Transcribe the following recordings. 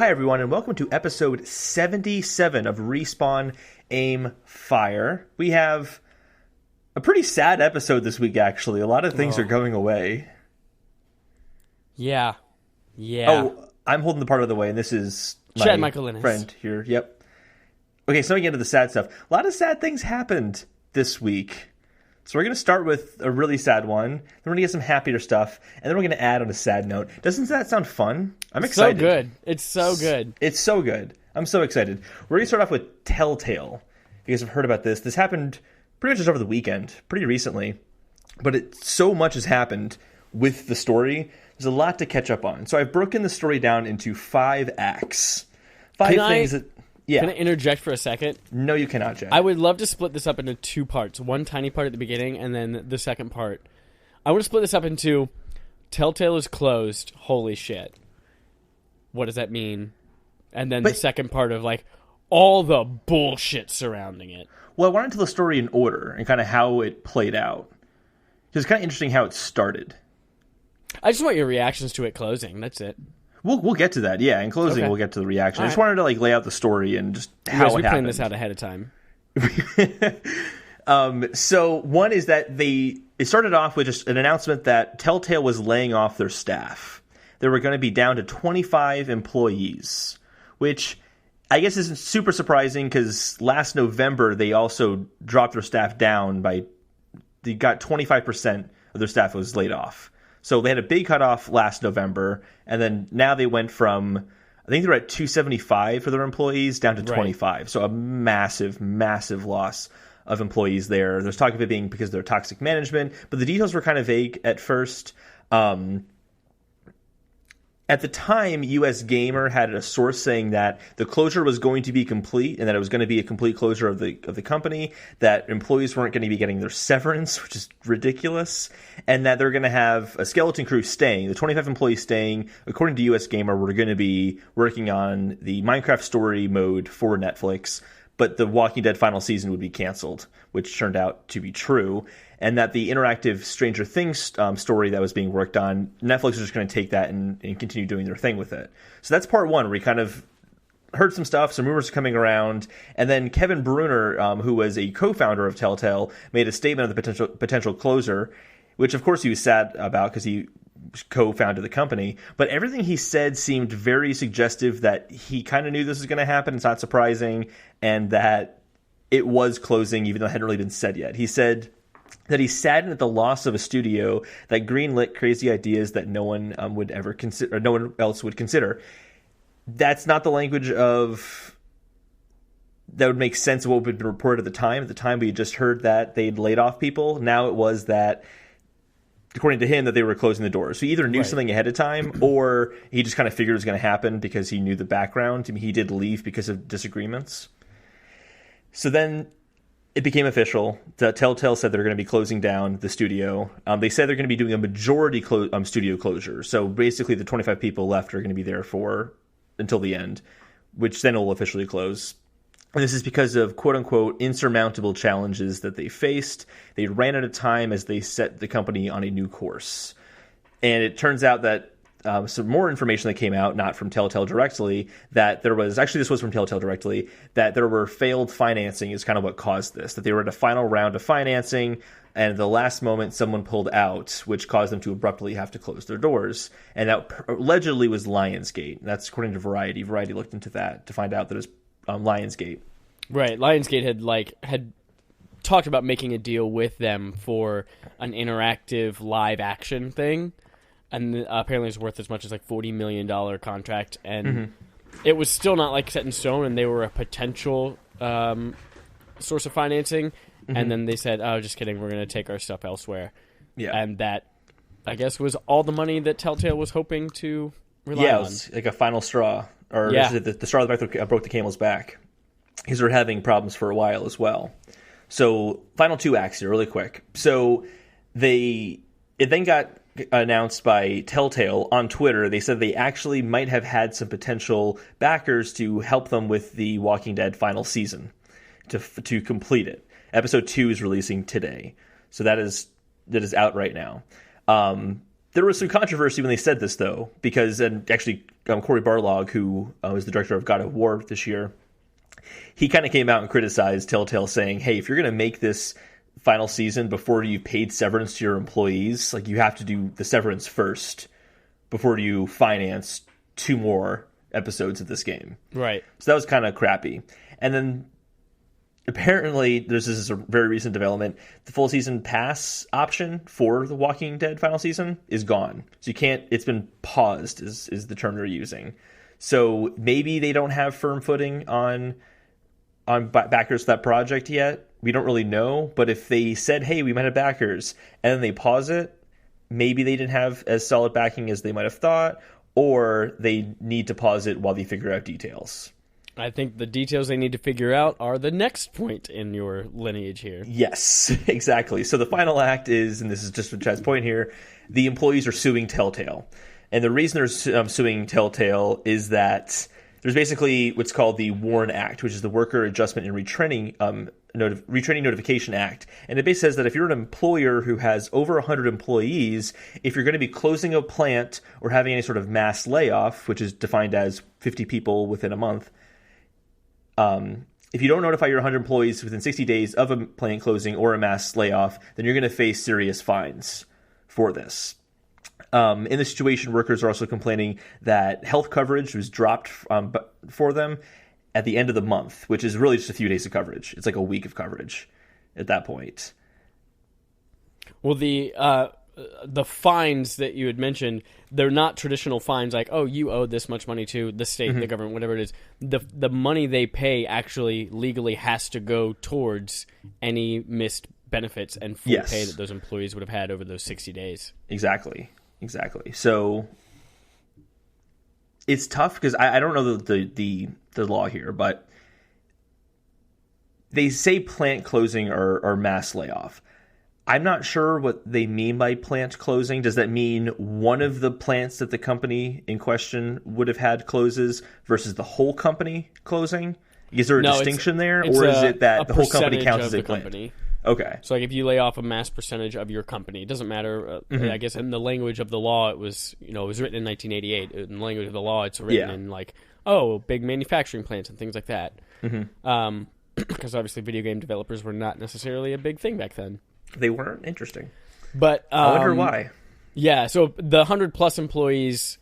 Hi, everyone, and welcome to episode 77 of Respawn Aim Fire. We have a pretty sad episode this week, actually. A lot of things are going away. Yeah. Oh, I'm holding the part of the way, and this is Chad Michael Innes. Friend here. Yep. Okay, so we get into the sad stuff. A lot of sad things happened this week. So we're going to start with a really sad one. Then we're going to get some happier stuff. And then we're going to add on a sad note. Doesn't that sound fun? I'm excited. So good. It's so good. It's so good. I'm so excited. We're going to start off with Telltale. You guys have heard about this. This happened pretty much just over the weekend, pretty recently. But so much has happened with the story. There's a lot to catch up on. So I've broken the story down into 5 acts. Five things that... Yeah. Can I interject for a second? No, you cannot, Jack. I would love to split this up into 2 parts. One tiny part at the beginning, and then the second part. I want to split this up into Telltale is closed. Holy shit. What does that mean? And then the second part of, like, all the bullshit surrounding it. Well, I want to tell the story in order and kind of how it played out. It's kind of interesting how it started. I just want your reactions to it closing. That's it. We'll get to that, yeah. In closing, We'll get to the reaction. I just wanted to lay out the story and just how it happened. We planned this out ahead of time. So one is that it started off with just an announcement that Telltale was laying off their staff. They were going to be down to 25 employees, which I guess isn't super surprising because last November they also dropped their staff down they got 25% of their staff was laid off. So they had a big cutoff last November, and then now they went from, I think they were at 275 for their employees down to 25. Right. So a massive, massive loss of employees there. There's talk of it being because of their toxic management, but the details were kind of vague at first. At the time, US Gamer had a source saying that the closure was going to be complete and that it was going to be a complete closure of the company, that employees weren't going to be getting their severance, which is ridiculous, and that they're going to have a skeleton crew staying. The 25 employees staying, according to US Gamer, were going to be working on the Minecraft story mode for Netflix, but the Walking Dead final season would be canceled, which turned out to be true. And that the interactive Stranger Things story that was being worked on, Netflix is just going to take that and continue doing their thing with it. So that's part one, where we kind of heard some stuff, some rumors coming around, and then Kevin Bruner, who was a co-founder of Telltale, made a statement of the potential closure, which of course he was sad about because he co-founded the company. But everything he said seemed very suggestive that he kind of knew this was going to happen. It's not surprising, and that it was closing, even though it hadn't really been said yet. He said that he's saddened at the loss of a studio that greenlit crazy ideas that no one would ever consider, or no one else would consider. That's not the language of that would make sense of what had been reported at the time. At the time, we had just heard that they'd laid off people. Now it was that, according to him, that they were closing the doors. So he either knew something ahead of time, or he just kind of figured it was going to happen because he knew the background. I mean, he did leave because of disagreements. So then it became official. Telltale said they're going to be closing down the studio. They said they're going to be doing a majority studio closure. So basically the 25 people left are going to be there until the end, which then will officially close. And this is because of quote-unquote insurmountable challenges that they faced. They ran out of time as they set the company on a new course. And it turns out that some more information that came out, not from Telltale directly, that there was, actually this was from Telltale directly, that there were failed financing is kind of what caused this, that they were at a final round of financing, and at the last moment someone pulled out, which caused them to abruptly have to close their doors. And that allegedly was Lionsgate. That's according to Variety. Variety looked into that to find out that it was Lionsgate. Right. Lionsgate had talked about making a deal with them for an interactive live action thing. And apparently it's worth as much as $40 million contract. And it was still not set in stone, and they were a potential source of financing. And then they said, oh, just kidding, we're going to take our stuff elsewhere. Yeah. And that, I guess, was all the money that Telltale was hoping to rely on. Yeah, it was like a final straw. Or the straw that broke the camel's back. Because they're having problems for a while as well. So, final 2 acts here, really quick. So, it then got announced by Telltale on Twitter. They said they actually might have had some potential backers to help them with the Walking Dead final season to complete it. Episode 2 is releasing today, so that is out right now. There was some controversy when they said this, though, because, and actually, Cory Barlog, who is the director of God of War this year, he kind of came out and criticized Telltale, saying, hey, if you're going to make this final season before you've paid severance to your employees, like, you have to do the severance first before you finance 2 more episodes of this game. Right. So that was kind of crappy. And then apparently, this is a very recent development. The full season pass option for The Walking Dead final season is gone. So you can't, it's been paused is the term they're using. So maybe they don't have firm footing on backers for that project yet. We don't really know. But if they said, hey, we might have backers, and then they pause it, maybe they didn't have as solid backing as they might have thought, or they need to pause it while they figure out details. I think the details they need to figure out are the next point in your lineage here. Yes, exactly. So the final act is, and this is just Chad's point here, the employees are suing Telltale. And the reason they're suing Telltale is that there's basically what's called the WARN Act, which is the Worker Adjustment and Retraining Notification Act. And it basically says that if you're an employer who has over 100 employees, if you're going to be closing a plant or having any sort of mass layoff, which is defined as 50 people within a month, if you don't notify your 100 employees within 60 days of a plant closing or a mass layoff, then you're going to face serious fines for this. In this situation, workers are also complaining that health coverage was dropped for them at the end of the month, which is really just a few days of coverage. It's like a week of coverage at that point. Well, the fines that you had mentioned, they're not traditional fines like, oh, you owe this much money to the state, the government, whatever it is. The money they pay actually legally has to go towards any missed benefits and full pay that those employees would have had over those 60 days. Exactly. So it's tough because I don't know the law here, but they say plant closing or mass layoff. I'm not sure what they mean by plant closing. Does that mean one of the plants that the company in question would have had closes versus the whole company closing? Is there a distinction there? Or is it that the whole company counts as a plant? Company. Okay. So like if you lay off a mass percentage of your company, it doesn't matter. I guess in the language of the law, it was written in 1988. In the language of the law, it's written in like, big manufacturing plants and things like that. Because obviously video game developers were not necessarily a big thing back then. They weren't. Interesting. But I wonder why. Yeah, so the 100-plus employees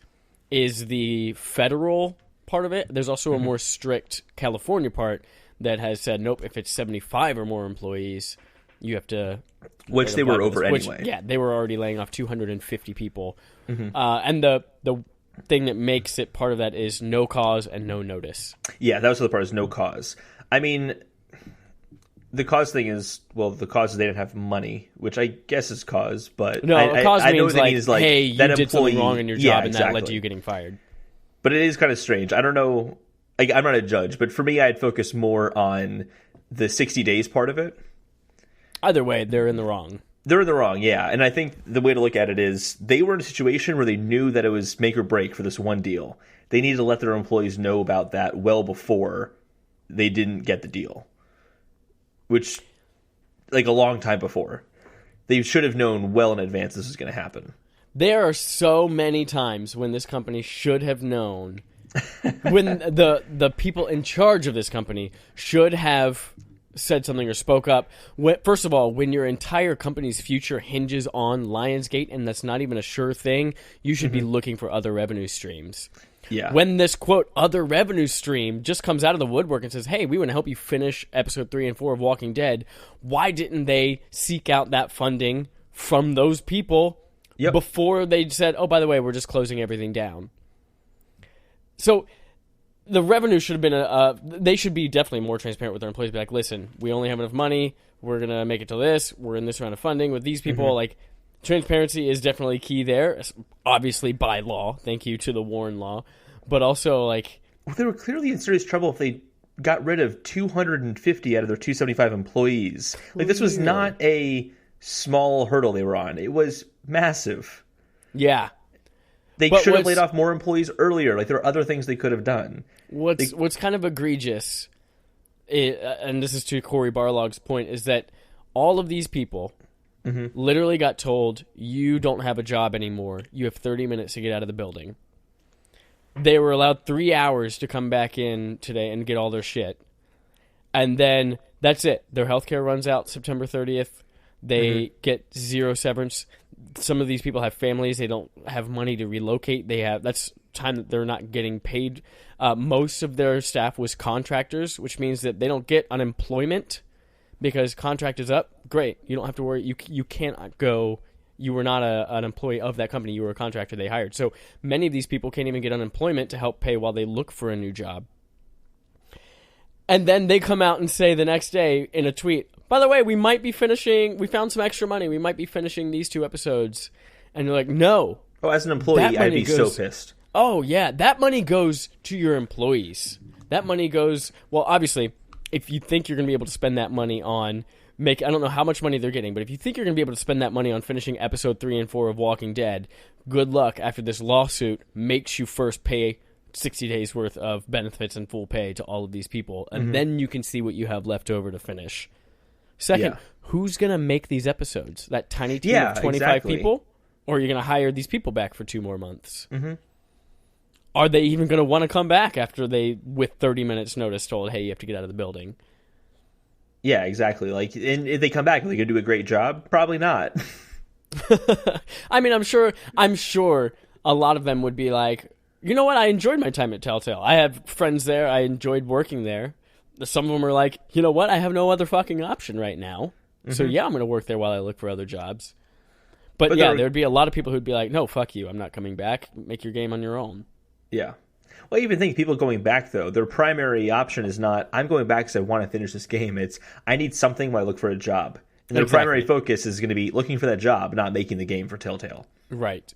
is the federal part of it. There's also a more strict California part that has said, nope, if it's 75 or more employees, you have to... Which they were over anyway. Yeah, they were already laying off 250 people. And the thing that makes it part of that is no cause and no notice. Yeah, that was the part, is no cause. I mean... The cause thing is, the cause is they didn't have money, which I guess is cause, but no, cause means like, hey, you that did something wrong in your job and that led to you getting fired. But it is kind of strange. I don't know. I'm not a judge, but for me, I'd focus more on the 60 days part of it. Either way, they're in the wrong. They're in the wrong, yeah. And I think the way to look at it is they were in a situation where they knew that it was make or break for this one deal. They needed to let their employees know about that well before they didn't get the deal. Which, like a long time before. They should have known well in advance this was going to happen. There are so many times when this company should have known, when the people in charge of this company should have said something or spoke up. First of all, when your entire company's future hinges on Lionsgate and that's not even a sure thing, you should be looking for other revenue streams. Yeah. When this, quote, other revenue stream just comes out of the woodwork and says, hey, we want to help you finish episode 3 and 4 of Walking Dead, why didn't they seek out that funding from those people before they said, oh, by the way, we're just closing everything down? So the revenue should have been they should be definitely more transparent with their employees. Be like, listen, we only have enough money. We're going to make it to this. We're in this round of funding with these people. Like, transparency is definitely key there, obviously by law. Thank you to the WARN law. But also, like... Well, they were clearly in serious trouble if they got rid of 250 out of their 275 employees. Like, this was not a small hurdle they were on. It was massive. Yeah. They should have laid off more employees earlier. Like, there are other things they could have done. What's kind of egregious, and this is to Cory Barlog's point, is that all of these people literally got told, you don't have a job anymore. You have 30 minutes to get out of the building. They were allowed 3 hours to come back in today and get all their shit. And then that's it. Their healthcare runs out September 30th. They get zero severance. Some of these people have families. They don't have money to relocate. That's time that they're not getting paid. Most of their staff was contractors, which means that they don't get unemployment because contract is up. Great. You don't have to worry. You can't go. You were not an employee of that company. You were a contractor they hired. So many of these people can't even get unemployment to help pay while they look for a new job. And then they come out and say the next day in a tweet, by the way, we found some extra money. We might be finishing these 2 episodes. And you're like, no. Oh, as an employee, I'd be so pissed. Oh, yeah. That money goes to your employees. That money goes, well, obviously, if you think you're going to be able to spend that money on I don't know how much money they're getting, but if you think you're going to be able to spend that money on finishing episode 3 and 4 of Walking Dead, good luck after this lawsuit makes you first pay 60 days worth of benefits and full pay to all of these people, and then you can see what you have left over to finish. Second, who's going to make these episodes? That tiny team of 25 people? Or are you going to hire these people back for 2 more months? Are they even going to want to come back after they, with 30 minutes notice, told, hey, you have to get out of the building? Yeah, exactly. Like, and if they come back, are they going to do a great job? Probably not. I mean, I'm sure a lot of them would be like, you know what? I enjoyed my time at Telltale. I have friends there. I enjoyed working there. Some of them are like, you know what? I have no other fucking option right now. So yeah, I'm going to work there while I look for other jobs. But yeah, there would be a lot of people who'd be like, no, fuck you. I'm not coming back. Make your game on your own. Yeah. Well, I even think people going back, though, their primary option is not, I'm going back because I want to finish this game. It's, I need something while I look for a job. And their primary focus is going to be looking for that job, not making the game for Telltale. Right.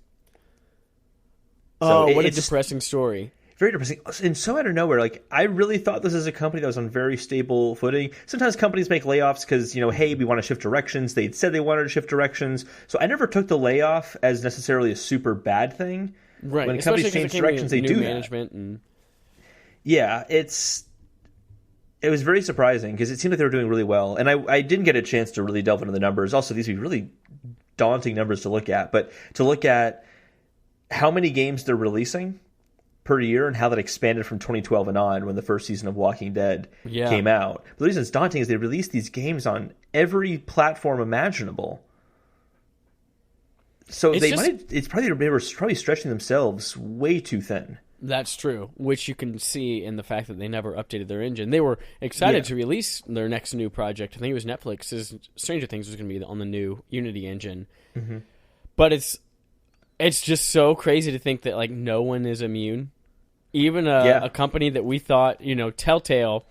So what a depressing story. Very depressing. And so out of nowhere, like, I really thought this is a company that was on very stable footing. Sometimes companies make layoffs because, hey, we want to shift directions. They'd said they wanted to shift directions. So I never took the layoff as necessarily a super bad thing. Right. When companies change directions, they do management that. Yeah, it was very surprising because it seemed like they were doing really well. And I didn't get a chance to really delve into the numbers. Also, these would be really daunting numbers to look at. But to look at how many games they're releasing per year and how that expanded from 2012 and on when the first season of Walking Dead came out. But the reason it's daunting is they released these games on every platform imaginable. So they were probably stretching themselves way too thin. That's true, which you can see in the fact that they never updated their engine. They were excited to release their next new project. I think it was Netflix's Stranger Things was going to be on the new Unity engine. But it's just so crazy to think that like no one is immune. Even a company that we thought, Telltale,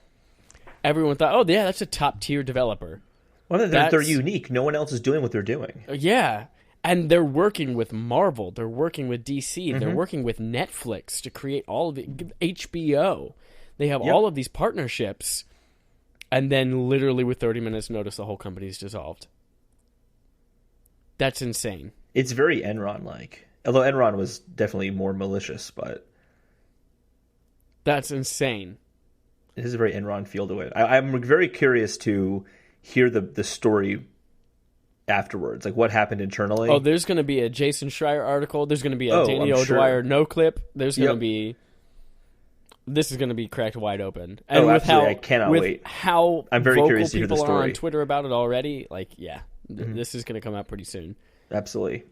everyone thought, oh yeah, that's a top tier developer. Well, they're unique. No one else is doing what they're doing. Yeah. And they're working with Marvel. They're working with DC. They're working with Netflix to create all of it. HBO. They have all of these partnerships. And then literally with 30 minutes notice, the whole company's dissolved. That's insane. It's very Enron-like. Although Enron was definitely more malicious, but... That's insane. It is a very Enron feel to it. I'm very curious to hear the story afterwards, like what happened internally. Oh, there's going to be a Jason Schreier article. There's going to be a Danny O'Dwyer no clip. There's going to be... This is going to be cracked wide open. And with absolutely. I cannot wait. How I'm very curious to hear the story. People are on Twitter about it already. Like, yeah, this is going to come out pretty soon. Absolutely.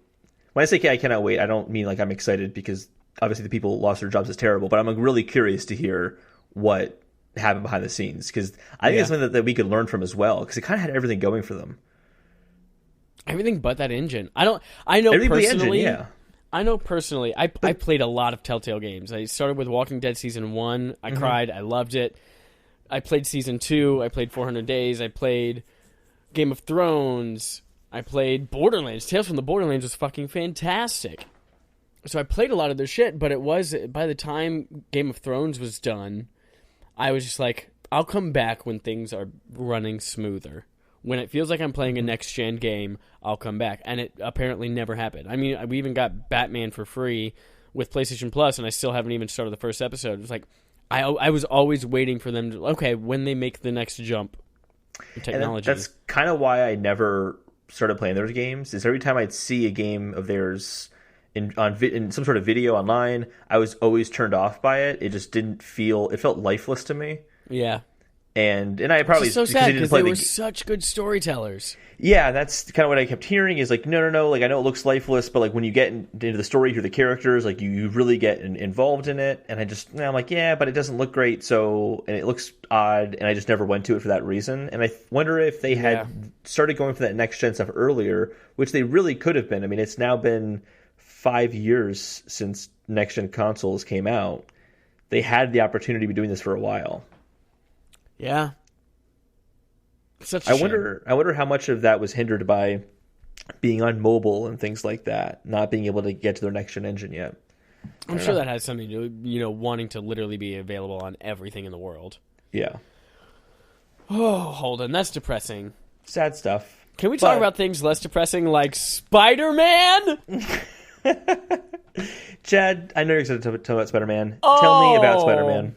When I say I cannot wait, I don't mean like I'm excited because obviously the people lost their jobs is terrible, but I'm really curious to hear what happened behind the scenes because I think it's something that we could learn from as well because it kind of had everything going for them. Everything but that engine. I know personally. I know personally. I played a lot of Telltale games. I started with Walking Dead Season 1. I cried. I loved it. I played Season 2. I played 400 Days. I played Game of Thrones. I played Borderlands. Tales from the Borderlands was fucking fantastic. So I played a lot of their shit, but it was, by the time Game of Thrones was done, I was just like, I'll come back when things are running smoother. When it feels like I'm playing a next-gen game, I'll come back. And it apparently never happened. I mean, we even got Batman for free with PlayStation Plus, and I still haven't even started the first episode. It was like, I was always waiting for them to, okay, when they make the next jump in technology. And that's kind of why I never started playing those games is every time I'd see a game of theirs in some sort of video online, I was always turned off by it. It just didn't feel. It felt lifeless to me. Yeah. And I probably it's so sad because they were such good storytellers. Yeah, that's kind of what I kept hearing is like, no. Like, I know it looks lifeless, but like when you get into the story, you hear the characters, like you really get involved in it. And I'm like, yeah, but it doesn't look great. And it looks odd. And I just never went to it for that reason. And I wonder if they had started going for that next gen stuff earlier, which they really could have been. I mean, it's now been 5 years since next gen consoles came out. They had the opportunity to be doing this for a while. Yeah. I wonder how much of that was hindered by being on mobile and things like that, not being able to get to their next gen engine yet. I'm sure that has something to do, wanting to literally be available on everything in the world. Yeah. Oh, Holden, that's depressing. Sad stuff. Can we talk about things less depressing like Spider-Man? Chad, I know you're excited to talk about Spider-Man. Tell me about Spider-Man.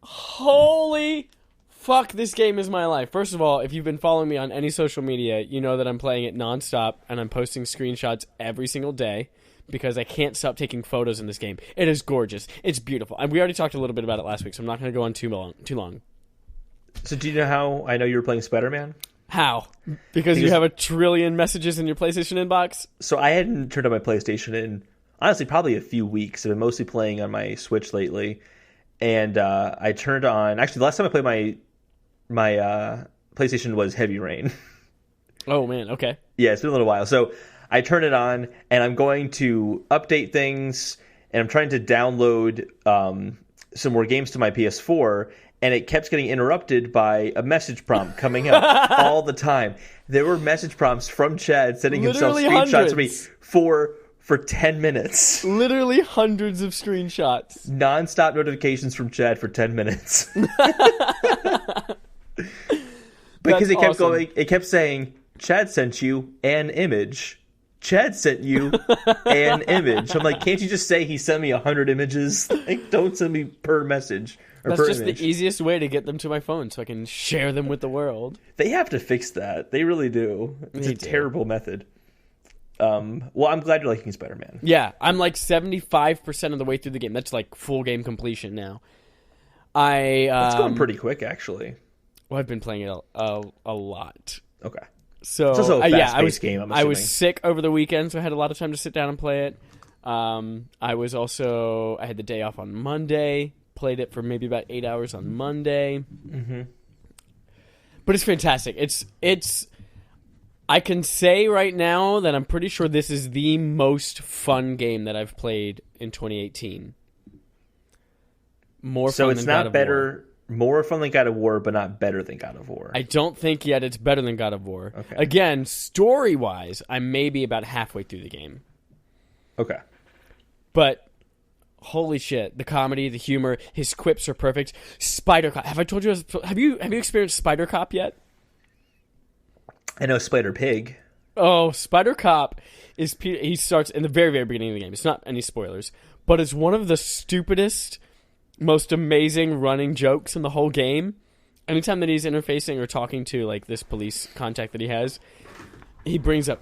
Holy fuck, this game is my life. First of all, if you've been following me on any social media, you know that I'm playing it nonstop, and I'm posting screenshots every single day because I can't stop taking photos in this game. It is gorgeous. It's beautiful. And we already talked a little bit about it last week, so I'm not going to go on too long. So do you know how I know you were playing Spider-Man? How? Because you have a trillion messages in your PlayStation inbox? So I hadn't turned on my PlayStation in, honestly, probably a few weeks. I've been mostly playing on my Switch lately. And I turned on... Actually, the last time I played my PlayStation was Heavy Rain. Oh, man. Okay. Yeah, it's been a little while. So I turn it on, and I'm going to update things, and I'm trying to download some more games to my PS4, and it kept getting interrupted by a message prompt coming up all the time. There were message prompts from Chad sending Literally himself screenshots hundreds. to me for 10 minutes. Literally hundreds of screenshots. Non-stop notifications from Chad for 10 minutes. Because it kept going, it kept saying, Chad sent you an image. Chad sent you an image. I'm like, can't you just say he sent me 100 images? Like, don't send me per message. That's just image. The easiest way to get them to my phone so I can share them with the world. They have to fix that. They really do. It's a terrible method. Well, I'm glad you're liking Spider-Man. Yeah, I'm like 75% of the way through the game. That's like full game completion now. That's going pretty quick, actually. Well, I've been playing it a lot. Okay. So it's also a fast-paced game, I'm assuming. I was sick over the weekend, so I had a lot of time to sit down and play it. I had the day off on Monday, played it for maybe about 8 hours on Monday. Mm-hmm. But it's fantastic. It's. I can say right now that I'm pretty sure this is the most fun game that I've played in 2018. More so fun it's than not God of better, War. More fun than God of War, but not better than God of War. I don't think yet it's better than God of War. Okay. Again, story-wise, I'm maybe about halfway through the game. Okay. But holy shit, the comedy, the humor, his quips are perfect. Spider Cop. Have I told you? Have you experienced Spider Cop yet? I know Spider Pig. Oh, Spider Cop is... He starts in the very, very beginning of the game. It's not any spoilers. But it's one of the stupidest, most amazing running jokes in the whole game. Anytime that he's interfacing or talking to like this police contact that he has, he brings up...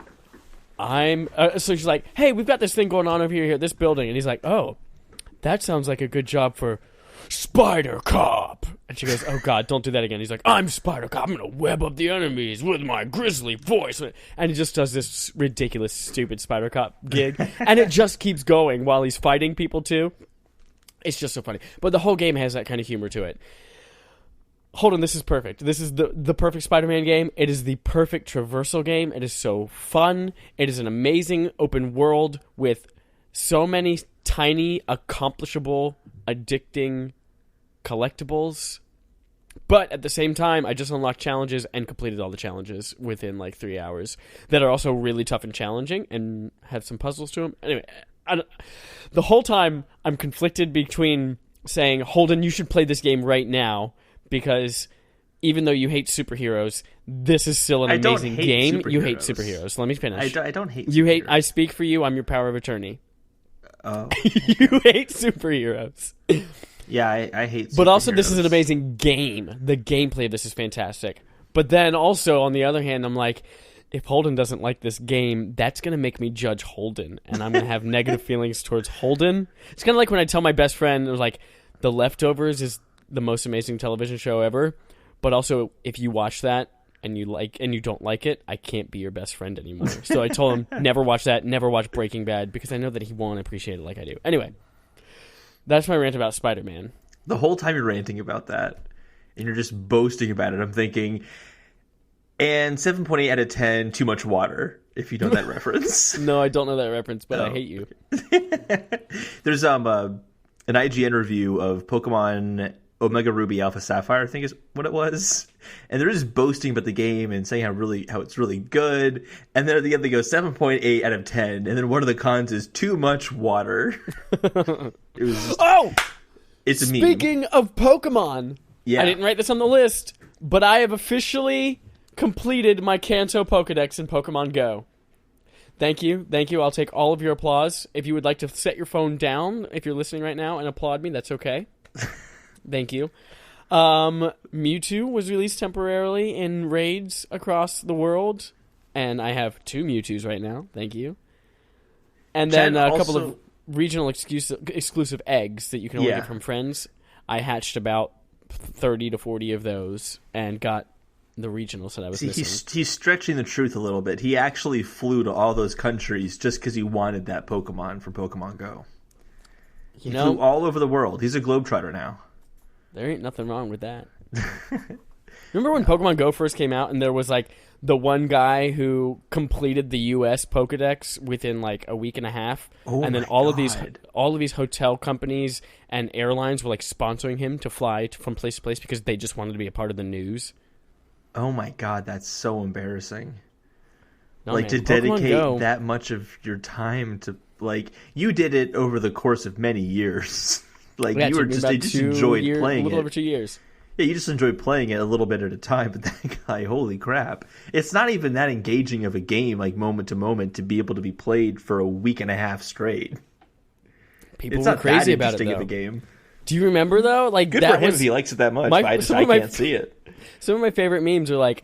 so she's like, hey, we've got this thing going on over here at this building. And he's like, oh, that sounds like a good job for Spider Cop. And she goes, oh, God, don't do that again. He's like, I'm Spider Cop. I'm going to web up the enemies with my grisly voice. And he just does this ridiculous, stupid Spider Cop gig. And it just keeps going while he's fighting people, too. It's just so funny. But the whole game has that kind of humor to it. Hold on, this is perfect. This is the perfect Spider-Man game. It is the perfect traversal game. It is so fun. It is an amazing open world with so many tiny, accomplishable, addicting collectibles. But at the same time, I just unlocked challenges and completed all the challenges within like 3 hours that are also really tough and challenging and have some puzzles to them. Anyway, the whole time I'm conflicted between saying, Holden, you should play this game right now, because even though you hate superheroes, this is still an amazing game. You hate superheroes. Let me finish. I don't hate you superheroes. hate. I speak for you. I'm your power of attorney. Oh. You hate superheroes. Yeah, I hate superheroes. But also, this is an amazing game. The gameplay of this is fantastic. But then also, on the other hand, I'm like, if Holden doesn't like this game, that's going to make me judge Holden, and I'm going to have negative feelings towards Holden. It's kind of like when I tell my best friend, it was like, The Leftovers is the most amazing television show ever, but also if you watch that and you don't like it, I can't be your best friend anymore. So I told him, never watch that, never watch Breaking Bad, because I know that he won't appreciate it like I do. Anyway, that's my rant about Spider-Man. The whole time you're ranting about that, and you're just boasting about it, I'm thinking, and 7.8 out of 10, too much water, if you know that reference. No, I don't know that reference, but I hate you. There's an IGN review of Pokemon Omega Ruby Alpha Sapphire, I think is what it was. And they're just boasting about the game and saying how it's really good. And then at the end they go 7.8 out of 10. And then one of the cons is too much water. It was just, it's a meme. Speaking of Pokemon, yeah. I didn't write this on the list, but I have officially completed my Kanto Pokedex in Pokemon Go. Thank you. I'll take all of your applause. If you would like to set your phone down, if you're listening right now, and applaud me, that's okay. Thank you. Mewtwo was released temporarily in raids across the world, and I have 2 Mewtwo's right now. Thank you. And then a couple of regional exclusive eggs that you can only get from friends. I hatched about 30 to 40 of those and got the regionals that I was missing. He's stretching the truth a little bit. He actually flew to all those countries just because he wanted that Pokemon from Pokemon Go. He flew all over the world. He's a globetrotter now. There ain't nothing wrong with that. Remember when Pokemon Go first came out and there was like the one guy who completed the US Pokedex within like a week and a half, and then all of these hotel companies and airlines were like sponsoring him to fly from place to place because they just wanted to be a part of the news. Oh my god, that's so embarrassing. No, like, man, to dedicate that much of your time to, like, you did it over the course of many years. Like, you just enjoyed playing it. A little over 2 years. Yeah, you just enjoyed playing it a little bit at a time, but that guy, holy crap. It's not even that engaging of a game, like, moment to moment, to be able to be played for a week and a half straight. People were crazy about it, though. Of a game. Do you remember, though? Like, good for him if he likes it that much, but I can't see it. Some of my favorite memes are like,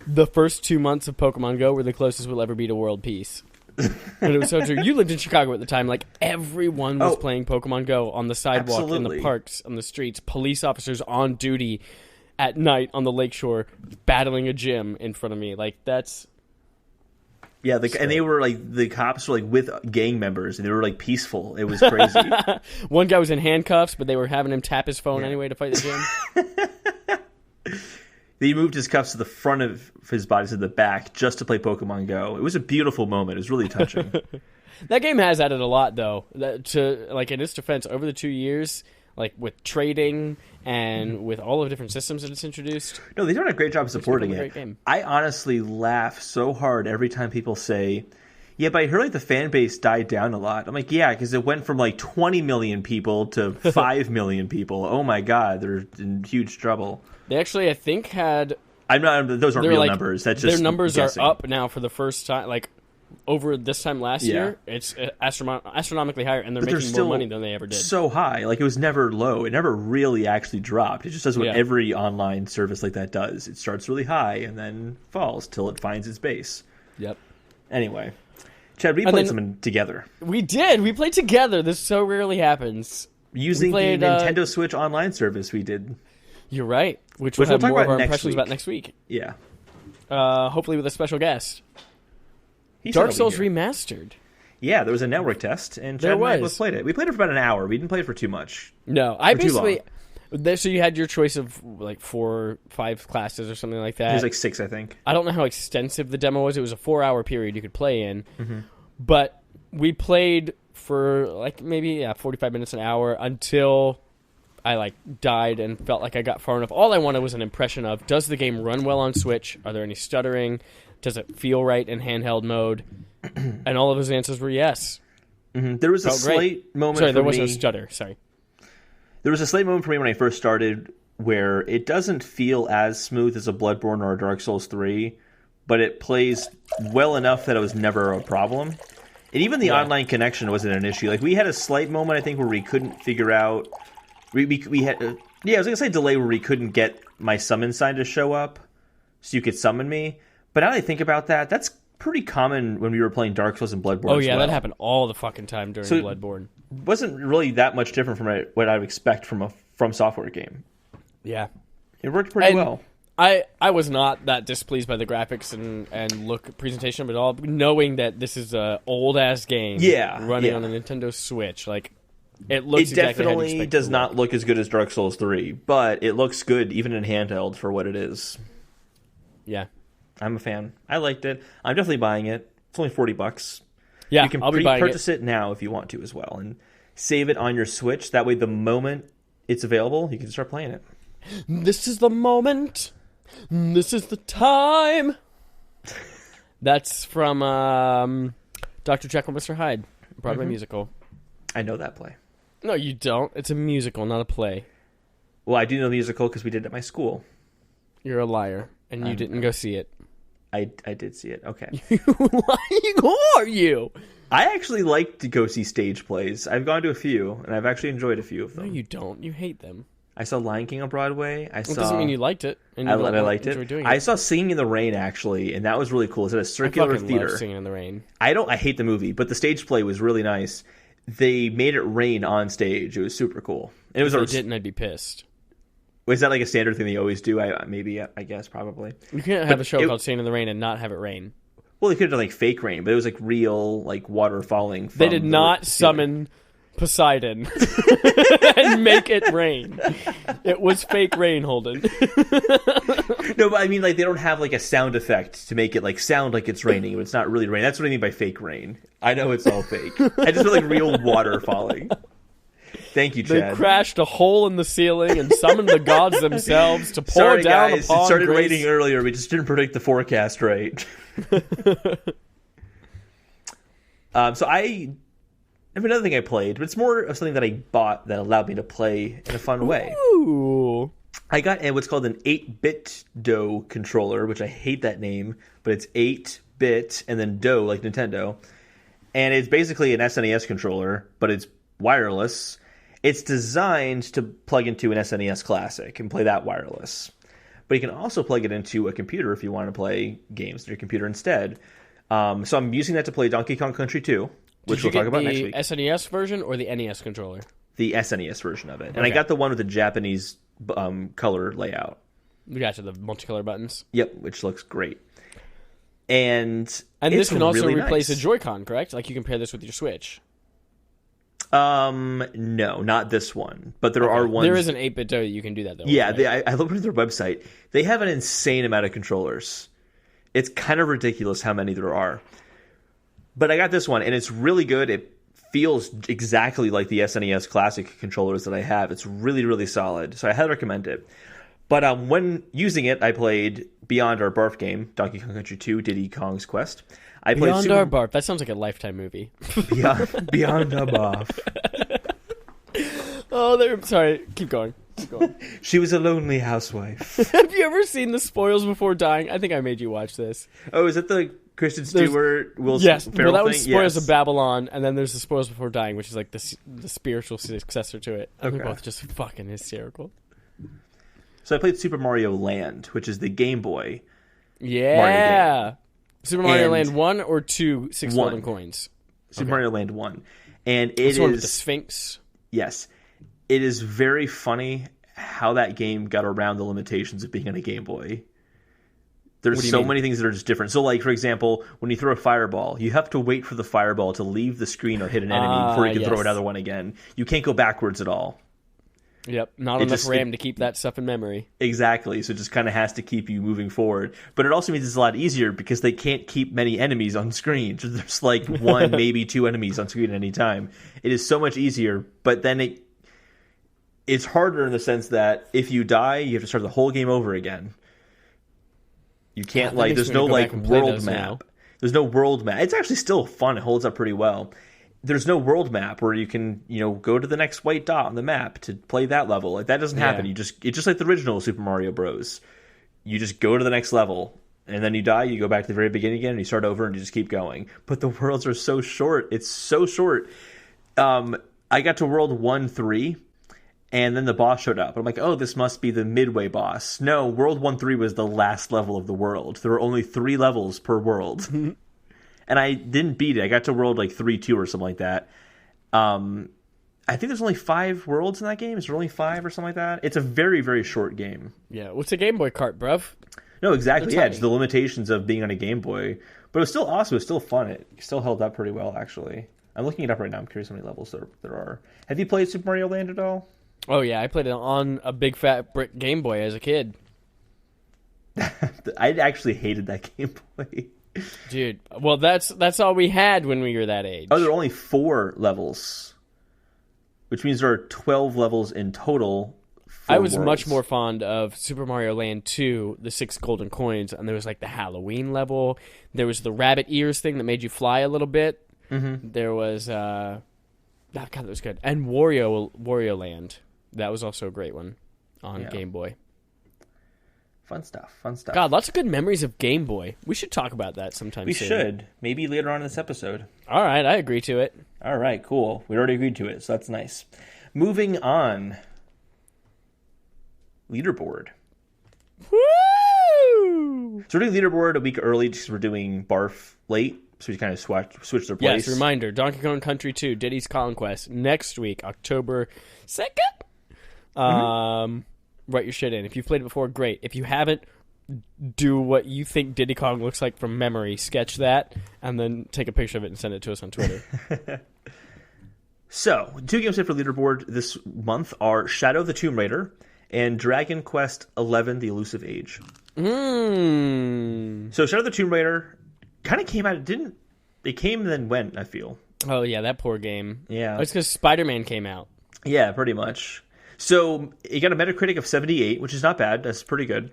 the first 2 months of Pokemon Go were the closest we'll ever be to world peace. And it was so true. You lived in Chicago at the time. Like, everyone was playing Pokemon Go on the sidewalk, in the parks, on the streets. Police officers on duty at night on the lakeshore battling a gym in front of me. Like, that's... Yeah, and they were like, the cops were like with gang members, and they were like peaceful. It was crazy. One guy was in handcuffs, but they were having him tap his phone anyway to fight the gym. He moved his cuffs to the front of his body to the back just to play Pokemon Go. It was a beautiful moment. It was really touching. That game has added a lot, though. In its defense, over the 2 years, like with trading and with all of the different systems that it's introduced. No, they've done a great job supporting it. Great game. I honestly laugh so hard every time people say, yeah, but I heard like the fan base died down a lot. I'm like, yeah, because it went from like 20 million people to 5 million people. Oh my god, they're in huge trouble. They actually, I think, had... those aren't real numbers. That's just their numbers guessing. are up now for the first time, like over this time last year. It's astronomically higher, and they're making more money than they ever did. So high, like it was never low. It never really actually dropped. It just does what every online service like that does. It starts really high and then falls till it finds its base. Yep. Anyway, Chad, we played something together. We did. We played together. This so rarely happens. Using the Nintendo Switch online service we did. You're right. Which we'll have more of our impressions about next week. Yeah. Hopefully with a special guest. Dark Souls Remastered. Yeah, there was a network test, and Chad and I both played it. We played it for about an hour. We didn't play it for too much. No, I basically... So you had your choice of like 4 or 5 classes or something like that. It was like 6, I think. I don't know how extensive the demo was. It was a 4-hour period you could play in. Mm-hmm. But we played for like maybe 45 minutes, an hour, until... I like died and felt like I got far enough. All I wanted was an impression of, does the game run well on Switch? Are there any stuttering? Does it feel right in handheld mode? And all of his answers were yes. Mm-hmm. There was a slight moment for me. Sorry, there was no stutter. Sorry. There was a slight moment for me when I first started where it doesn't feel as smooth as a Bloodborne or a Dark Souls 3, but it plays well enough that it was never a problem. And even the online connection wasn't an issue. Like, we had a slight moment, I think, where we couldn't figure out... We had I was gonna say delay where we couldn't get my summon sign to show up, so you could summon me. But now that I think about that, that's pretty common when we were playing Dark Souls and Bloodborne. Oh yeah, as well. that happened all the fucking time during Bloodborne. Wasn't really that much different from what I would expect from a From Software game. Yeah, it worked pretty well. I was not that displeased by the graphics and look presentation at all, knowing that this is a old ass game. Running on a Nintendo Switch, like it looks. It definitely does not look as good as Dark Souls 3, but it looks good even in handheld for what it is. Yeah, I'm a fan. I liked it. I'm definitely buying it. It's only $40. Yeah, you can I'll be buying purchase it now if you want to as well, and save it on your Switch. That way, the moment it's available, you can start playing it. This is the moment. This is the time. That's from Dr. Jekyll, Mr. Hyde, Broadway musical. I know that play. No, you don't. It's a musical, not a play. Well, I do know the musical because we did it at my school. You're a liar, and you didn't go see it. I did see it. Okay. You lying? Who are you? I actually like to go see stage plays. I've gone to a few, and I've actually enjoyed a few of them. No, you don't. You hate them. I saw Lion King on Broadway. It doesn't mean you liked it. And I liked it. I saw Singing in the Rain, actually, and that was really cool. It's at a circular theater. Love Singing in the Rain. I hate the movie, but the stage play was really nice. They made it rain on stage. It was super cool. And it was if they didn't, I'd be pissed. Was that like a standard thing they always do? I guess, probably. You can't have a show called Singing in the Rain and not have it rain. Well, they could have done like fake rain, but it was like real, like water falling from They did not summon Poseidon and make it rain. It was fake rain, Holden. No, but I mean, like, they don't have like a sound effect to make it like sound like it's raining, but it's not really rain. That's what I mean by fake rain. I know it's all fake. I just feel like real water falling. Thank you, Chad. They crashed a hole in the ceiling and summoned the gods themselves to pour down guys, upon it started Greece. raining earlier. We just didn't predict the forecast right. So I have another thing I played, but it's more of something that I bought that allowed me to play in a fun way. Ooh. I got what's called an 8-bit DOE controller, which I hate that name, but it's 8-bit and then DOE, like Nintendo. And it's basically an SNES controller, but it's wireless. It's designed to plug into an SNES Classic and play that wireless. But you can also plug it into a computer if you want to play games on your computer instead. So I'm using that to play Donkey Kong Country 2, which we'll talk about next week. Did you get the SNES version or the NES controller? The SNES version of it. And I got the one with the Japanese color layout. We got to the multicolor buttons. Yep, which looks great. And this can also really replace nice. a Joy-Con, correct? Like you can pair this with your Switch. No, not this one. But there are ones. There is an 8-bit DOE that you can do that though. Yeah, right? I looked at their website. They have an insane amount of controllers. It's kind of ridiculous how many there are. But I got this one, and it's really good. It feels exactly like the SNES Classic controllers that I have. It's really, really solid. So I highly recommend it. But when using it, I played Beyond Our Barf game, Donkey Kong Country 2, Diddy Kong's Quest. I played Beyond Our Barf. That sounds like a Lifetime movie. Beyond Our Barf. Sorry. Keep going. She was a lonely housewife. Have you ever seen The Spoils Before Dying? I think I made you watch this. Oh, is it the Kristen Stewart, Will Yes. Ferrell Well, that was thing? Spoils Yes. of Babylon, and then there's The Spoils Before Dying, which is like the spiritual successor to it. And they're both just fucking hysterical. So I played Super Mario Land, which is the Game Boy. Yeah. Mario game. Super Mario Land 1 or 2 6 golden coins? Super Mario Land 1. And it is... one with the Sphinx? Yes. It is very funny how that game got around the limitations of being on a Game Boy. There's so many things that are just different. So, like, for example, when you throw a fireball, you have to wait for the fireball to leave the screen or hit an enemy before you can throw another one again. You can't go backwards at all. Yep, not enough RAM to keep that stuff in memory. Exactly, so it just kind of has to keep you moving forward. But it also means it's a lot easier because they can't keep many enemies on screen. So there's like one, maybe two enemies on screen at any time. It is so much easier, but then it's harder in the sense that if you die, you have to start the whole game over again. You can't, there's no, world map. There's no world map. It's actually still fun. It holds up pretty well. There's no world map where you can, go to the next white dot on the map to play that level. Like, that doesn't happen. It's just like the original Super Mario Bros. You just go to the next level, and then you die, you go back to the very beginning again, and you start over, and you just keep going. But the worlds are so short. It's so short. I got to World 1-3, And then the boss showed up. I'm like, oh, this must be the midway boss. No, World 1-3 was the last level of the world. There were only 3 levels per world. And I didn't beat it. I got to World 3-2 or something like that. I think there's only 5 worlds in that game. Is there only 5 or something like that? It's a very, very short game. Yeah, what's a Game Boy cart, bruv? No, exactly. Yeah, it's the limitations of being on a Game Boy. But it was still awesome. It was still fun. It still held up pretty well, actually. I'm looking it up right now. I'm curious how many levels there are. Have you played Super Mario Land at all? Oh, yeah. I played it on a big fat brick Game Boy as a kid. I actually hated that Game Boy. Dude, well, that's all we had when we were that age. Oh, there are only 4 levels, which means there are 12 levels in total. I was much more fond of Super Mario Land 2, the 6 golden coins, and there was the Halloween level. There was the rabbit ears thing that made you fly a little bit. Mm-hmm. There was, God, that was good. And Wario Land. That was also a great one on Game Boy. Fun stuff. God, lots of good memories of Game Boy. We should talk about that sometime soon. We should. Maybe later on in this episode. All right, I agree to it. All right, cool. We already agreed to it, so that's nice. Moving on. Leaderboard. Woo! So we're doing Leaderboard a week early because we're doing Barf late, so we kind of switched their place. Yes, reminder, Donkey Kong Country 2, Diddy's Conquest, next week, October 2nd. Write your shit in. If you've played it before, great. If you haven't, do what you think Diddy Kong looks like from memory. Sketch that, and then take a picture of it and send it to us on Twitter. So, 2 games for Leaderboard this month are Shadow of the Tomb Raider and Dragon Quest XI: The Elusive Age. So, Shadow of the Tomb Raider kind of came out. It came and then went, I feel. Oh, yeah, that poor game. Yeah. Oh, it's because Spider-Man came out. Yeah, pretty much. So, it got a Metacritic of 78, which is not bad. That's pretty good.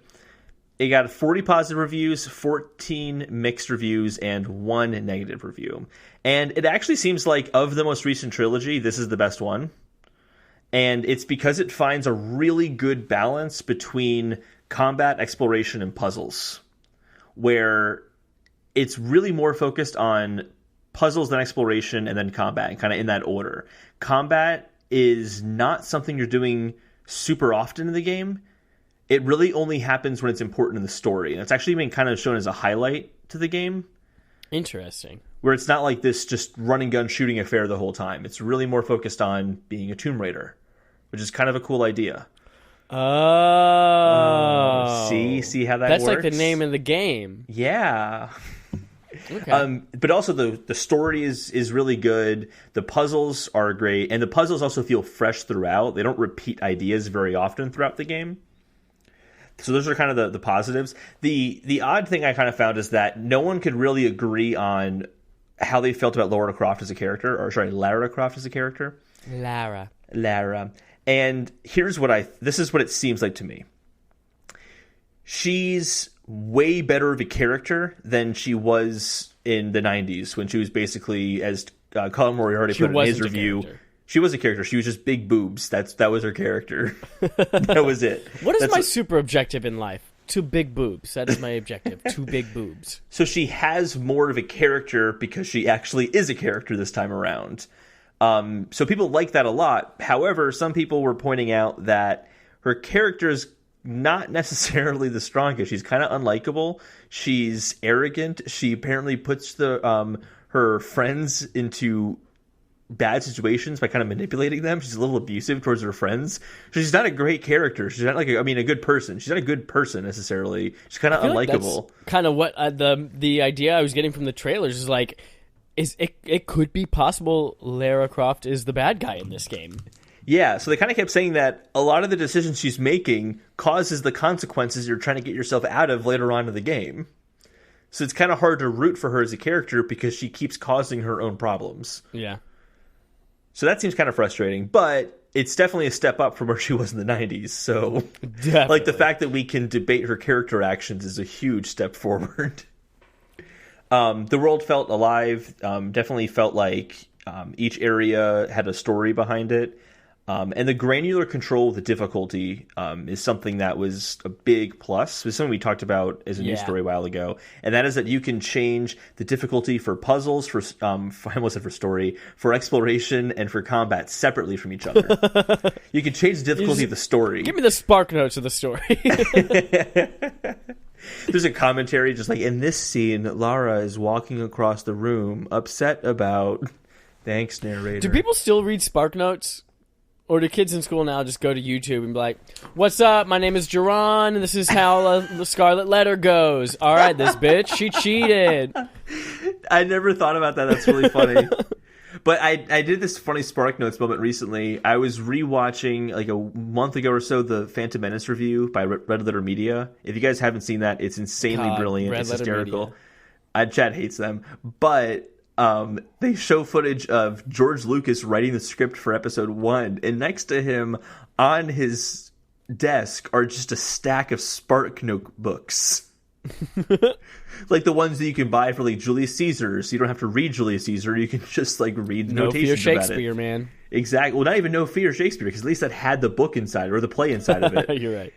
It got 40 positive reviews, 14 mixed reviews, and 1 negative review. And it actually seems like, of the most recent trilogy, this is the best one. And it's because it finds a really good balance between combat, exploration, and puzzles. Where it's really more focused on puzzles than exploration and then combat, kind of in that order. Combat is not something you're doing super often in the game. It really only happens when it's important in the story. And it's actually been kind of shown as a highlight to the game. Interesting. Where it's not like this just run and gun shooting affair the whole time. It's really more focused on being a Tomb Raider, which is kind of a cool idea. Oh. See how that works? That's works? like the name of the game. Yeah. Okay. But also the story is really good. The puzzles are great, and the puzzles also feel fresh throughout. They don't repeat ideas very often throughout the game. So those are kind of the positives. The odd thing I kind of found is that no one could really agree on how they felt about Lara Croft as a character. Lara. And here's this is what it seems like to me. She's way better of a character than she was in the 90s when she was basically, as Colin Moriarty put it in his review, she was a character. She was just big boobs. That was her character. That was it. What is my super objective in life? 2 big boobs. That is my objective. 2 big boobs. So she has more of a character because she actually is a character this time around. So people like that a lot. However, some people were pointing out that her character is not necessarily the strongest. She's kind of unlikable. She's arrogant. She apparently puts her friends into bad situations by kind of manipulating them. She's a little abusive towards her friends. So she's not a great character. She's not a good person. She's not a good person necessarily. She's kind of unlikable. That's kind of what the idea I was getting from the trailers is like. It could be possible Lara Croft is the bad guy in this game. Yeah, so they kind of kept saying that a lot of the decisions she's making causes the consequences you're trying to get yourself out of later on in the game. So it's kind of hard to root for her as a character because she keeps causing her own problems. Yeah. So that seems kind of frustrating, but it's definitely a step up from where she was in the 90s. So like the fact that we can debate her character actions is a huge step forward. The world felt alive, definitely felt like each area had a story behind it. And the granular control of the difficulty is something that was a big plus. It was something we talked about as a news story a while ago. And that is that you can change the difficulty for puzzles, for I almost said for story, for exploration, and for combat separately from each other. You can change the difficulty of the story. Give me the spark notes of the story. There's a commentary just like, in this scene, Lara is walking across the room, upset about... Thanks, narrator. Do people still read spark notes? Or do kids in school now just go to YouTube and be like, "What's up? My name is Jerron, and this is how the Scarlet Letter goes. All right, this bitch, she cheated." I never thought about that. That's really funny. But I did this funny Spark Notes moment recently. I was rewatching, like a month ago or so, the Phantom Menace review by Red Letter Media. If you guys haven't seen that, it's insanely brilliant. It's hysterical. Chad hates them. But... they show footage of George Lucas writing the script for episode 1, and next to him on his desk are just a stack of Spark notebooks. Like the ones that you can buy for like Julius Caesar, so you don't have to read Julius Caesar, you can just like read the notations about it. No Fear Shakespeare, man. Exactly. Well, not even No Fear Shakespeare, because at least that had the book inside, or the play inside of it. You're right.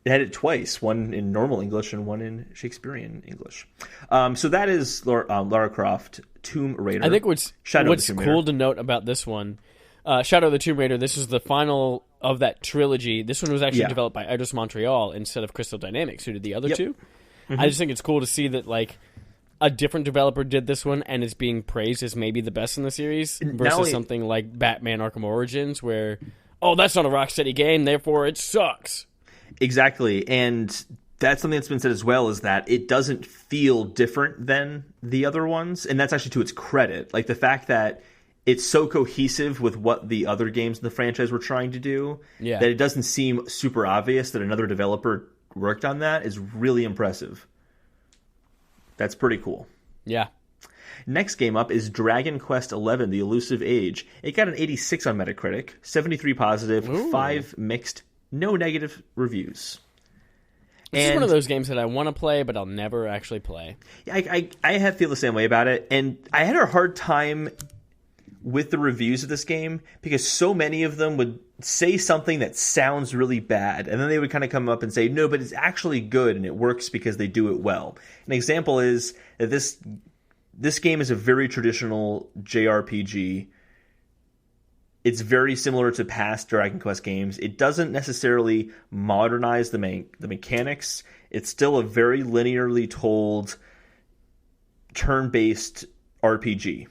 It had it twice, one in normal English and one in Shakespearean English. So that is Lara Croft, Tomb Raider. I think what's cool to note about this one, Shadow of the Tomb Raider, this is the final of that trilogy. This one was actually developed by Eidos Montreal instead of Crystal Dynamics, who did the other two. Mm-hmm. I just think it's cool to see that like a different developer did this one and is being praised as maybe the best in the series versus something like Batman Arkham Origins where, oh, that's not a Rocksteady game, therefore it sucks. Exactly, and that's something that's been said as well, is that it doesn't feel different than the other ones, and that's actually to its credit. Like the fact that it's so cohesive with what the other games in the franchise were trying to do, that it doesn't seem super obvious that another developer worked on that is really impressive. That's pretty cool. Yeah. Next game up is Dragon Quest XI, The Elusive Age. It got an 86 on Metacritic, 73 positive, 5 mixed, no negative reviews. This is one of those games that I want to play, but I'll never actually play. I feel the same way about it, and I had a hard time with the reviews of this game because so many of them would say something that sounds really bad, and then they would kind of come up and say, no, but it's actually good, and it works because they do it well. An example is that this game is a very traditional JRPG. It's very similar to past Dragon Quest games. It doesn't necessarily modernize the mechanics. It's still a very linearly told, turn-based RPG.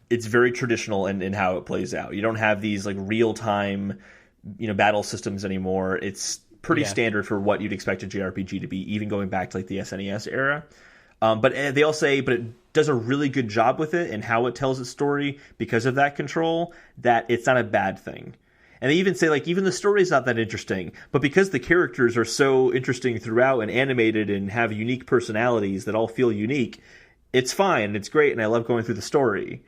It's very traditional in how it plays out. You don't have these like real-time, battle systems anymore. It's pretty standard for what you'd expect a JRPG to be, even going back to like the SNES era. But they all say, but it does a really good job with it and how it tells its story because of that control, that it's not a bad thing. And they even say, like, even the story's not that interesting, but because the characters are so interesting throughout and animated and have unique personalities that all feel unique, it's fine, it's great, and I love going through the story.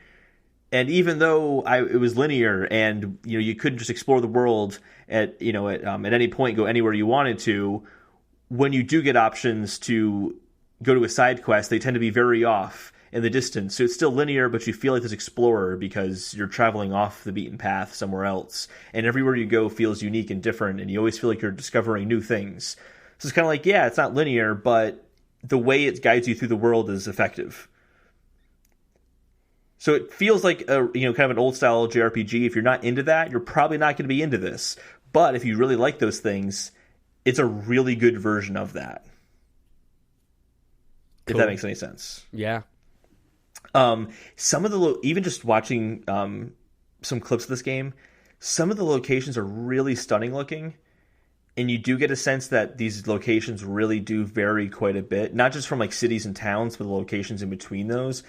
And even though it was linear and you couldn't just explore the world at any point, go anywhere you wanted to, when you do get options to go to a side quest, they tend to be very off in the distance. So it's still linear, but you feel like this explorer because you're traveling off the beaten path somewhere else. And everywhere you go feels unique and different, and you always feel like you're discovering new things. So it's kind of like, it's not linear, but the way it guides you through the world is effective. So it feels like a kind of an old style JRPG. If you're not into that, you're probably not going to be into this. But if you really like those things, it's a really good version of that. Cool. If that makes any sense. Yeah. Some of the even just watching some clips of this game, some of the locations are really stunning looking, and you do get a sense that these locations really do vary quite a bit, not just from like cities and towns, but the locations in between those.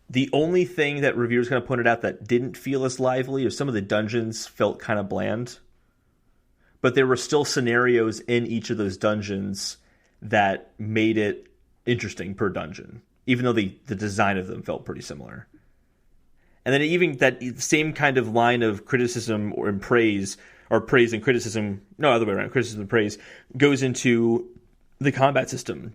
The only thing that reviewers kind of pointed out that didn't feel as lively is some of the dungeons felt kind of bland, but there were still scenarios in each of those dungeons that made it interesting per dungeon, even though the design of them felt pretty similar. And then even that same kind of line of criticism or praise, or praise and criticism, no, other way around, criticism and praise, goes into the combat system.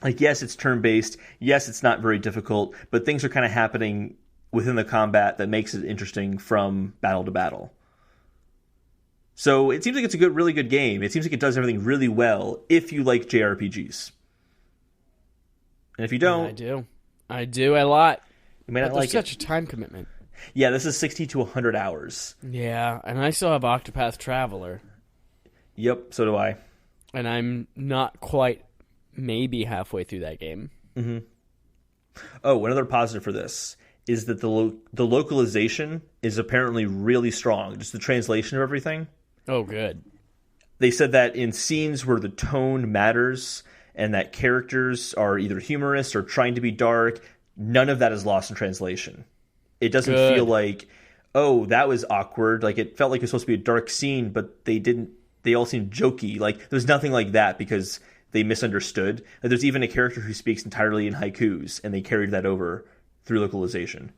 Like, yes, it's turn-based, yes, it's not very difficult, but things are kind of happening within the combat that makes it interesting from battle to battle. So it seems like it's a really good game. It seems like it does everything really well if you like JRPGs. And if you don't... I do a lot. You may not like it. Such a time commitment. Yeah, this is 60 to 100 hours. Yeah, and I still have Octopath Traveler. Yep, so do I. And I'm not quite maybe halfway through that game. Mm-hmm. Oh, another positive for this is that the localization is apparently really strong. Just the translation of everything. Oh, good. They said that in scenes where the tone matters and that characters are either humorous or trying to be dark, none of that is lost in translation. It doesn't feel like, oh, that was awkward. Like, it felt like it was supposed to be a dark scene, but they all seemed jokey. Like, there's nothing like that because they misunderstood. Like, there's even a character who speaks entirely in haikus, and they carried that over through localization.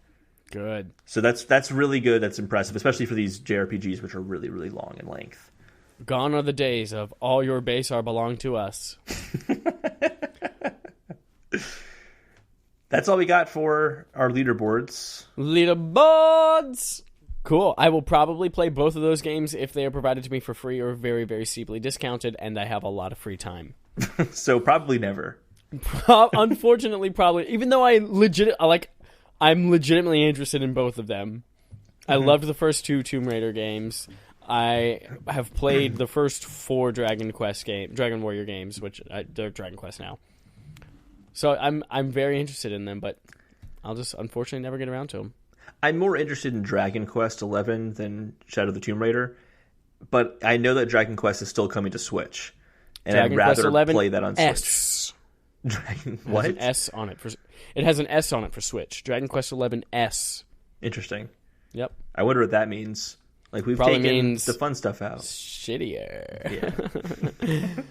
Good. So that's really good. That's impressive, especially for these JRPGs, which are really, really long in length. Gone are the days of all your base are belong to us. That's all we got for our leaderboards. Leaderboards! Cool. I will probably play both of those games if they are provided to me for free or very, very steeply discounted, and I have a lot of free time. So probably never. Unfortunately, probably. Even though I'm legitimately interested in both of them. I loved the first two Tomb Raider games. I have played the first 4 Dragon Warrior games, which they're Dragon Quest now. So I'm very interested in them, but I'll just unfortunately never get around to them. I'm more interested in Dragon Quest XI than Shadow of the Tomb Raider, but I know that Dragon Quest is still coming to Switch, and Dragon I'd rather Quest XI play that on S. Switch. Dragon It what? has an S on it. It has an S on it for Switch. Dragon Quest XI S. Interesting. Yep. I wonder what that means. Like, we've Probably taken means the fun stuff out. Shittier. Yeah.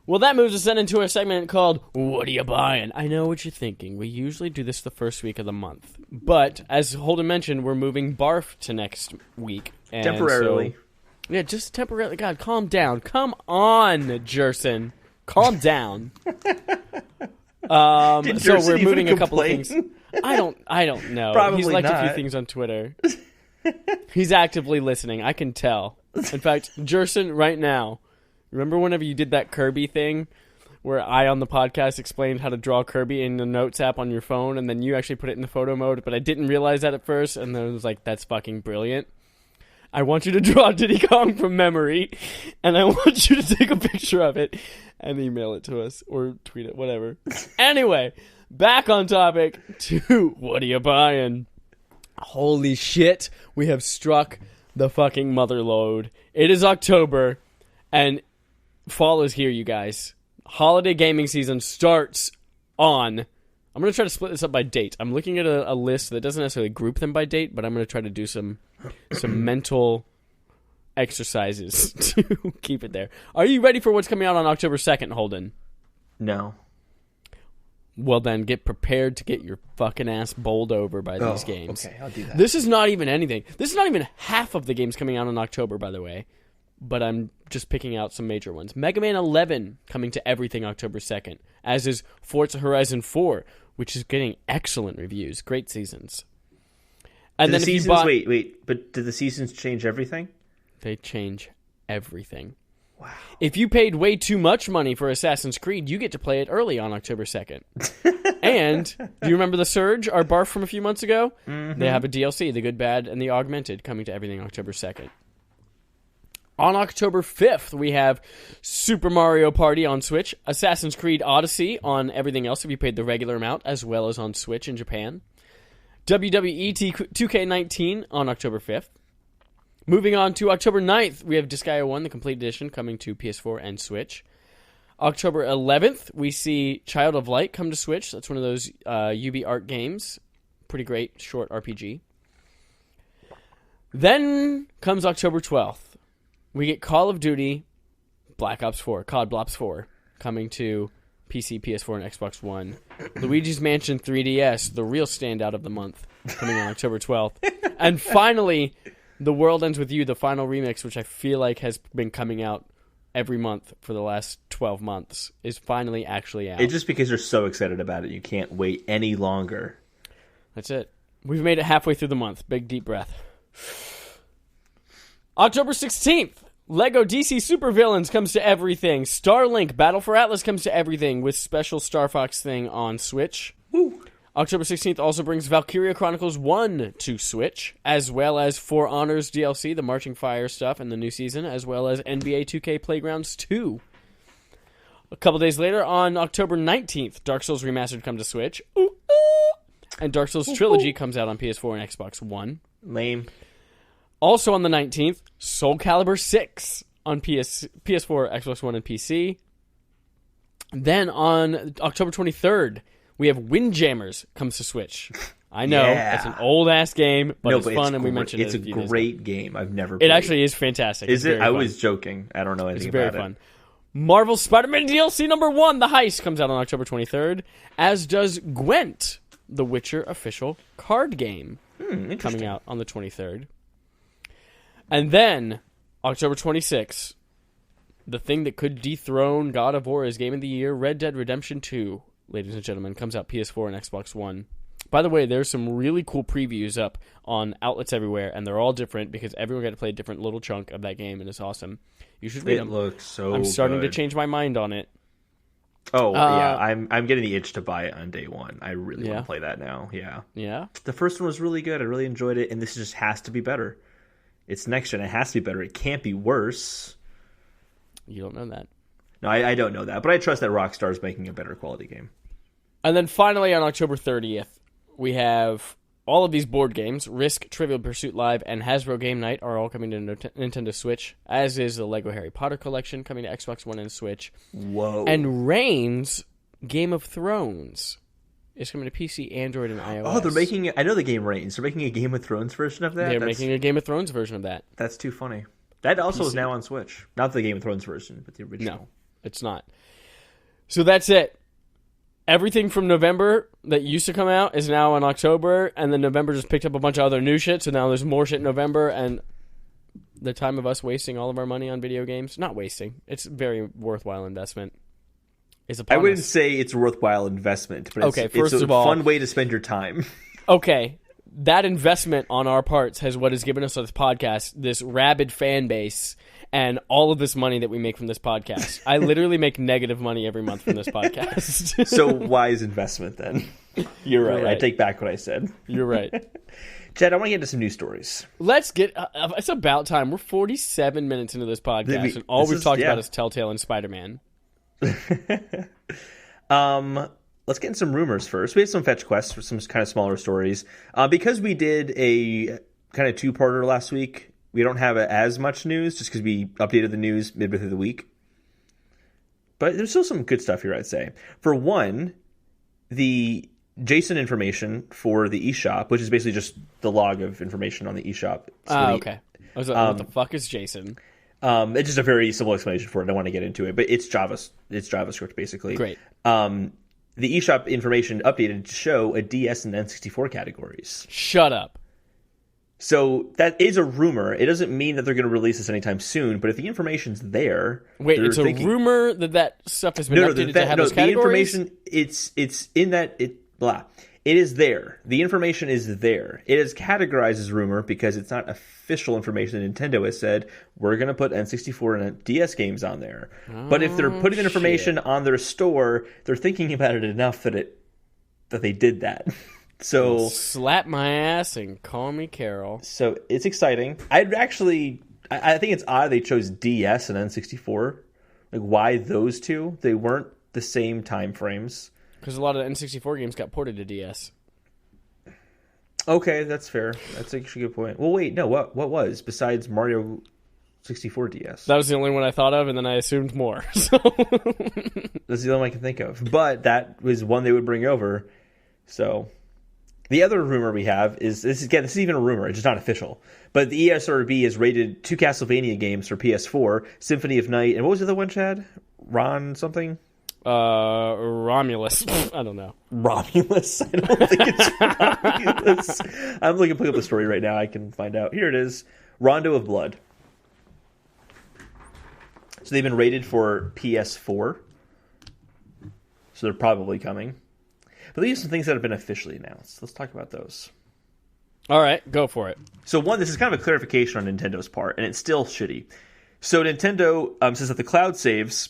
Well, that moves us then into a segment called What Are You Buying? I know what you're thinking. We usually do this the first week of the month. But, as Holden mentioned, we're moving Barf to next week. And Temporarily. So, yeah, just temporarily. God, calm down. Come on, Jerson. Calm down. So we're moving a couple of things. I don't know. Probably He's liked not. a few things on Twitter. He's actively listening. I can tell. In fact, Jerson, right now, remember whenever you did that Kirby thing where I on the podcast explained how to draw Kirby in the Notes app on your phone, and then you actually put it in the photo mode, but I didn't realize that at first, and then I was like, that's fucking brilliant. I want you to draw Diddy Kong from memory, and I want you to take a picture of it and email it to us, or tweet it, whatever. Anyway, back on topic to What Are You Buying? Holy shit, we have struck the fucking mother load. It is October, and fall is here, you guys. Holiday gaming season starts on... I'm going to try to split this up by date. I'm looking at a list that doesn't necessarily group them by date, but I'm going to try to do some mental exercises to keep it there. Are you ready for what's coming out on October 2nd, Holden? No. Well, then, get prepared to get your fucking ass bowled over by these games. Okay, I'll do that. This is not even anything. This is not even half of the games coming out in October, by the way. But I'm just picking out some major ones. Mega Man 11 coming to everything October 2nd, as is Forza Horizon 4, which is getting excellent reviews. Great seasons. And then Wait, but did the seasons change everything? They change everything. Wow. If you paid way too much money for Assassin's Creed, you get to play it early on October 2nd. And, do you remember The Surge, our barf from a few months ago? Mm-hmm. They have a DLC, The Good, Bad, and the Augmented, coming to everything October 2nd. On October 5th, we have Super Mario Party on Switch, Assassin's Creed Odyssey on everything else if you paid the regular amount, as well as on Switch in Japan. WWE 2K19 on October 5th. Moving on to October 9th, we have Disgaea 1, the complete edition, coming to PS4 and Switch. October 11th, we see Child of Light come to Switch. That's one of those UbiArt games. Pretty great, short RPG. Then comes October 12th. We get Call of Duty Black Ops 4, COD Blops 4, coming to PC, PS4, and Xbox One. Luigi's Mansion 3DS, the real standout of the month, coming on October 12th. And finally, The World Ends With You, the final remix, which I feel like has been coming out every month for the last 12 months, is finally actually out. It's just because you're so excited about it, you can't wait any longer. That's it. We've made it halfway through the month. Big deep breath. October 16th, Lego DC Supervillains comes to everything. Starlink Battle for Atlas comes to everything with special Star Fox thing on Switch. Woo. October 16th also brings Valkyria Chronicles 1 to Switch, as well as For Honor's DLC, the Marching Fire stuff in the new season, as well as NBA 2K Playgrounds 2. A couple days later, on October 19th, Dark Souls Remastered comes to Switch. Ooh, ooh. And Dark Souls Trilogy comes out on PS4 and Xbox One. Lame. Also on the 19th, Soul Calibur 6 on PS4, Xbox One, and PC. Then on October 23rd, we have Windjammers comes to Switch. I know, It's an old-ass game, but it's fun, and we mentioned it's it. It's a great game. I've never played. It actually is fantastic. Is it? I was joking. I don't know anything about it. It's very fun. Marvel Spider-Man DLC number 1, The Heist, comes out on October 23rd, as does Gwent, the Witcher official card game, coming out on the 23rd. And then, October 26th, the thing that could dethrone God of War as Game of the Year, Red Dead Redemption 2, ladies and gentlemen, comes out PS4 and Xbox One. By the way, there's some really cool previews up on outlets everywhere, and they're all different because everyone got to play a different little chunk of that game, and it's awesome. You should read them. It looks so I'm starting good. to change my mind on it. Oh, yeah, I'm getting the itch to buy it on day one. I really want to play that now, yeah. Yeah? The first one was really good. I really enjoyed it, and this just has to be better. It's next gen. It has to be better. It can't be worse. You don't know that. No, I don't know that, but I trust that Rockstar is making a better quality game. And then finally on October 30th, we have all of these board games. Risk, Trivial Pursuit Live, and Hasbro Game Night are all coming to Nintendo Switch, as is the Lego Harry Potter collection coming to Xbox One and Switch. Whoa. And Reigns, Game of Thrones, is coming to PC, Android, and iOS. Oh, they're making it. I know the game Reigns. They're making a Game of Thrones version of that? They're making a Game of Thrones version of that. That's too funny. That also is now on Switch. Not the Game of Thrones version, but the original. No, it's not. So that's it. Everything from November that used to come out is now in October, and then November just picked up a bunch of other new shit, so now there's more shit in November, and the time of us wasting all of our money on video games, not wasting, it's a very worthwhile investment, is upon I wouldn't us. say it's a worthwhile investment, but okay, it's a fun way to spend your time. Okay, that investment on our parts has what has given us this podcast, this rabid fan base, and all of this money that we make from this podcast. I literally make negative money every month from this podcast. So wise investment then. You're right. I take back what I said. You're right. Chad, I want to get into some news stories. Let's get... it's about time. We're 47 minutes into this podcast, and all we've talked about is Telltale and Spider-Man. Let's get in some rumors first. We have some fetch quests for some kind of smaller stories. Because we did a kind of two-parter last week, we don't have as much news just because we updated the news midway through the week. But there's still some good stuff here, I'd say. For one, the JSON information for the eShop, which is basically just the log of information on the eShop. Okay. I was like, what the fuck is JSON? It's just a very simple explanation for it. I don't want to get into it, but it's JavaScript, basically. Great. The eShop information updated to show a DS and N64 categories. Shut up. So that is a rumor. It doesn't mean that they're going to release this anytime soon, but if the information's there... Wait, it's a rumor that stuff has been updated to have those categories? The information, it's in that... It is there. The information is there. It is categorized as rumor because it's not official information that Nintendo has said, we're going to put N64 and DS games on there. But if they're putting the information on their store, they're thinking about it enough that they did that. So slap my ass and call me Carol. So it's exciting. I think it's odd they chose DS and N64. Like, why those two? They weren't the same time frames. Because a lot of the N64 games got ported to DS. Okay, that's fair. That's actually a good point. Well, wait, no. What was besides Mario 64 DS? That was the only one I thought of, and then I assumed more. So that's the only one I can think of. But that was one they would bring over. So. The other rumor we have is this is even a rumor. It's just not official. But the ESRB has rated 2 Castlevania games for PS4, Symphony of Night, and what was the other one, Chad? Ron something? Romulus. I don't know. Romulus? I don't think it's Romulus. I'm looking to pick up the story right now. I can find out. Here it is. Rondo of Blood. So they've been rated for PS4. So they're probably coming. But these are some things that have been officially announced. Let's talk about those. All right, go for it. So one, this is kind of a clarification on Nintendo's part, and it's still shitty. So Nintendo says that the cloud saves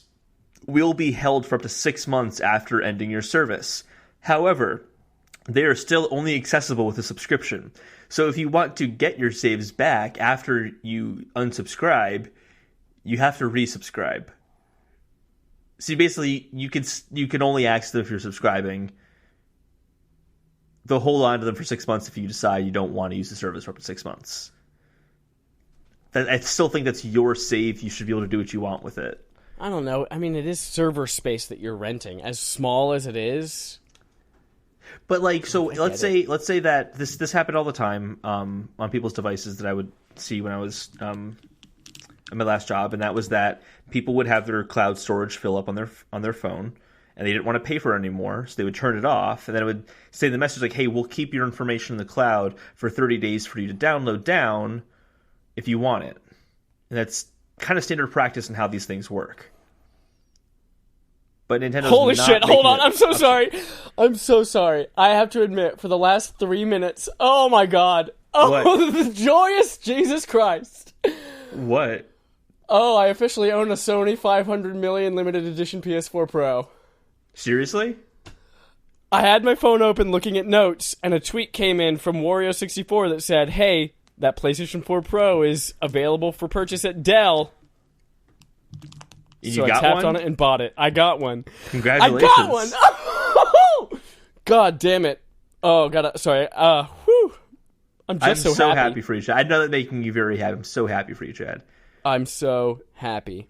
will be held for up to 6 months after ending your service. However, they are still only accessible with a subscription. So if you want to get your saves back after you unsubscribe, you have to resubscribe. So basically, you can only access them if you're subscribing. They'll hold on to them for 6 months if you decide you don't want to use the service for up to 6 months. I still think that's your save. You should be able to do what you want with it. I don't know. I mean, it is server space that you're renting, as small as it is. But like, so let's say that this happened all the time on people's devices that I would see when I was at my last job, and that was that people would have their cloud storage fill up on their phone, and they didn't want to pay for it anymore, so they would turn it off, and then it would say the message like, "Hey, we'll keep your information in the cloud for 30 days for you to download down if you want it," and that's kind of standard practice in how these things work. But Nintendo's Holy not shit, hold on, making I'm so sorry. I'm so sorry. I have to admit, for the last 3 minutes, oh my god. Oh, What? the joyous Jesus Christ. What? Oh, I officially own a Sony 500 million limited edition PS4 Pro. Seriously? I had my phone open looking at notes, and a tweet came in from Wario64 that said, "Hey, that PlayStation 4 Pro is available for purchase at Dell." So I tapped on it and bought it. I got one. Congratulations. I got one! God damn it. Oh, God. Sorry. Whew. I'm so happy for you, Chad. I know that making you very happy. I'm so happy for you, Chad. I'm so happy.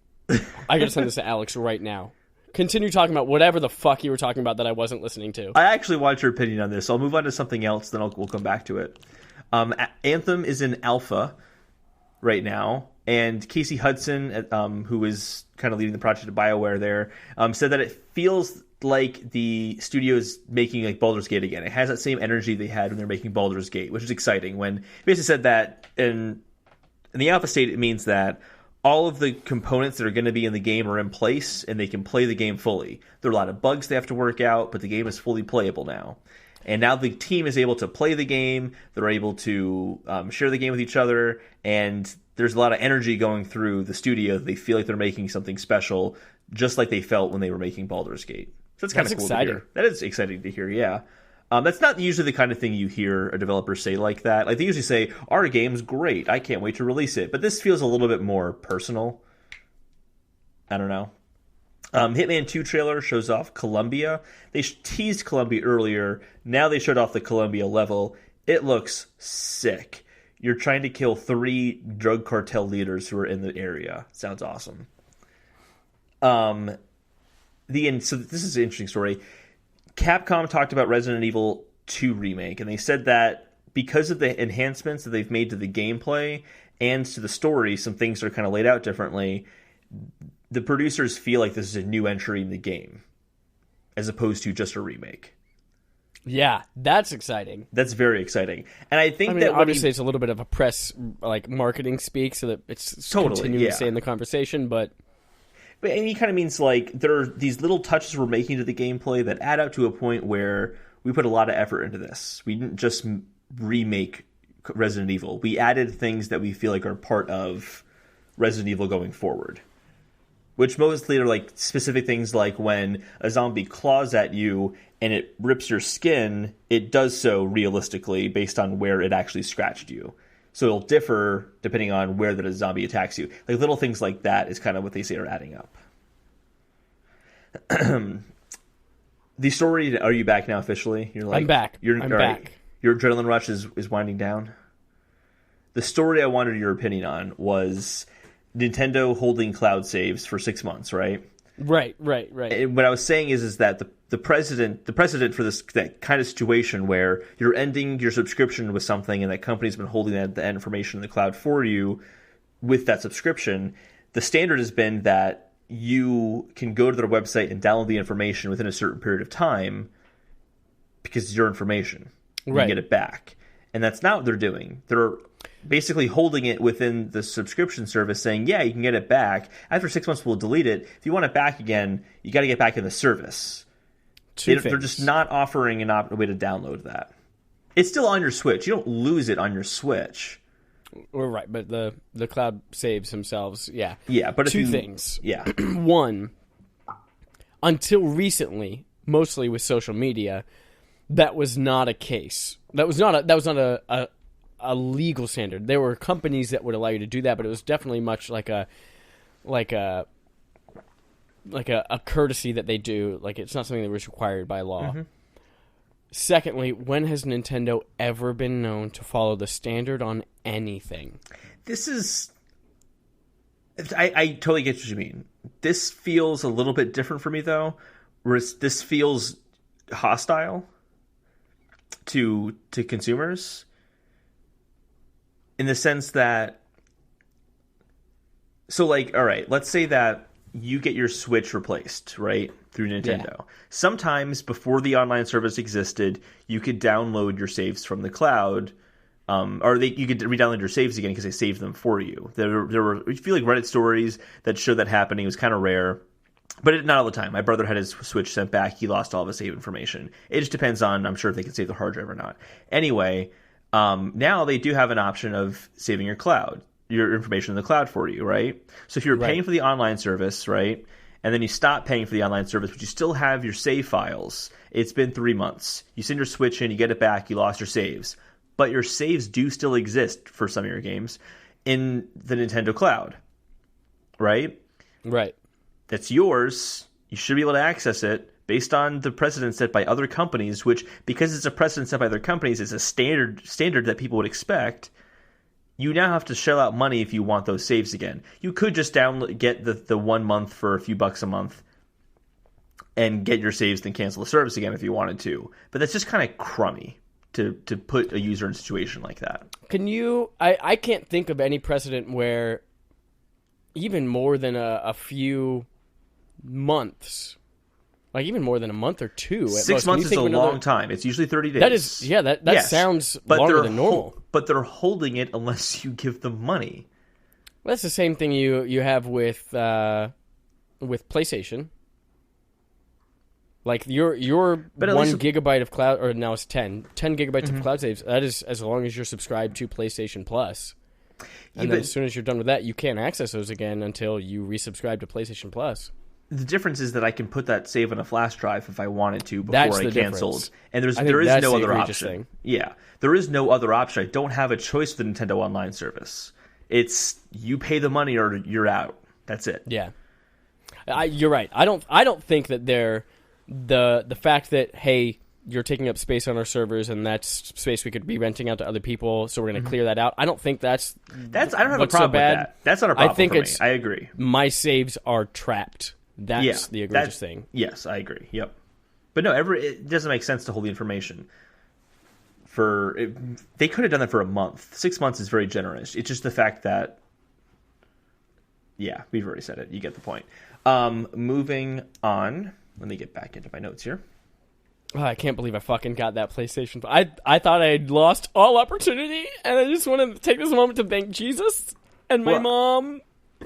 I gotta send this to Alex right now. Continue talking about whatever the fuck you were talking about that I wasn't listening to. I actually want your opinion on this, so I'll move on to something else, then we'll come back to it. Anthem is in alpha right now, and Casey Hudson, who is kind of leading the project at BioWare there, said that it feels like the studio is making like Baldur's Gate again. It has that same energy they had when they were making Baldur's Gate, which is exciting. When he basically said that in the alpha state, it means that all of the components that are going to be in the game are in place, and they can play the game fully. There are a lot of bugs they have to work out, but the game is fully playable now. And now the team is able to play the game. They're able to share the game with each other, and there's a lot of energy going through the studio. They feel like they're making something special, just like they felt when they were making Baldur's Gate. So that's kind of cool exciting. to hear. That is exciting to hear, yeah. That's not usually the kind of thing you hear a developer say like that. Like, they usually say, "Our game's great. I can't wait to release it." But this feels a little bit more personal. I don't know. Hitman 2 trailer shows off Columbia. They teased Columbia earlier. Now they showed off the Columbia level. It looks sick. You're trying to kill 3 drug cartel leaders who are in the area. Sounds awesome. So this is an interesting story. Capcom talked about Resident Evil 2 Remake, and they said that because of the enhancements that they've made to the gameplay and to the story, some things are kind of laid out differently. The producers feel like this is a new entry in the game, as opposed to just a remake. Yeah, that's exciting. That's very exciting. And I think that obviously it's a little bit of a press, like, marketing speak, so that it's continuing to stay in the conversation, but he kind of means, like, there are these little touches we're making to the gameplay that add up to a point where we put a lot of effort into this. We didn't just remake Resident Evil. We added things that we feel like are part of Resident Evil going forward. Which mostly are like specific things, like when a zombie claws at you and it rips your skin, it does so realistically based on where it actually scratched you. So it'll differ depending on where the zombie attacks you. Like, little things like that is kind of what they say are adding up. The story, are you back now officially? You're like, I'm back. I'm back. Your adrenaline rush is winding down. The story I wanted your opinion on was Nintendo holding cloud saves for 6 months, right? Right. And what I was saying is that the precedent for that kind of situation where you're ending your subscription with something and that company's been holding that information in the cloud for you with that subscription, the standard has been that you can go to their website and download the information within a certain period of time because it's your information. Right. You get it back. And that's not what they're doing. They're basically holding it within the subscription service, saying, yeah, you can get it back. After 6 months, we'll delete it. If you want it back again, you got to get back in the service. They're just not offering a way to download that. It's still on your Switch. You don't lose it on your Switch. We're right, but the cloud saves themselves. Yeah. Yeah, but two things. Yeah. One, until recently, mostly with social media, that was not a case. That was not a legal standard. There were companies that would allow you to do that, but it was definitely much like a courtesy that they do. Like, it's not something that was required by law. Mm-hmm. Secondly, when has Nintendo ever been known to follow the standard on anything? This is... I totally get what you mean. This feels a little bit different for me, though. Whereas this feels hostile to consumers in the sense that... So, like, all right, let's say that you get your Switch replaced, right, through Nintendo. Yeah. Sometimes, before the online service existed, you could download your saves from the cloud, you could re-download your saves again because they saved them for you. There were, I feel like, Reddit stories that showed that happening. It was kind of rare, but not all the time. My brother had his Switch sent back. He lost all of his save information. It just depends on, I'm sure, if they can save the hard drive or not. Anyway, now they do have an option of saving your information in the cloud for you, right? So if you're paying for the online service, right, and then you stop paying for the online service, but you still have your save files, it's been 3 months. You send your Switch in, you get it back, you lost your saves. But your saves do still exist for some of your games in the Nintendo cloud, right? Right. That's yours. You should be able to access it based on the precedent set by other companies, which, because it's a precedent set by other companies, is a standard that people would expect. You now have to shell out money if you want those saves again. You could just get the 1 month for a few bucks a month and get your saves, then cancel the service again if you wanted to. But that's just kind of crummy to put a user in a situation like that. Can you... I can't think of any precedent where even more than a few months... Like, even more than a month or two. 6 months is a long time. It's usually 30 days. That is, yeah, that sounds longer than normal. But they're holding it unless you give them money. Well, that's the same thing you have with PlayStation. Like, your 1 gigabyte of cloud, or now it's 10 gigabytes of cloud saves. That is as long as you're subscribed to PlayStation Plus. And then as soon as you're done with that, you can't access those again until you resubscribe to PlayStation Plus. The difference is that I can put that save on a flash drive if I wanted to before I canceled. And there is no other option. Thing. Yeah, there is no other option. I don't have a choice with the Nintendo Online service. It's you pay the money or you're out. That's it. Yeah, you're right. I don't think that the fact that, hey, you're taking up space on our servers and that's space we could be renting out to other people, so we're going to clear that out. I don't think that's I don't have a problem with that. That's not a problem for me. I agree. My saves are trapped. That's the egregious thing. Yes, I agree. Yep. But no, it doesn't make sense to hold the information. They could have done that for a month. 6 months is very generous. It's just the fact that, yeah, we've already said it. You get the point. Moving on. Let me get back into my notes here. Oh, I can't believe I fucking got that PlayStation. I thought I had lost all opportunity, and I just wanted to take this moment to thank Jesus and my mom.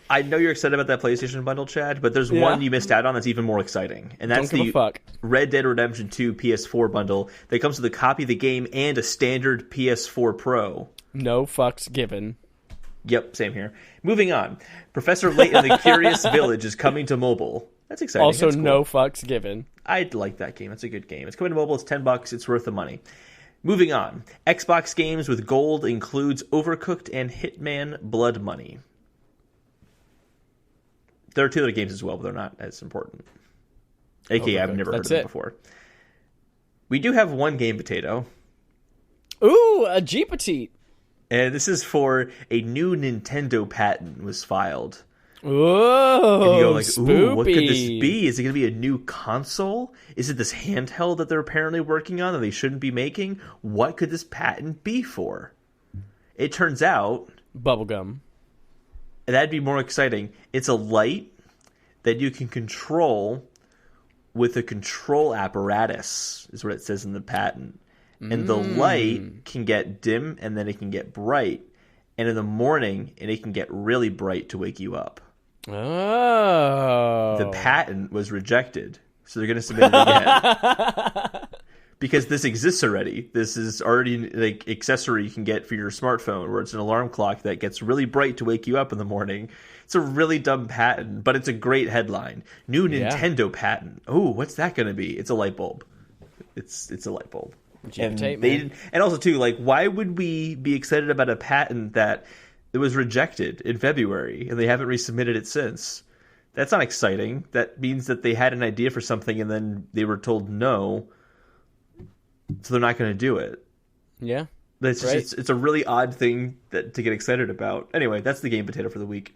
I know you're excited about that PlayStation bundle, Chad, but there's one you missed out on that's even more exciting. And that's the Red Dead Redemption 2 PS4 bundle that comes with a copy of the game and a standard PS4 Pro. No fucks given. Yep, same here. Moving on. Professor Layton and the Curious Village is coming to mobile. That's exciting. Also, that's cool. No fucks given. I like that game. It's a good game. It's coming to mobile. It's $10. It's worth the money. Moving on. Xbox games with gold includes Overcooked and Hitman Blood Money. There are 2 other games as well, but they're not as important. AKA, I've never heard of them before. We do have one game potato. Ooh, a G Petite. And this is for a new Nintendo patent was filed. Whoa, and you go like, spoopy. Ooh, what could this be? Is it going to be a new console? Is it this handheld that they're apparently working on that they shouldn't be making? What could this patent be for? It turns out... Bubblegum. That'd be more exciting. It's a light that you can control with a control apparatus, is what it says in the patent. And the light can get dim, and then it can get bright. And in the morning, it can get really bright to wake you up. Oh. The patent was rejected, so they're going to submit it again. because this exists already. This is already like accessory you can get for your smartphone, where it's an alarm clock that gets really bright to wake you up in the morning. It's a really dumb patent, but it's a great headline. New Nintendo patent. Oh, what's that going to be? It's a light bulb. It's a light bulb. And also too, like, why would we be excited about a patent that it was rejected in February and they haven't resubmitted it since? That's not exciting. That means that they had an idea for something and then they were told no. So they're not going to do it. Yeah. That's just, it's a really odd thing to get excited about. Anyway, that's the game potato for the week.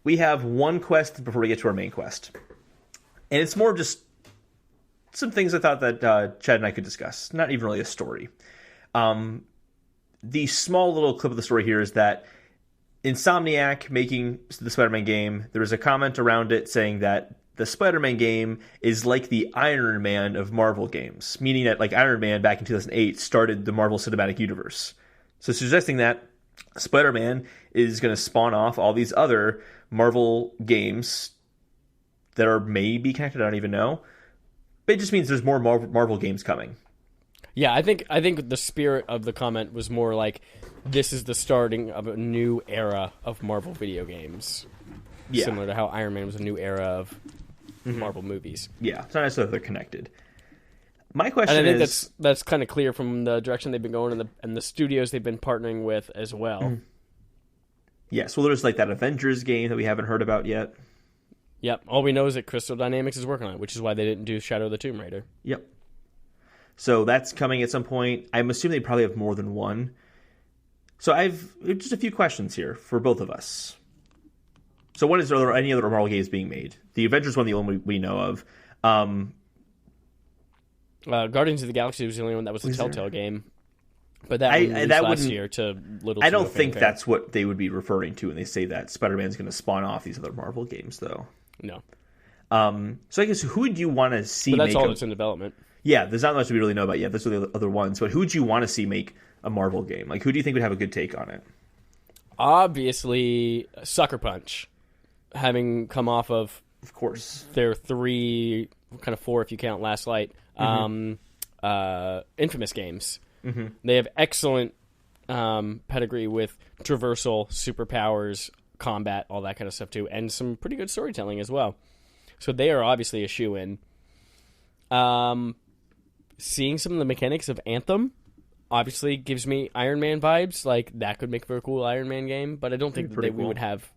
We have one quest before we get to our main quest. And it's more just some things I thought that Chad and I could discuss. Not even really a story. The small little clip of the story here is that Insomniac making the Spider-Man game, there was a comment around it saying that the Spider-Man game is like the Iron Man of Marvel games, meaning that like Iron Man back in 2008 started the Marvel Cinematic Universe. So suggesting that Spider-Man is going to spawn off all these other Marvel games that are maybe connected, I don't even know. But it just means there's more Marvel games coming. Yeah, I think the spirit of the comment was more like this is the starting of a new era of Marvel video games. Yeah. Similar to how Iron Man was a new era of Marvel movies. Yeah, it's not necessarily they're connected. My question is... And I think that's kind of clear from the direction they've been going and the studios they've been partnering with as well. Yes, well, there's like that Avengers game that we haven't heard about yet. Yep, all we know is that Crystal Dynamics is working on it, which is why they didn't do Shadow of the Tomb Raider. Yep. So that's coming at some point. I'm assuming they probably have more than one. So I've just a few questions here for both of us. So one is, are there any other Marvel games being made? The Avengers one, the only one we know of. Guardians of the Galaxy was the only one that was a Telltale game. But that one released last year to little. I don't think that's what they would be referring to when they say that Spider-Man's going to spawn off these other Marvel games, though. No. So I guess who would you want to see? But that's all that's in development. Yeah, there's not much we really know about yet. Those are the other ones. But who would you want to see make a Marvel game? Like, who do you think would have a good take on it? Obviously, Sucker Punch, having come off of course, their 3, kind of 4 if you count Last Light, Infamous games. Mm-hmm. They have excellent pedigree with traversal, superpowers, combat, all that kind of stuff too, and some pretty good storytelling as well. So they are obviously a shoe-in. Seeing some of the mechanics of Anthem obviously gives me Iron Man vibes. Like, that could make for a cool Iron Man game, but I don't think that we don't have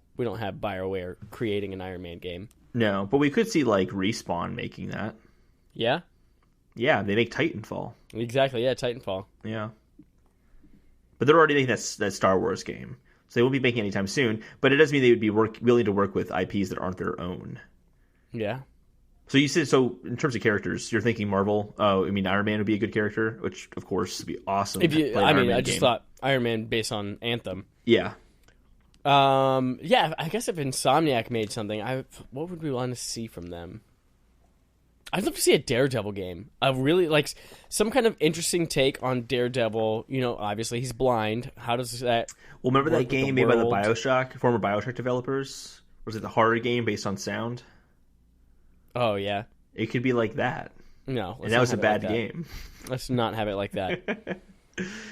BioWare creating an Iron Man game. No, but we could see like Respawn making that. Yeah? Yeah, they make Titanfall. Exactly, yeah, Titanfall. Yeah. But they're already making that Star Wars game. So they won't be making it anytime soon, but it does mean they would be willing to work with IPs that aren't their own. Yeah. So you said, so in terms of characters, you're thinking Marvel. Oh, I mean, Iron Man would be a good character, which of course would be awesome. I just thought Iron Man based on Anthem. Yeah. Yeah, I guess if Insomniac made something, what would we want to see from them? I'd love to see a Daredevil game. I really like some kind of interesting take on Daredevil. You know, obviously he's blind. How does that? Well, remember that game made by the former BioShock developers? Was it the horror game based on sound? Oh, yeah. It could be like that. No. And that was a bad game. Let's not have it like that.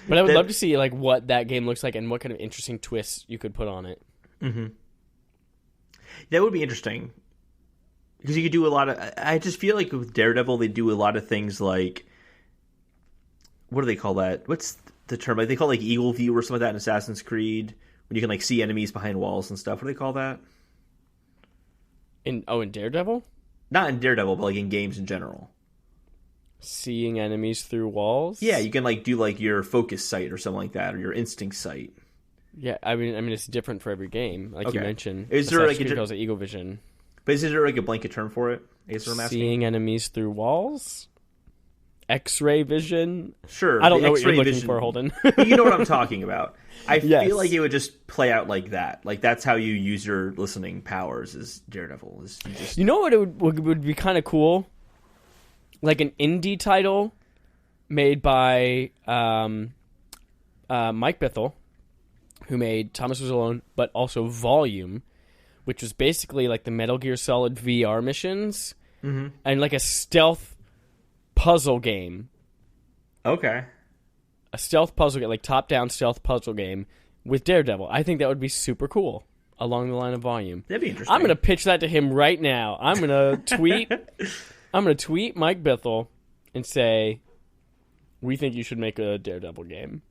But I would love to see like what that game looks like and what kind of interesting twists you could put on it. Mm-hmm. That would be interesting. Because you could do a lot of... I just feel like with Daredevil, they do a lot of things like... What do they call that? What's the term? Like, they call it like Eagle View or something like that in Assassin's Creed. When you can like see enemies behind walls and stuff. What do they call that? In Daredevil? Not in Daredevil, but like in games in general. Seeing enemies through walls? Yeah, you can like do like your focus sight or something like that, or your instinct sight. Yeah, I mean it's different for every game, like you mentioned. Is there like calls it Eagle Vision? But is there like a blanket term for it? I guess I'm asking. Seeing enemies through walls? X-ray vision? Sure. I don't know what you're looking for, Holden. You know what I'm talking about. I feel like it would just play out like that. Like that's how you use your listening powers as Daredevil. You know what would be kind of cool? Like an indie title made by Mike Bithell, who made Thomas Was Alone, but also Volume, which was basically like the Metal Gear Solid VR missions, and like a stealth puzzle game Okay. A stealth puzzle game, like top-down stealth puzzle game with Daredevil. I think that would be super cool along the line of Volume. That'd be interesting. I'm going to pitch that to him right now. I'm going to tweet Mike Bithell and say, we think you should make a Daredevil game.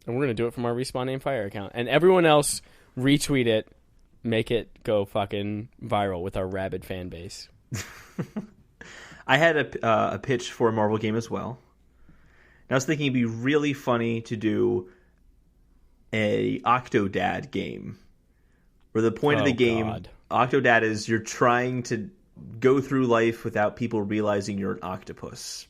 And we're going to do it from our Respawn Aim Fire account. And everyone else retweet it, make it go fucking viral with our rabid fan base. I had a pitch for a Marvel game as well. And I was thinking it'd be really funny to do a Octodad game. Where the point of the game, God. Octodad is you're trying to go through life without people realizing you're an octopus.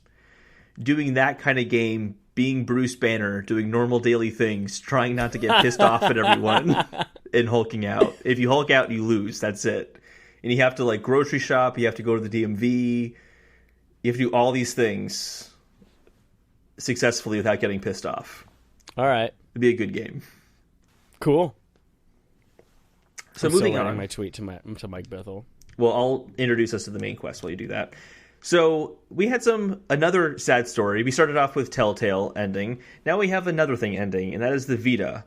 Doing that kind of game, being Bruce Banner, doing normal daily things, trying not to get pissed off at everyone, and hulking out. If you hulk out, you lose. That's it. And you have to like grocery shop, you have to go to the DMV, you have to do all these things successfully without getting pissed off. All right. It'd be a good game. Cool. So moving on. My tweet to Mike Bithell. Well, I'll introduce us to the main quest while you do that. So we had another sad story. We started off with Telltale ending. Now we have another thing ending, and that is the Vita.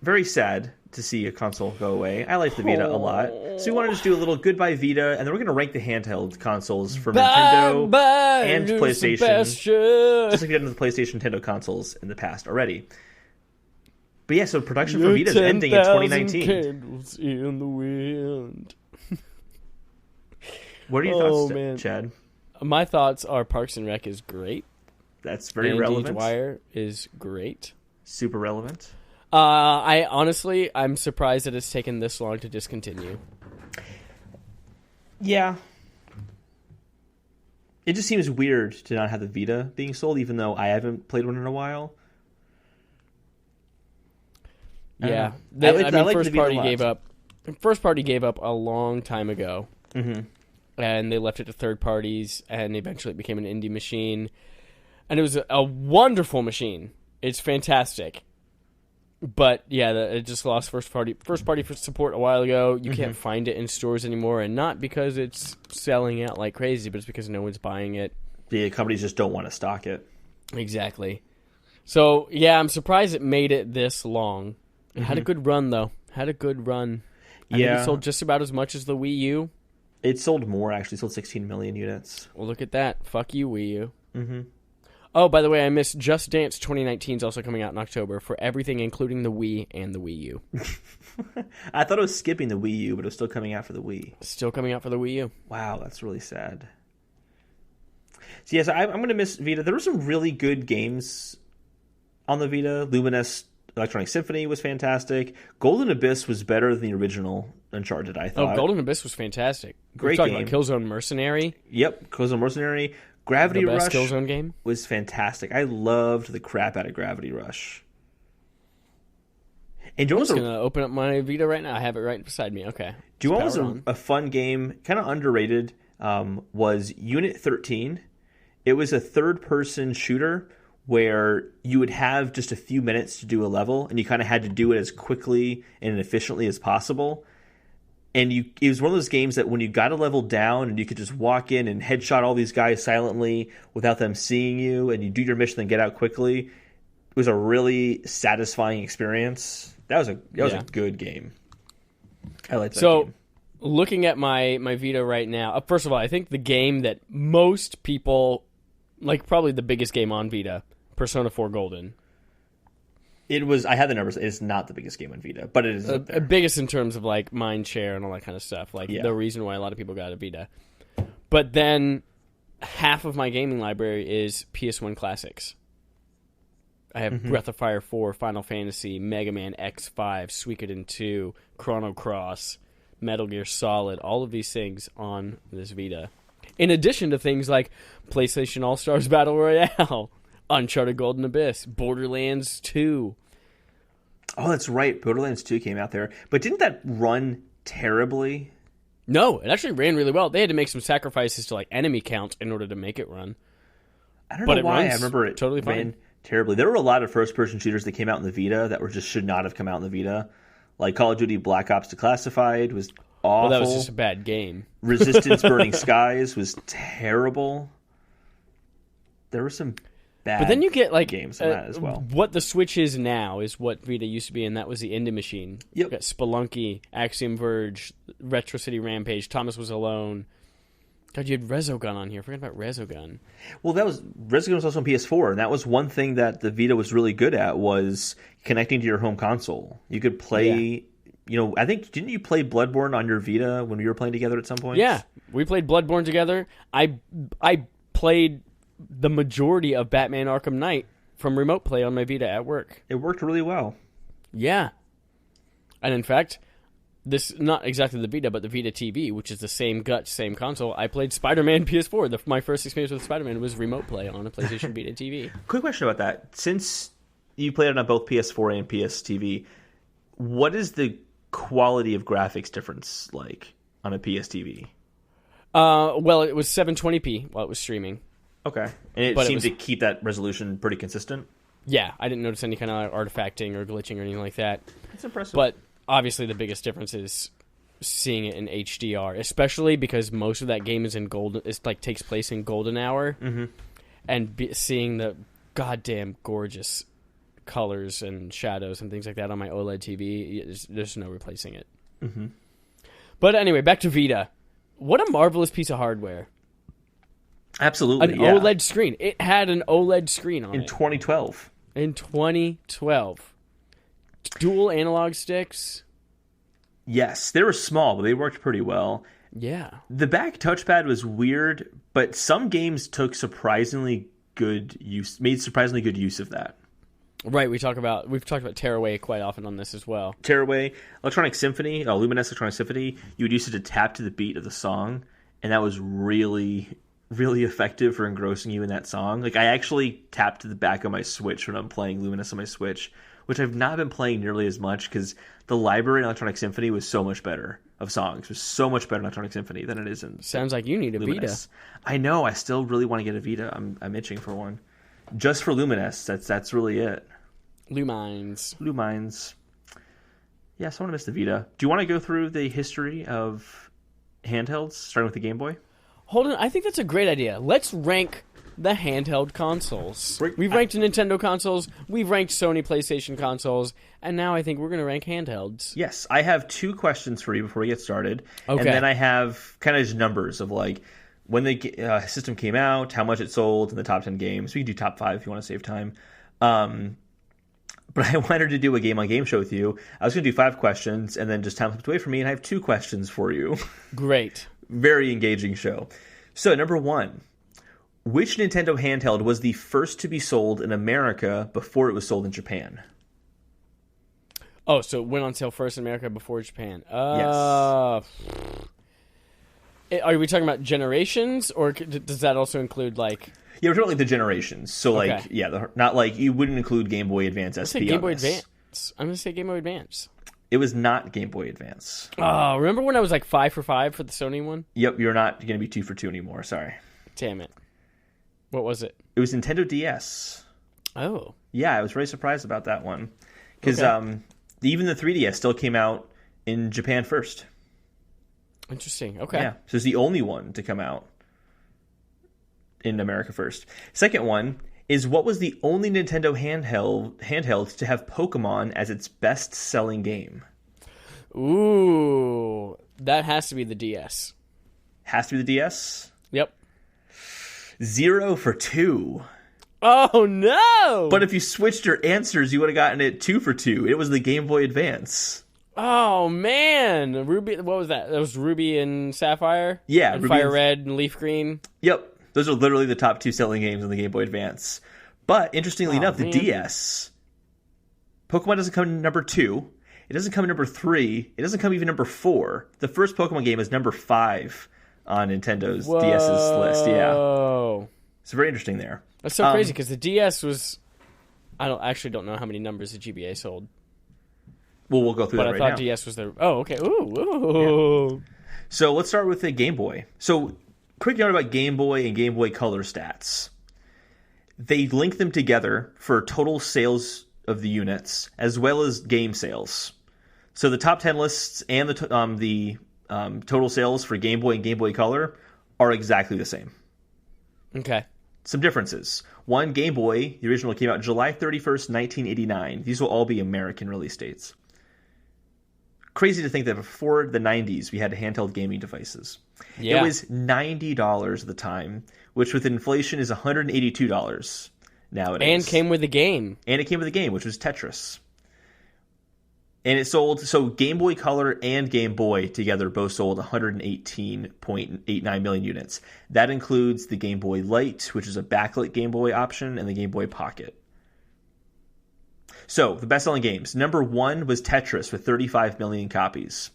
Very sad to see a console go away. I like the Vita a lot. So we wanted to just do a little goodbye Vita, and then we're going to rank the handheld consoles for Nintendo and PlayStation. Just like we did with the PlayStation Nintendo consoles in the past already. But yeah, so production for Vita is ending in 2019. Candles in the wind. What are your thoughts, Chad? My thoughts are Parks and Rec is great. That's very relevant. Dwyer is great. Super relevant. I'm surprised that it's taken this long to discontinue. Yeah. It just seems weird to not have the Vita being sold, even though I haven't played one in a while. Yeah. First Party gave up a long time ago. Mm-hmm. And they left it to third parties, and eventually it became an indie machine. And it was a wonderful machine. It's fantastic. But yeah, it just lost first party for support a while ago. You can't find it in stores anymore, and not because it's selling out like crazy, but it's because no one's buying it. The companies just don't want to stock it. Exactly. So yeah, I'm surprised it made it this long. It had a good run though. I think it sold just about as much as the Wii U. It sold more actually. It sold 16 million units. Well, look at that. Fuck you, Wii U. Mm-hmm. Oh, by the way, I missed Just Dance 2019 is also coming out in October for everything, including the Wii and the Wii U. I thought it was skipping the Wii U, but it was still coming out for the Wii. Still coming out for the Wii U. Wow, that's really sad. So, yes, I'm going to miss Vita. There were some really good games on the Vita. Luminous Electronic Symphony was fantastic. Golden Abyss was better than the original Uncharted, I thought. Oh, Golden Abyss was fantastic. Great game. About Killzone Mercenary. Yep, Killzone Mercenary. Gravity the best Rush Killzone game was fantastic. I loved the crap out of Gravity Rush. And I'm just going to open up my Vita right now. I have it right beside me. Okay. Do you know what was a fun game, kind of underrated, was Unit 13. It was a third-person shooter where you would have just a few minutes to do a level, and you kind of had to do it as quickly and efficiently as possible. And it was one of those games that when you got a level down and you could just walk in and headshot all these guys silently without them seeing you, and you do your mission and get out quickly, it was a really satisfying experience. That was a good game. I liked that game. Looking at my Vita right now, first of all, I think the game that most people, like probably the biggest game on Vita, Persona 4 Golden. It was. I had the numbers. It's not the biggest game on Vita, but it is biggest in terms of like mind share and all that kind of stuff. Like the reason why a lot of people got a Vita. But then half of my gaming library is PS1 classics. I have Breath of Fire 4, Final Fantasy, Mega Man X5, Suikoden 2, Chrono Cross, Metal Gear Solid. All of these things on this Vita. In addition to things like PlayStation All-Stars Battle Royale, Uncharted Golden Abyss, Borderlands 2. Oh, that's right. Borderlands 2 came out there. But didn't that run terribly? No, it actually ran really well. They had to make some sacrifices to like enemy count in order to make it run. I don't know why. I remember it totally ran terribly. There were a lot of first-person shooters that came out in the Vita that should not have come out in the Vita. Like Call of Duty Black Ops Declassified was awful. Well, that was just a bad game. Resistance Burning Skies was terrible. there were some bad But then you get like games on that as well. What the Switch is now is what Vita used to be, and that was the Indie Machine. Yep. You got Spelunky, Axiom Verge, Retro City Rampage, Thomas Was Alone. God, you had Resogun on here. I forgot about Resogun. Well, Resogun was also on PS4, and that was one thing that the Vita was really good at, was connecting to your home console. You could play, I think, didn't you play Bloodborne on your Vita when we were playing together at some point? Yeah, we played Bloodborne together. I played the majority of Batman Arkham Knight from remote play on my Vita at work. It worked really well. Yeah. And in fact, this, not exactly the Vita, but the Vita TV, which is the same same console. I played Spider-Man PS4. My first experience with Spider-Man was remote play on a PlayStation Vita TV. Quick question about that. Since you played it on both PS4 and PS TV, what is the quality of graphics difference like on a PS TV? Well, it was 720p while it was streaming. Okay. And it seemed to keep that resolution pretty consistent? Yeah, I didn't notice any kind of artifacting or glitching or anything like that. That's impressive. But obviously the biggest difference is seeing it in HDR, especially because most of that game is in golden. It's like takes place in golden hour, and seeing the goddamn gorgeous colors and shadows and things like that on my OLED TV, there's no replacing it. Mm-hmm. But anyway, back to Vita. What a marvelous piece of hardware! Absolutely, an OLED screen. It had an OLED screen on it in 2012. In 2012, dual analog sticks. Yes, they were small, but they worked pretty well. Yeah. The back touchpad was weird, but some games took made surprisingly good use of that. Right, we've talked about Tearaway quite often on this as well. Tearaway, Electronic Symphony, Luminous Electronic Symphony, you would use it to tap to the beat of the song, and that was really, really effective for engrossing you in that song. Like, I actually tap to the back of my Switch when I'm playing Luminous on my Switch, which I've not been playing nearly as much because the library in Electronic Symphony was so much better of songs. It was so much better in Electronic Symphony than it is in Sounds like you need a Luminous. Vita. I know. I still really want to get a Vita. I'm itching for one. Just for Luminous. That's really it. Lumines. Yeah, someone missed the Vita. Do you want to go through the history of handhelds, starting with the Game Boy? Hold on. I think that's a great idea. Let's rank the handheld consoles. We've ranked Nintendo consoles, we've ranked Sony PlayStation consoles, and now I think we're going to rank handhelds. Yes, I have two questions for you before we get started. Okay. And then I have kind of just numbers of like when the system came out, how much it sold, and the top 10 games. We can do top 5 if you want to save time. But I wanted to do a game on game show with you. I was going to do 5 questions, and then just time slipped away from me, and I have 2 questions for you. Great. Very engaging show. So, number 1. Which Nintendo handheld was the first to be sold in America before it was sold in Japan? Oh, so it went on sale first in America before Japan. Yes. Are we talking about generations, or does that also include, like... Yeah, we're talking like the generations. So, like, okay. Yeah, not like you wouldn't include Game Boy Advance SP. Game Boy Advance. I'm going to say Game Boy Advance. It was not Game Boy Advance. Oh, remember when I was like 5 for 5 for the Sony one? Yep, you're not going to be 2 for 2 anymore. Sorry. Damn it. What was it? It was Nintendo DS. Oh. Yeah, I was really surprised about that one. Because even the 3DS still came out in Japan first. Interesting. Okay. Yeah, so it's the only one to come out in America first. Second one is, what was the only Nintendo handheld to have Pokemon as its best-selling game? Ooh, that has to be the DS. Has to be the DS? Yep. 0 for 2. Oh, no! But if you switched your answers, you would have gotten it 2 for 2. It was the Game Boy Advance. Oh, man. Ruby, what was that? That was Ruby and Sapphire? Yeah. And Fire Red and Leaf Green? Yep. Those are literally the top 2 selling games on the Game Boy Advance. But, interestingly enough, the DS, Pokemon doesn't come in number 2. It doesn't come in number 3. It doesn't come even number 4. The first Pokemon game is number 5 on Nintendo's DS's list. Yeah. It's very interesting there. That's so crazy, because the DS was... I don't know how many numbers the GBA sold. Well, we'll go through that right now. But I thought DS was the... Oh, okay. Ooh. Yeah. So, let's start with the Game Boy. So, quick note about Game Boy and Game Boy Color stats. They link them together for total sales of the units, as well as game sales. So, the top 10 lists and the total sales for Game Boy and Game Boy Color are exactly the same. Okay. Some differences. One, Game Boy, the original came out July 31st, 1989. These will all be American release dates. Crazy to think that before the 90s, we had handheld gaming devices. Yeah. It was $90 at the time, which with inflation is $182 nowadays. And came with a game. And it came with a game, which was Tetris. And it sold, so Game Boy Color and Game Boy together both sold 118.89 million units. That includes the Game Boy Light, which is a backlit Game Boy option, and the Game Boy Pocket. So, the best-selling games. Number 1 was Tetris with 35 million copies.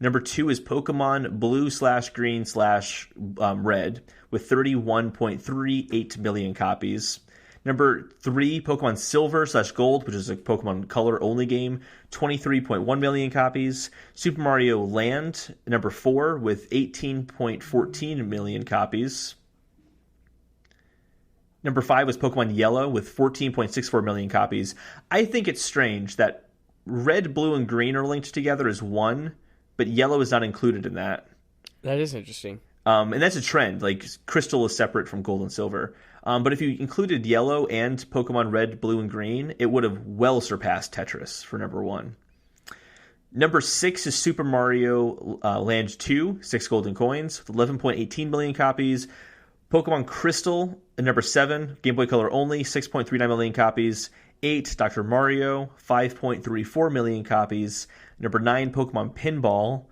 Number 2 is Pokemon Blue/Green/Red with 31.38 million copies. Number 3, Pokemon Silver/Gold, which is a Pokemon Color-only game, 23.1 million copies. Super Mario Land, number 4, with 18.14 million copies. Number 5 was Pokemon Yellow with 14.64 million copies. I think it's strange that Red, Blue, and Green are linked together as one, but Yellow is not included in that. That is interesting. And that's a trend. Like, Crystal is separate from Gold and Silver. But if you included Yellow and Pokemon Red, Blue, and Green, it would have well surpassed Tetris for number 1. Number 6 is Super Mario Land 2, 6 golden coins, with 11.18 million copies. Pokemon Crystal, number 7, Game Boy Color only, 6.39 million copies. 8, Dr. Mario, 5.34 million copies. Number 9, Pokemon Pinball,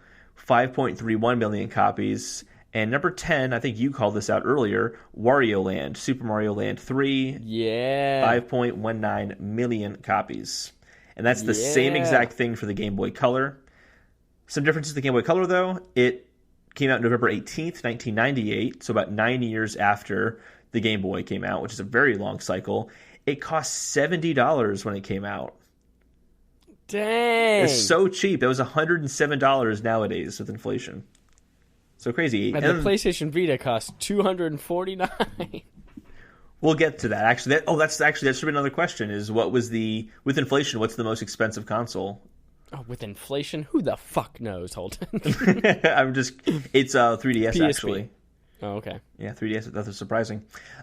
5.31 million copies. And number 10, I think you called this out earlier, Wario Land, Super Mario Land 3, 5.19 million copies. And that's the same exact thing for the Game Boy Color. Some differences with the Game Boy Color, though. It came out November 18th, 1998, so about 9 years after the Game Boy came out, which is a very long cycle. It cost $70 when it came out. Dang. It's so cheap. It was $107 nowadays with inflation. So crazy. And the PlayStation Vita costs $249. We'll get to that. Actually, that should be another question. Is with inflation, what's the most expensive console? Oh, with inflation, who the fuck knows? Hold on. It's 3DS PSP. Actually. Oh, okay. Yeah, 3DS. That was surprising.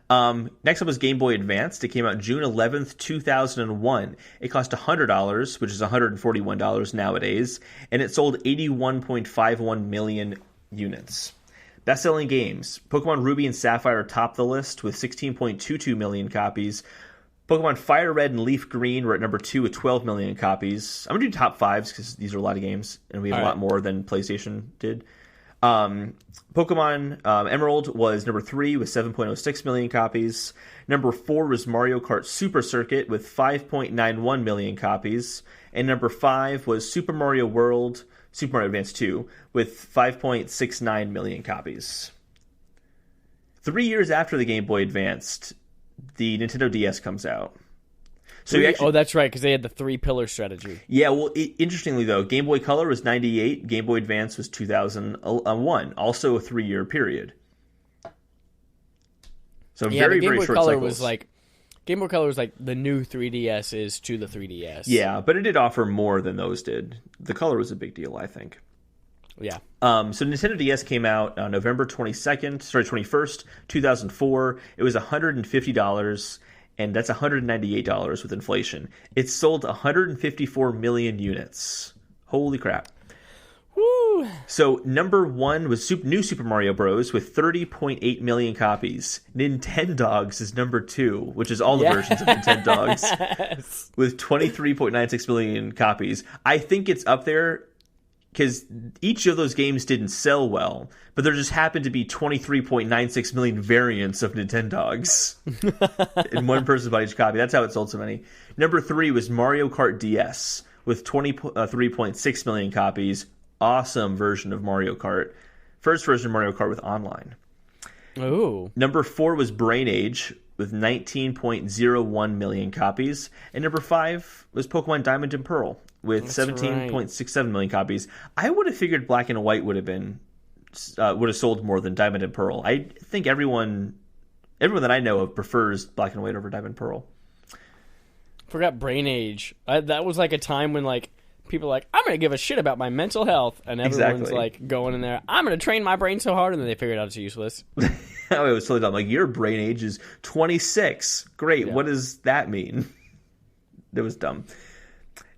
Next up was Game Boy Advanced. It came out June 11th, 2001. It cost $100, which is $141 nowadays, and it sold 81.51 million units. Best-selling games. Pokemon Ruby and Sapphire topped the list with 16.22 million copies. Pokemon Fire Red and Leaf Green were at number 2 with 12 million copies. I'm going to do top 5s because these are a lot of games, and we have a lot more than PlayStation did. Pokemon Emerald was number 3 with 7.06 million copies. Number 4 was Mario Kart Super Circuit with 5.91 million copies. And number 5 was Super Mario Advance 2 with 5.69 million copies. 3 years after the Game Boy Advanced, the Nintendo DS comes out. So that's right, because they had the 3-pillar strategy. Yeah, well, interestingly, though, Game Boy Color was 98, Game Boy Advance was 2001, also a 3-year period. So very, very short cycles. Game Boy Color was like the new 3DS is to the 3DS. Yeah, but it did offer more than those did. The color was a big deal, I think. Yeah. So Nintendo DS came out on November 21st, 2004. It was $150, and that's $198 with inflation. It sold 154 million units. Holy crap. Woo! So number 1 was New Super Mario Bros. With 30.8 million copies. Nintendogs is number 2, which is all the versions of Nintendogs, with 23.96 million copies. I think it's up there because each of those games didn't sell well, but there just happened to be 23.96 million variants of Nintendogs. And one person bought each copy. That's how it sold so many. Number 3 was Mario Kart DS with 23.6 million copies. Awesome version of Mario Kart. First version of Mario Kart with online. Ooh. Number 4 was Brain Age with 19.01 million copies. And number 5 was Pokemon Diamond and Pearl with 17.67 million copies. I would have figured Black and White would have sold more than Diamond and Pearl. I think everyone that I know of prefers Black and White over Diamond and Pearl. Forgot Brain Age. That was like a time when people are like, I'm going to give a shit about my mental health. And everyone's like going in there, I'm going to train my brain so hard. And then they figured out it's useless. Oh, it was totally dumb. Like, your brain age is 26. Great. Yeah. What does that mean? It was dumb.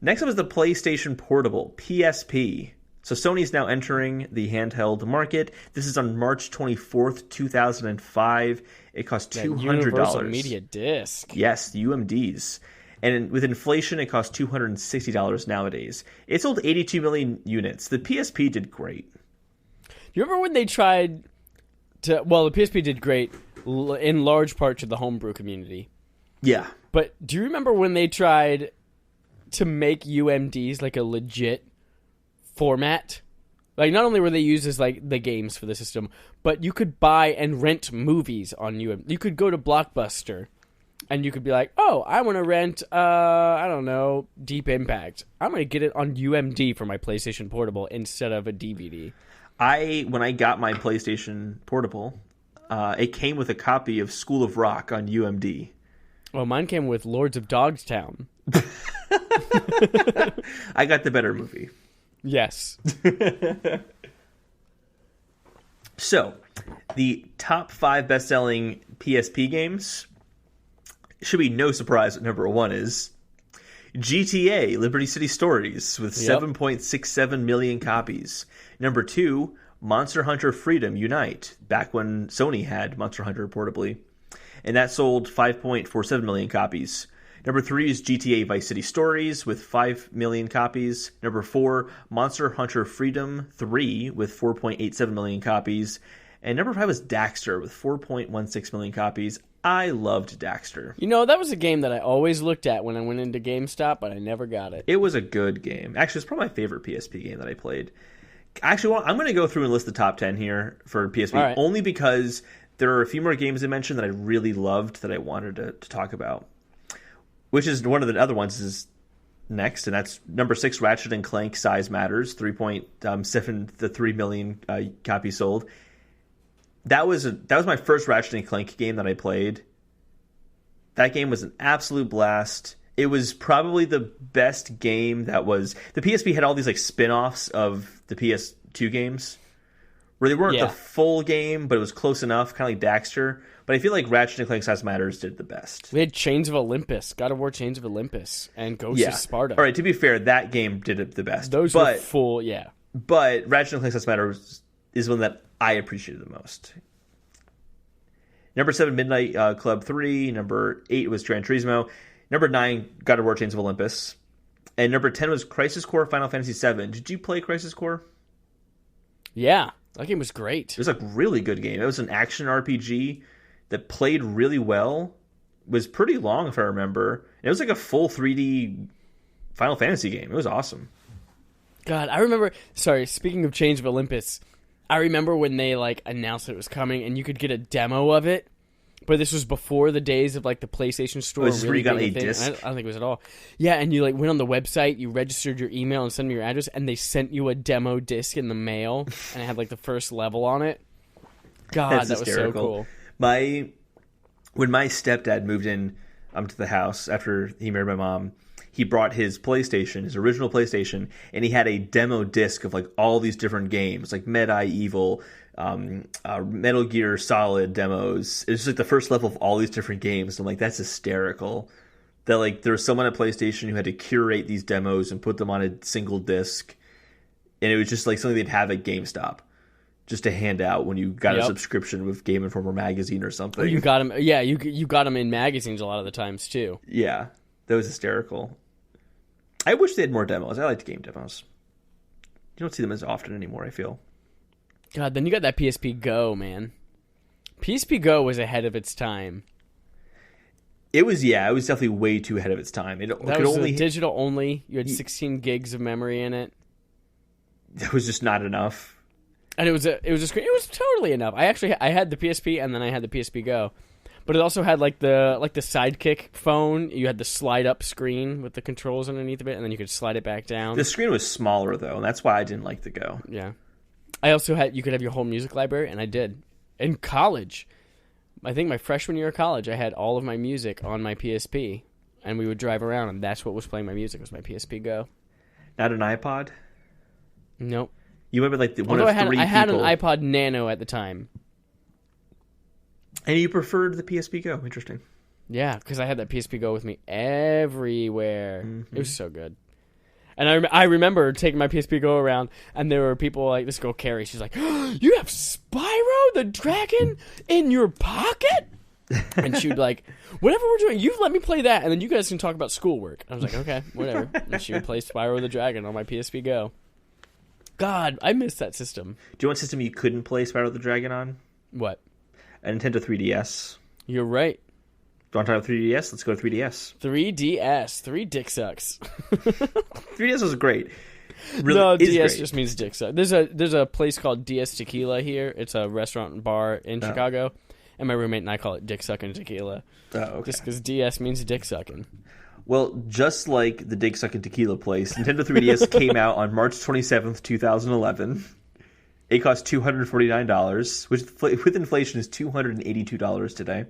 Next up is the PlayStation Portable, PSP. So Sony's now entering the handheld market. This is on March 24th, 2005. It costs $200. Universal Media Disc. Yes, the UMDs. And with inflation, it costs $260 nowadays. It sold 82 million units. The PSP did great. Do you remember when they tried to... Well, the PSP did great in large part to the homebrew community. Yeah. But do you remember when they tried to make UMDs like a legit format? Like, not only were they used as like the games for the system, but you could buy and rent movies on UMD. You could go to Blockbuster and you could be like, oh, I want to rent, I don't know, Deep Impact. I'm going to get it on UMD for my PlayStation Portable instead of a DVD. When I got my PlayStation Portable, it came with a copy of School of Rock on UMD. Well, mine came with Lords of Dogtown. I got the better movie. Yes. So, the top 5 best-selling PSP games should be no surprise what number 1 is. GTA, Liberty City Stories, with 7.67 million copies. Number 2, Monster Hunter Freedom Unite, back when Sony had Monster Hunter portably. And that sold 5.47 million copies. Number 3 is GTA Vice City Stories with 5 million copies. Number 4, Monster Hunter Freedom 3 with 4.87 million copies. And number 5 was Daxter with 4.16 million copies. I loved Daxter. You know, that was a game that I always looked at when I went into GameStop, but I never got it. It was a good game. Actually, it's probably my favorite PSP game that I played. Actually, I'm going to go through and list the top 10 here for PSP, only because there are a few more games I mentioned that I really loved that I wanted to talk about. Which is one of the other ones is next, and that's number 6, Ratchet and Clank Size Matters, 3 million copies sold. That was my first Ratchet and Clank game that I played. That game was an absolute blast. It was probably the best game that was... The PSP had all these like spin-offs of the PS2 games, where they weren't the full game, but it was close enough, kind of like Daxter. But I feel like Ratchet and Clank Size Matters did the best. We had Chains of Olympus, God of War Chains of Olympus, and Ghost of Sparta. All right, to be fair, that game did it the best. Those were full, But Ratchet and Clank Size Matters is one that I appreciated the most. Number 7, Midnight Club 3. Number 8 was Gran Turismo. Number 9, God of War Chains of Olympus. And number 10 was Crisis Core Final Fantasy VII. Did you play Crisis Core? Yeah, that game was great. It was a really good game. It was an action RPG that played really well. It was pretty long, if I remember. It was like a full 3D Final Fantasy game. It was awesome. God, I remember... Sorry, speaking of Chains of Olympus, I remember when they like announced it was coming and you could get a demo of it. But this was before the days of like the PlayStation Store. Was this where you got a disc? I don't think it was at all. Yeah, and you like went on the website, you registered your email and sent me your address, and they sent you a demo disc in the mail, and it had like the first level on it. God, that was so cool. When my stepdad moved in to the house after he married my mom, he brought his PlayStation, his original PlayStation, and he had a demo disc of like all these different games, like Medieval, Metal Gear Solid demos. It's just like the first level of all these different games. I'm like, that's hysterical. That like there was someone at PlayStation who had to curate these demos and put them on a single disc, and it was just like something they'd have at GameStop, just to hand out when you got a subscription with Game Informer magazine or something. Or you got them, you got them in magazines a lot of the times too. Yeah, that was hysterical. I wish they had more demos. I liked game demos. You don't see them as often anymore, I feel. God, then you got that PSP Go, man. PSP Go was ahead of its time. It was definitely way too ahead of its time. That was digital only. You had 16 gigs of memory in it. That was just not enough. And it was totally enough. I had the PSP and then I had the PSP Go. But it also had like the Sidekick phone. You had the slide up screen with the controls underneath of it, and then you could slide it back down. The screen was smaller though, and that's why I didn't like the Go. Yeah. I also you could have your whole music library, and I did. In college, I think my freshman year of college, I had all of my music on my PSP, and we would drive around, and that's what was playing my music, was my PSP Go. Not an iPod? Nope. You remember like one of three people. I had an iPod Nano at the time. And you preferred the PSP Go. Interesting. Yeah, because I had that PSP Go with me everywhere. Mm-hmm. It was so good. And I remember taking my PSP Go around, and there were people like this girl, Carrie. She's like, oh, "You have Spyro the Dragon in your pocket?" And she would be like, "Whatever we're doing, you let me play that, and then you guys can talk about schoolwork." I was like, "Okay, whatever." And she would play Spyro the Dragon on my PSP Go. God, I miss that system. Do you want a system you couldn't play Spyro the Dragon on? What? A Nintendo 3DS. You're right. Do you want to talk about 3DS? Let's go to 3DS. 3DS. 3 dick sucks. 3DS was great. Really, no, DS great. just means dick sucks. There's a place called DS Tequila here. It's a restaurant and bar in Chicago. And my roommate and I call it dick sucking tequila. Oh, okay. Just because DS means dick sucking. Well, just like the dick sucking tequila place, Nintendo 3DS came out on March 27th, 2011. It cost $249, which with inflation is $282 today.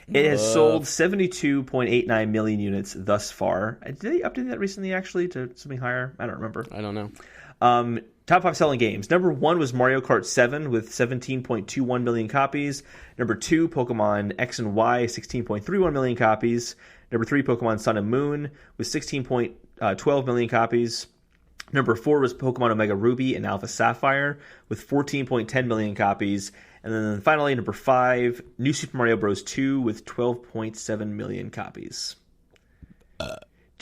It has sold 72.89 million units thus far. Did they update that recently, actually, to something higher? I don't remember. I don't know. Top 5 selling games. Number 1 was Mario Kart 7 with 17.21 million copies. Number 2, Pokemon X and Y, 16.31 million copies. Number 3, Pokemon Sun and Moon with 16.12 million copies. Number 4 was Pokemon Omega Ruby and Alpha Sapphire with 14.10 million copies. And then finally, number 5, New Super Mario Bros. 2 with 12.7 million copies. Do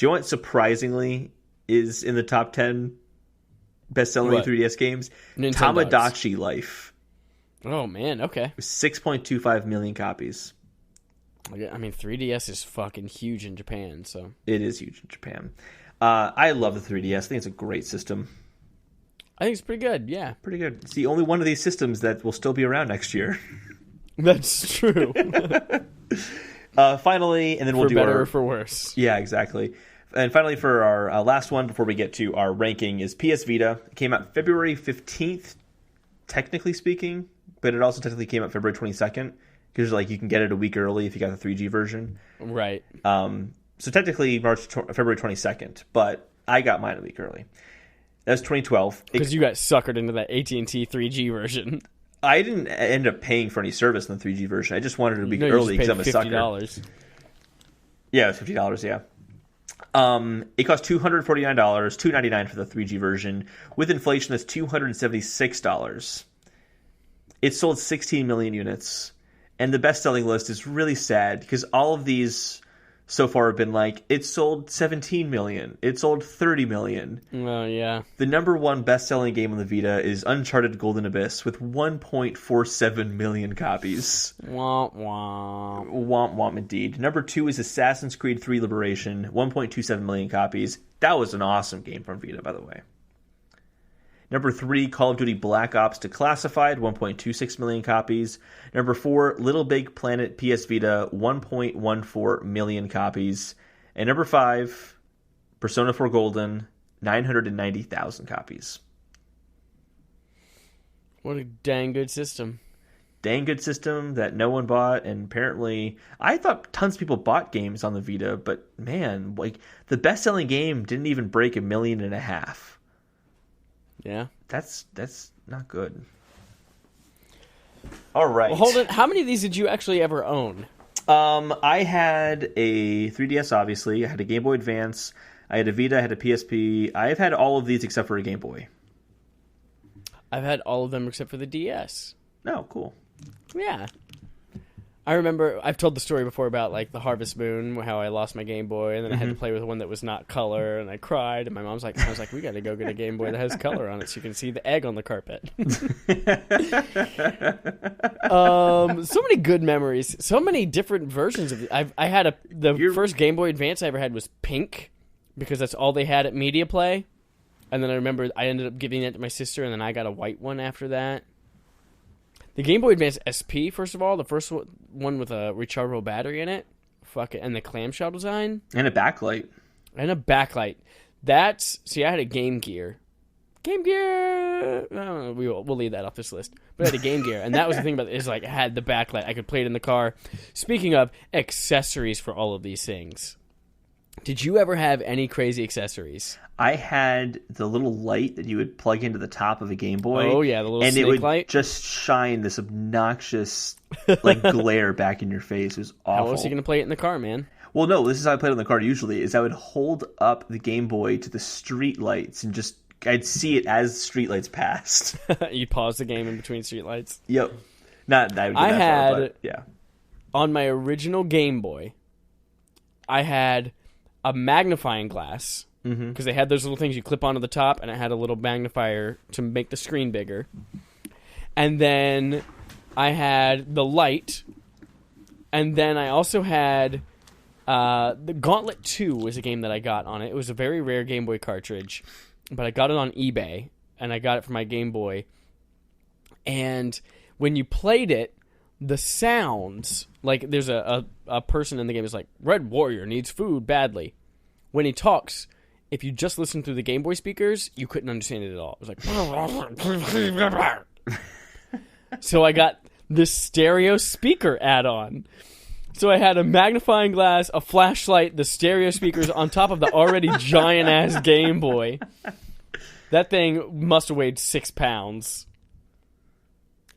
you know what surprisingly is in the top 10 best-selling 3DS games? Tamagotchi Life. Oh, man, okay. 6.25 million copies. I mean, 3DS is fucking huge in Japan, so... It is huge in Japan. I love the 3DS. I think it's a great system. I think it's pretty good, yeah. Pretty good. It's the only one of these systems that will still be around next year. That's true. Finally, and then we'll do our... For better or for worse. Yeah, exactly. And finally, for our last one, before we get to our ranking, is PS Vita. It came out February 15th, technically speaking, but it also technically came out February 22nd, because like you can get it a week early if you got the 3G version. Right. So technically February 22nd, but I got mine a week early. That was 2012. Because you got suckered into that AT&T 3G version. I didn't end up paying for any service in the 3G version. I just wanted it a week early because I'm a sucker. $50. Yeah, it was $50, yeah. It cost $249, $299 for the 3G version. With inflation, that's $276. It sold 16 million units. And the best-selling list is really sad because all of these so far have been like, it sold 17 million. It sold 30 million. Oh, yeah. The number 1 best-selling game on the Vita is Uncharted Golden Abyss with 1.47 million copies. Womp womp. Womp womp indeed. Number 2 is Assassin's Creed 3 Liberation, 1.27 million copies. That was an awesome game from Vita, by the way. Number 3, Call of Duty Black Ops Declassified, 1.26 million copies. Number 4, Little Big Planet PS Vita, 1.14 million copies. And number 5, Persona 4 Golden, 990,000 copies. What a dang good system. Dang good system that no one bought, and apparently I thought tons of people bought games on the Vita, but man, like the best-selling game didn't even break 1.5 million. Yeah. That's not good. All right. Well, hold it. How many of these did you actually ever own? I had a 3DS, obviously. I had a Game Boy Advance. I had a Vita. I had a PSP. I've had all of these except for a Game Boy. I've had all of them except for the DS. Oh, cool. Yeah. I remember, I've told the story before about like the Harvest Moon, how I lost my Game Boy, and then I had to play with one that was not color, and I cried, and I was like, we got to go get a Game Boy that has color on it so you can see the egg on the carpet. So many good memories, so many different versions of it. I had the first Game Boy Advance I ever had was pink, because that's all they had at Media Play, and then I remember I ended up giving it to my sister, and then I got a white one after that. The Game Boy Advance SP, first of all, the first one with a rechargeable battery in it, and the clamshell design. And a backlight. See, I had a Game Gear. We'll leave that off this list. But I had a Game Gear, and that was the thing about it, is like, I had the backlight. I could play it in the car. Speaking of accessories for all of these things, Did you ever have any crazy accessories? I had the little light that you would plug into the top of a Game Boy. Oh, yeah, the little and snake it would light. just shine this obnoxious like glare back in your face. It was awful. How else are you going to play it in the car, man? Well, no, this is how I played on the car usually, is I would hold up the Game Boy to the street lights and just, I'd see it as street lights passed. You'd pause the game in between street lights? Yep. Not that I would go I that had, far, but yeah. On my original Game Boy, I had a magnifying glass, because they had those little things you clip onto the top, and it had a little magnifier to make the screen bigger. And then I had the light, and then I also had the Gauntlet 2 was a game that I got on it. It was a very rare Game Boy cartridge, but I got it on eBay, and I got it for my Game Boy. And when you played it, the sounds, like there's a person in the game is like, Red Warrior needs food badly. When he talks, if you just listen through the Game Boy speakers, you couldn't understand it at all. It was like... So I got this stereo speaker add-on. So I had a magnifying glass, a flashlight, the stereo speakers on top of the already giant-ass Game Boy. That thing must have weighed 6 pounds.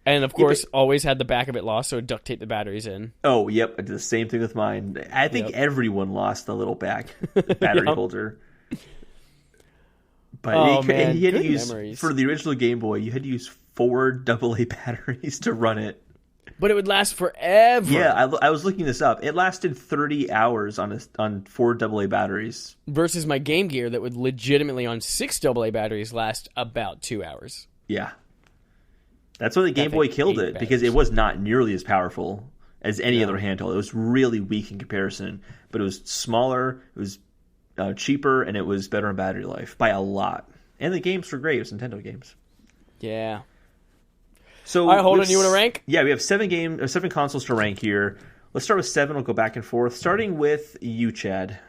And, of course, always had the back of it lost, so it duct taped the batteries in. Oh, yep. I did the same thing with mine. I think everyone lost the little back battery holder. But man. you had Good to use, memories. for the original Game Boy, you had to use 4 AA batteries to run it. But it would last forever. Yeah, I was looking this up. It lasted 30 hours on 4 AA batteries. Versus my Game Gear that would legitimately, on 6 AA batteries, last about 2 hours. Yeah. That's why the Game Boy killed it, because it was not nearly as powerful as any other handheld. It was really weak in comparison, but it was smaller, it was cheaper, and it was better in battery life by a lot. And the games were great. It was Nintendo games. Yeah. So, all right, hold on. You want to rank? Yeah, we have 7 consoles to rank here. Let's start with 7. We'll go back and forth. Starting with you, Chad.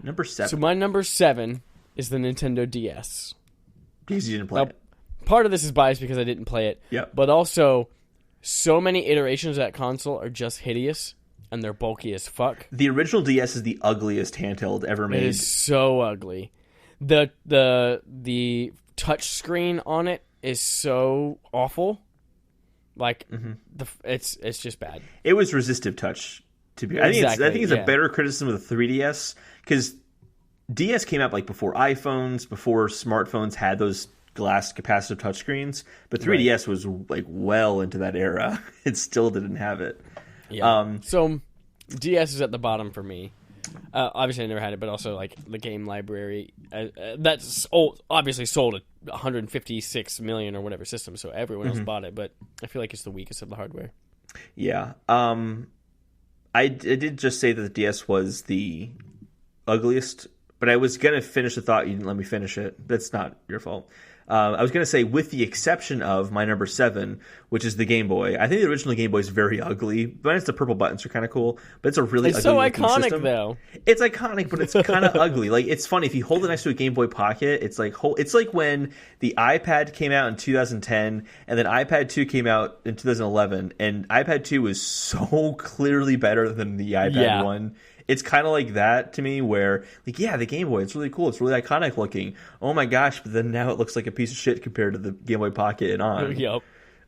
Number 7. So my number 7 is the Nintendo DS. Because you didn't play it. Part of this is biased because I didn't play it. Yep. But also, so many iterations of that console are just hideous, and they're bulky as fuck. The original DS is the ugliest handheld ever made. It is so ugly. The touch screen on it is so awful. Like, it's just bad. It was resistive touch. To be, Exactly, I think it's a better criticism of the 3DS, because DS came out like before iPhones, before smartphones had those glass capacitive touchscreens, but 3DS was like well into that era. It still didn't have it. Yeah. So DS is at the bottom for me. Obviously, I never had it, but also like the game library that's obviously sold at 156 million or whatever systems, so everyone else bought it. But I feel like it's the weakest of the hardware. Yeah. I did just say that the DS was the ugliest, but I was gonna finish the thought. You didn't let me finish it. That's not your fault. I was going to say, with the exception of my number 7, which is the Game Boy. I think the original Game Boy is very ugly. Minus the purple buttons are kind of cool, but it's a really It's ugly so looking iconic, system. though. It's iconic, but it's kind of ugly. Like, it's funny if you hold it next to a Game Boy Pocket. It's like when the iPad came out in 2010, and then iPad 2 came out in 2011, and iPad 2 was so clearly better than the iPad 1. It's kind of like that to me, where, like, yeah, the Game Boy, it's really cool. It's really iconic looking. Oh my gosh, but then now it looks like a piece of shit compared to the Game Boy Pocket and on. Yep.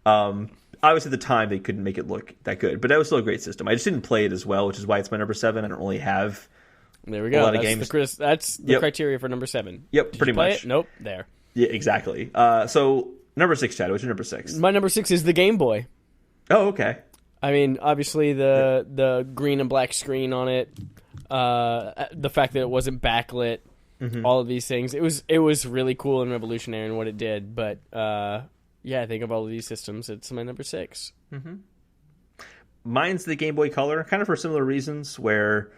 Obviously, at the time, they couldn't make it look that good, but that was still a great system. I just didn't play it as well, which is why it's my number 7. I don't really have there we go. a lot That's of games. That's the criteria for number 7. Yep, Did pretty you play much. It? Nope, there. Yeah, exactly. So, number 6, Chad. What's your number 6? My number 6 is the Game Boy. Oh, okay. I mean, obviously, the green and black screen on it. The fact that it wasn't backlit, all of these things. It was really cool and revolutionary in what it did. But yeah, I think of all of these systems, it's my number 6. Mine's the Game Boy Color, kind of for similar reasons, where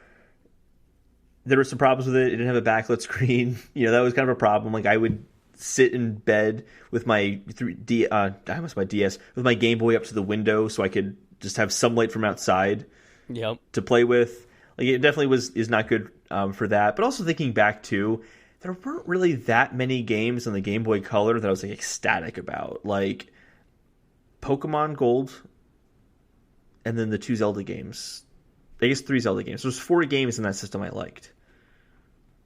there were some problems with it. It didn't have a backlit screen. That was kind of a problem. Like, I would sit in bed with my DS with my Game Boy up to the window so I could just have some light from outside to play with. Like, it definitely is not good for that. But also thinking back too, there weren't really that many games on the Game Boy Color that I was like ecstatic about. Like Pokemon Gold, and then the 2 Zelda games. I guess 3 Zelda games. There's 4 games in that system I liked.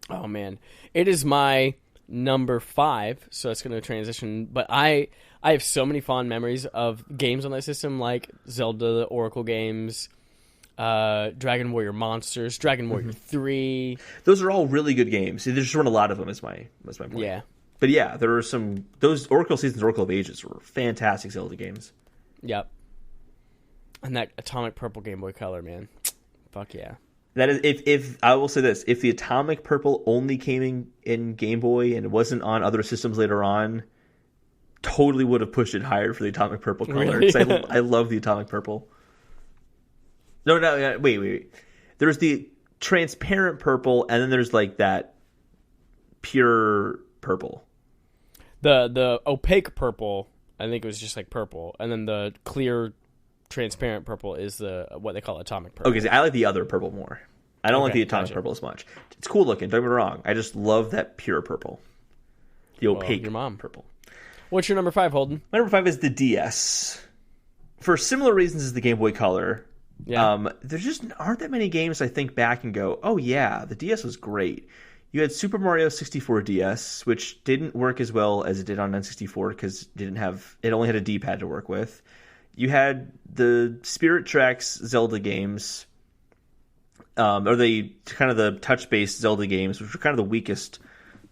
Oh man, it is my number 5, so it's going to transition. But I have so many fond memories of games on that system, like Zelda, the Oracle games, Dragon Warrior Monsters, Dragon Warrior 3. Those are all really good games. There just weren't a lot of them. Is my point. Yeah, but yeah, there were some. Those Oracle Seasons, Oracle of Ages were fantastic Zelda games. Yep. And that Atomic Purple Game Boy Color, man, fuck yeah. That is, if I will say this, if the Atomic Purple only came in Game Boy and it wasn't on other systems later on, totally would have pushed it higher for the Atomic Purple color. Really? I love the Atomic Purple. No, wait. There's the transparent purple, and then there's like that pure purple. The opaque purple, I think it was just like purple, and then the clear transparent purple is what they call atomic purple. Okay, so I like the other purple more. I don't like the atomic purple as much. It's cool looking, don't get me wrong. I just love that pure purple. The opaque purple. What's your number 5, Holden? My number 5 is the DS. For similar reasons as the Game Boy Color. Yeah. There just aren't that many games I think back and go, oh yeah, the DS was great. You had Super Mario 64 DS, which didn't work as well as it did on N64 because it only had a D-pad to work with. You had the Spirit Tracks Zelda games, or the kind of the touch-based Zelda games, which were kind of the weakest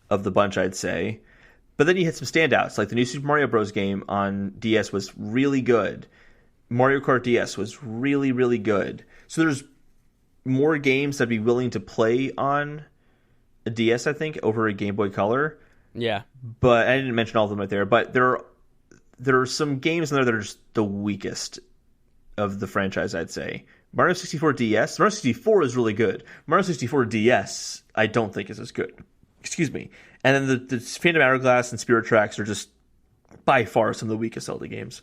of the bunch, I'd say. But then you had some standouts, like the new Super Mario Bros. Game on DS was really good. Mario Kart DS was really, really good. So there's more games I'd be willing to play on a DS, I think, over a Game Boy Color. Yeah. But I didn't mention all of them right there. But there are some games in there that are just the weakest of the franchise, I'd say. Mario 64 DS. Mario 64 is really good. Mario 64 DS, I don't think is as good. Excuse me. And then the Phantom Hourglass and Spirit Tracks are just by far some of the weakest Zelda games.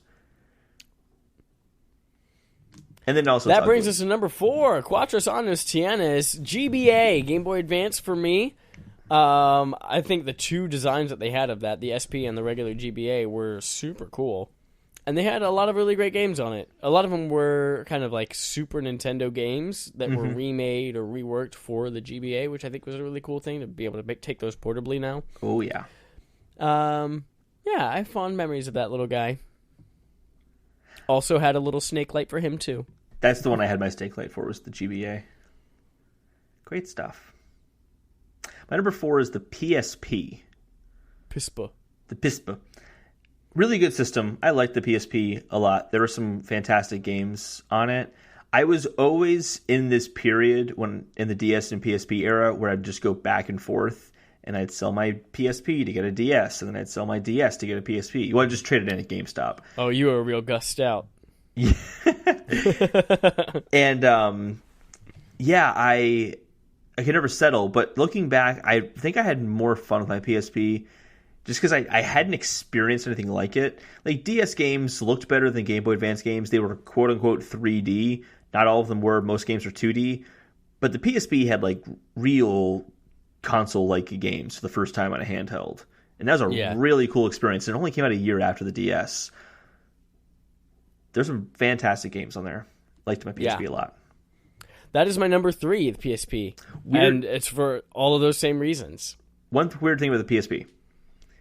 And then also that brings us to number 4, Cuatros Años Tienes, GBA, Game Boy Advance for me. I think the 2 designs that they had of that, the SP and the regular GBA, were super cool. And they had a lot of really great games on it. A lot of them were kind of like Super Nintendo games that were remade or reworked for the GBA, which I think was a really cool thing to be able to take those portably now. Oh, yeah. Yeah, I have fond memories of that little guy. Also had a little snake light for him, too. That's the one I had my snake light for, was the GBA. Great stuff. My number 4 is the PSP. PSP. The PSP. Really good system. I liked the PSP a lot. There were some fantastic games on it. I was always in this period in the DS and PSP era where I'd just go back and forth, and I'd sell my PSP to get a DS, and then I'd sell my DS to get a PSP. Well, I just traded in at GameStop. Oh, you were a real Gus Stout. Yeah. And yeah, I could never settle. But looking back, I think I had more fun with my PSP just because I hadn't experienced anything like it. Like, DS games looked better than Game Boy Advance games. They were quote-unquote 3D. Not all of them were. Most games were 2D. But the PSP had, like, real console-like games for the first time on a handheld. And that was a really cool experience. It only came out a year after the DS. There's some fantastic games on there. Liked my PSP a lot. That is my number 3, the PSP. Weird. And it's for all of those same reasons. One weird thing with the PSP.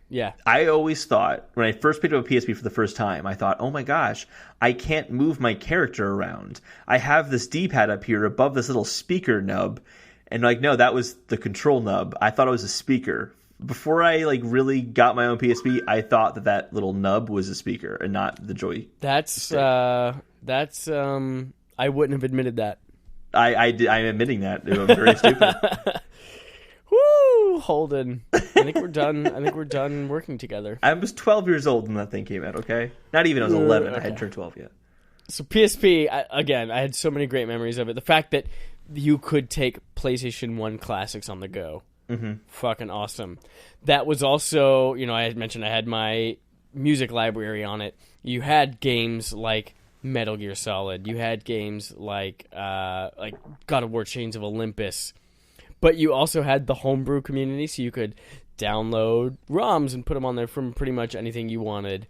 Yeah. I always thought, when I first picked up a PSP for the first time, I thought, oh my gosh, I can't move my character around. I have this D-pad up here above this little speaker nub. And like, no, that was the control nub. I thought it was a speaker. Before I like really got my own PSP, I thought that little nub was a speaker and not the joy. That's I wouldn't have admitted that. I'm admitting that. I'm very stupid. Woo, Holden. I think we're done. I think we're done working together. I was 12 years old when that thing came out, okay? Not even, I was 11. Okay. I hadn't turned 12 yet. So PSP, I had so many great memories of it. The fact that you could take PlayStation 1 classics on the go. Mm-hmm. Fucking awesome. That was also, I had mentioned I had my music library on it. You had games like Metal Gear Solid. You had games like God of War Chains of Olympus. But you also had the homebrew community, so you could download ROMs and put them on there from pretty much anything you wanted.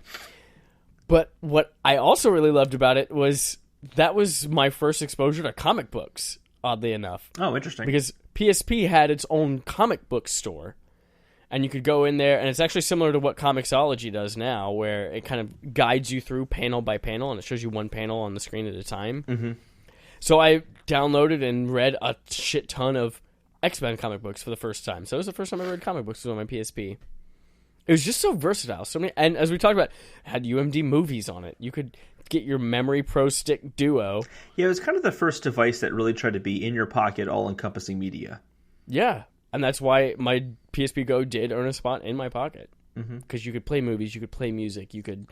But what I also really loved about it was that was my first exposure to comic books, oddly enough. Oh, interesting. Because PSP had its own comic book store. And you could go in there, and it's actually similar to what Comixology does now, where it kind of guides you through panel by panel, and it shows you one panel on the screen at a time. Mm-hmm. So I downloaded and read a shit ton of X-Men comic books for the first time. So it was the first time I read comic books was on my PSP. It was just so versatile. So many, and as we talked about, it had UMD movies on it. You could get your Memory Pro Stick Duo. Yeah, it was kind of the first device that really tried to be in your pocket, all-encompassing media. Yeah. And that's why my PSP Go did earn a spot in my pocket. Because you could play movies, you could play music, you could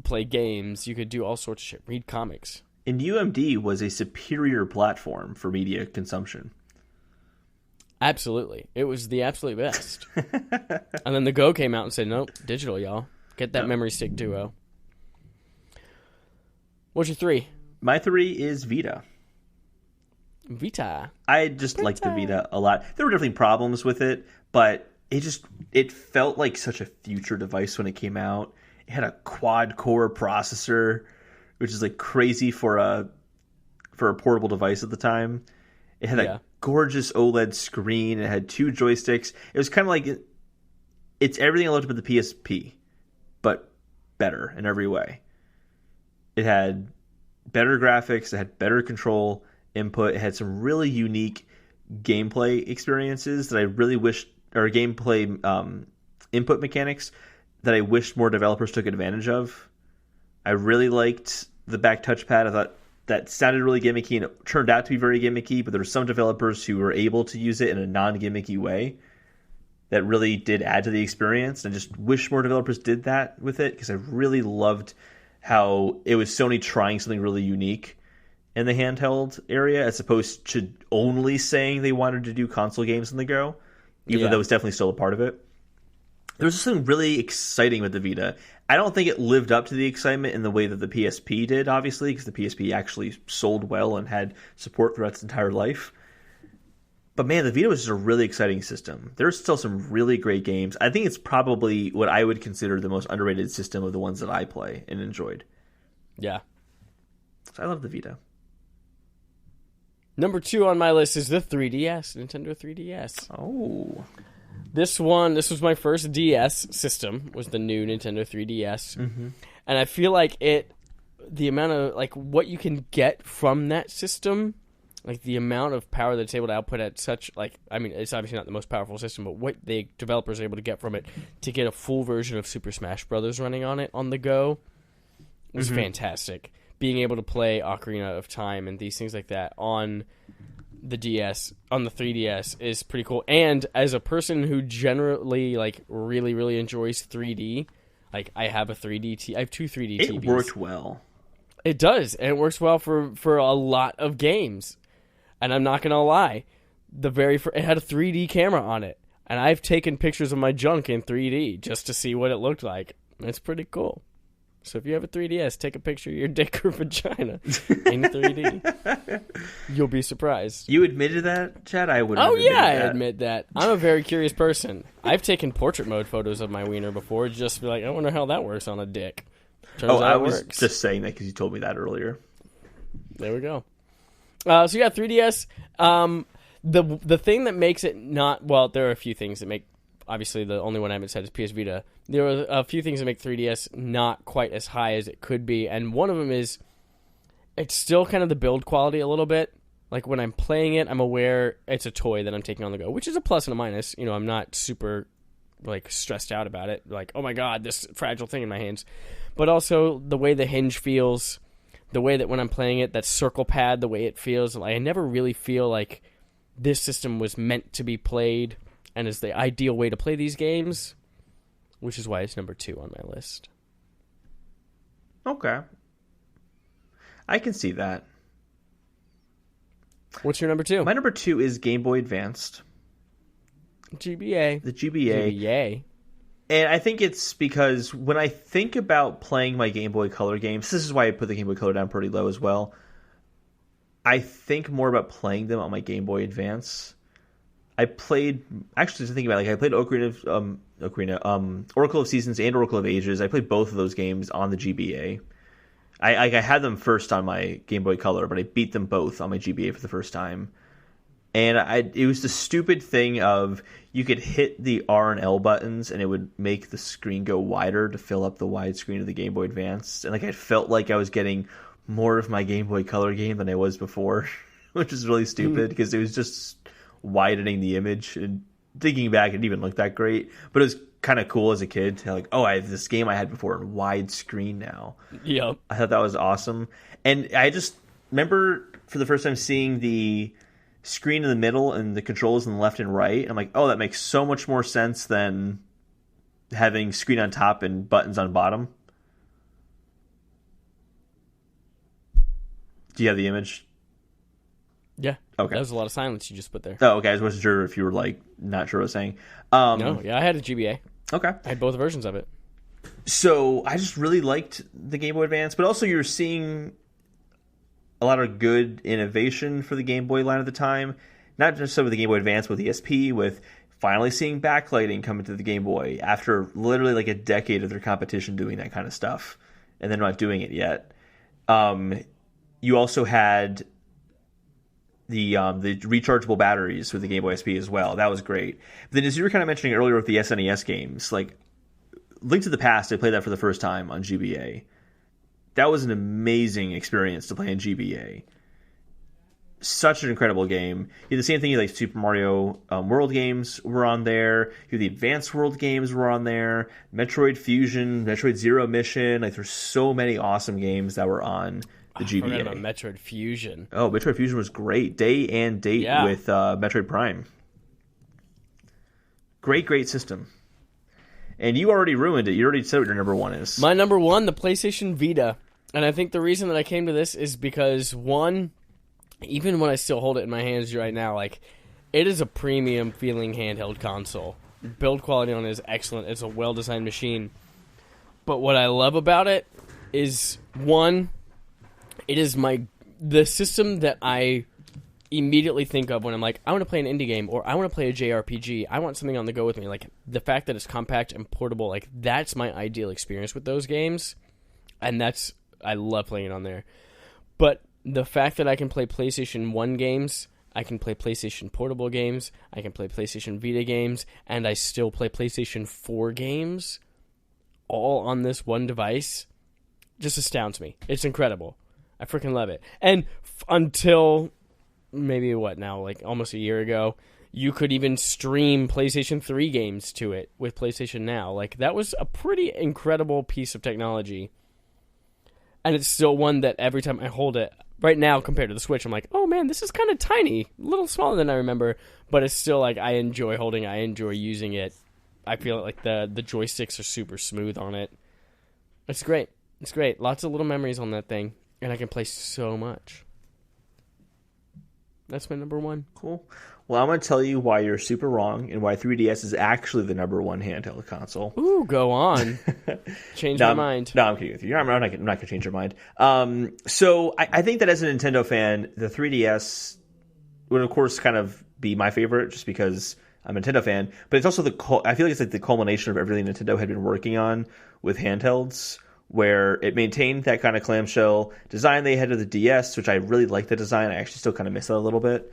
play games, you could do all sorts of shit, read comics. And UMD was a superior platform for media consumption. Absolutely. It was the absolute best. And then the Go came out and said, nope, digital, y'all. Get that Memory Stick Duo. What's your 3? My 3 is Vita. Vita. I just liked the Vita a lot. There were definitely problems with it, but it felt like such a future device when it came out. It had a quad-core processor, which is like crazy for a portable device at the time. It had a gorgeous OLED screen. It had 2 joysticks. It was kind of like it's everything I loved about the PSP, but better in every way. It had better graphics. It had better control input. It had some really unique gameplay experiences that I really wish, or gameplay input mechanics that I wish more developers took advantage of. I really liked the back touchpad. I thought that sounded really gimmicky, and it turned out to be very gimmicky, but there were some developers who were able to use it in a non-gimmicky way that really did add to the experience. And I just wish more developers did that with it, because I really loved how it was Sony trying something really unique in the handheld area, as opposed to only saying they wanted to do console games on the go, even though that was definitely still a part of it. There was something really exciting with the Vita. I don't think it lived up to the excitement in the way that the PSP did, obviously, because the PSP actually sold well and had support throughout its entire life. But man, the Vita was just a really exciting system. There's still some really great games. I think it's probably what I would consider the most underrated system of the ones that I play and enjoyed. Yeah. So I love the Vita. Number 2 on my list is the 3DS, Nintendo 3DS. Oh. This was my first DS system, was the new Nintendo 3DS. Mm-hmm. And I feel like the amount of, like, what you can get from that system, like, the amount of power that it's able to output at such, like, I mean, it's obviously not the most powerful system, but what the developers are able to get from it to get a full version of Super Smash Bros. Running on it on the go was fantastic. Being able to play Ocarina of Time and these things like that on the DS, on the 3DS, is pretty cool. And as a person who generally, like, really, really enjoys 3D, like, I have a 3D I have 2 3D TVs. It worked well. It does, and it works well for a lot of games. And I'm not gonna lie, it had a 3D camera on it, and I've taken pictures of my junk in 3D just to see what it looked like. It's pretty cool. So if you have a 3DS, take a picture of your dick or vagina in 3D. You'll be surprised. You admitted that, Chad? I would. Oh yeah, I admit that. I'm a very curious person. I've taken portrait mode photos of my wiener before, just to be like, I wonder how that works on a dick. Turns out I it was works. just saying that because you told me that earlier. There we go. So yeah, 3DS. The thing that makes it not, well, there are a few things that make. Obviously, the only one I haven't said is PS Vita. There are a few things that make 3DS not quite as high as it could be, and one of them is it's still kind of the build quality a little bit. Like, when I'm playing it, I'm aware it's a toy that I'm taking on the go, which is a plus and a minus. You know, I'm not super, like, stressed out about it. Like, oh my god, this fragile thing in my hands. But also, the way the hinge feels, the way that when I'm playing it, that circle pad, the way it feels, like, I never really feel like this system was meant to be played and is the ideal way to play these games, which is why it's number 2 on my list. Okay. I can see that. What's your number 2? My number 2 is Game Boy Advanced. GBA. The GBA. And I think it's because when I think about playing my Game Boy Color games, this is why I put the Game Boy Color down pretty low as well. I think more about playing them on my Game Boy Advance. I played Oracle of Seasons and Oracle of Ages. I played both of those games on the GBA. I had them first on my Game Boy Color, but I beat them both on my GBA for the first time. And it was the stupid thing of you could hit the R and L buttons and it would make the screen go wider to fill up the wide screen of the Game Boy Advance. And like I felt like I was getting more of my Game Boy Color game than I was before, which is really stupid because it was just widening the image. And thinking back, it didn't even look that great, but it was kind of cool as a kid to like, oh, I have this game I had before in widescreen now. Yep. I thought that was awesome. And I just remember for the first time seeing the screen in the middle and the controls in the left and right. I'm like, oh, that makes so much more sense than having screen on top and buttons on bottom. Do you have the image? Yeah. Okay. That was a lot of silence you just put there. Oh, okay. I just wasn't sure if you were like not sure what I was saying. No, yeah, I had a GBA. Okay. I had both versions of it. So I just really liked the Game Boy Advance, but also you're seeing a lot of good innovation for the Game Boy line at the time. Not just with the Game Boy Advance, with ESP, with finally seeing backlighting come into the Game Boy after literally like a decade of their competition doing that kind of stuff, and then not doing it yet. You also had the rechargeable batteries with the Game Boy SP as well. That was great. But then, as you were kind of mentioning earlier with the SNES games, like Link to the Past, I played that for the first time on GBA. That was an amazing experience to play in GBA. Such an incredible game. You had the same thing, like Super Mario World games were on there. You had the Advanced World games were on there. Metroid Fusion, Metroid Zero Mission. Like there's so many awesome games that were on the GBA. I forgot about Metroid Fusion. Oh, Metroid Fusion was great. Day and date with Metroid Prime. Great system. And you already ruined it. You already said what your number one is. My number one, the PlayStation Vita. And I think the reason that I came to this is because, one, even when I still hold it in my hands right now, like, it is a premium feeling handheld console. Build quality on it is excellent. It's a well-designed machine. But what I love about it is, one, it is the system that I immediately think of when I'm like, I want to play an indie game, or I want to play a JRPG. I want something on the go with me. Like, the fact that it's compact and portable, like, that's my ideal experience with those games. And I love playing it on there. But the fact that I can play PlayStation 1 games, I can play PlayStation Portable games, I can play PlayStation Vita games, and I still play PlayStation 4 games, all on this one device, just astounds me. It's incredible. I freaking love it. And until maybe like almost a year ago, you could even stream PlayStation 3 games to it with PlayStation Now. Like, that was a pretty incredible piece of technology. And it's still one that every time I hold it, right now compared to the Switch, I'm like, oh man, this is kind of tiny. A little smaller than I remember. But it's still like, I enjoy holding it. I enjoy using it. I feel like the joysticks are super smooth on it. It's great. It's great. Lots of little memories on that thing. And I can play so much. That's my number one. Cool. Well, I'm going to tell you why you're super wrong and why 3DS is actually the number one handheld console. Ooh, go on. Change my mind. No, I'm kidding with you. I'm not going to change your mind. So I think that as a Nintendo fan, the 3DS would, of course, kind of be my favorite just because I'm a Nintendo fan. But it's also I feel like it's like the culmination of everything Nintendo had been working on with handhelds, where it maintained that kind of clamshell design they had of the DS, which I really like the design. I actually still kind of miss that a little bit.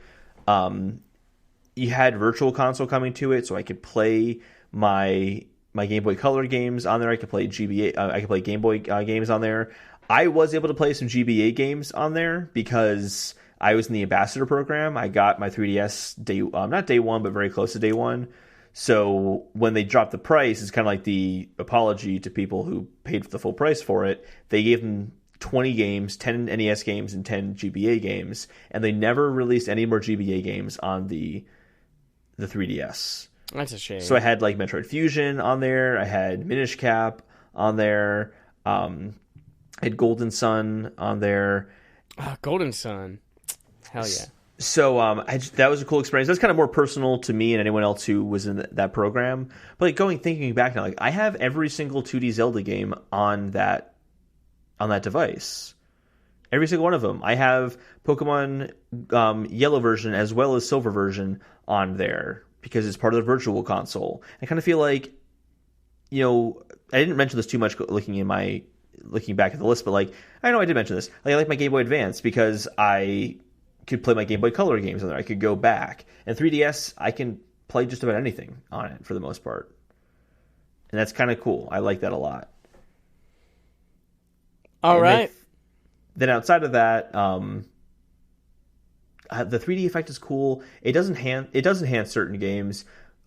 You had Virtual Console coming to it, so I could play my Game Boy Color games on there. I could play GBA. I could play Game Boy games on there. I was able to play some GBA games on there because I was in the Ambassador program. I got my 3DS not day one, but very close to day one. So when they dropped the price, it's kind of like the apology to people who paid the full price for it. They gave them 20 games, 10 NES games, and 10 GBA games, and they never released any more GBA games on the 3DS. That's a shame. So I had like Metroid Fusion on there. I had Minish Cap on there. I had Golden Sun on there. Golden Sun. Hell yeah. So that was a cool experience. That's kind of more personal to me and anyone else who was in that program. But like thinking back now, like I have every single 2D Zelda game on that device. Every single one of them. I have Pokemon Yellow version as well as Silver version on there because it's part of the Virtual Console. I kind of feel like, I didn't mention this too much looking in my looking back at the list, but like I know I did mention this. Like I like my Game Boy Advance because I could play my Game Boy Color games on there. I could go back. And 3DS, I can play just about anything on it for the most part. And that's kind of cool. I like that a lot. All right. Then outside of that, the 3D effect is cool. It does enhance certain games.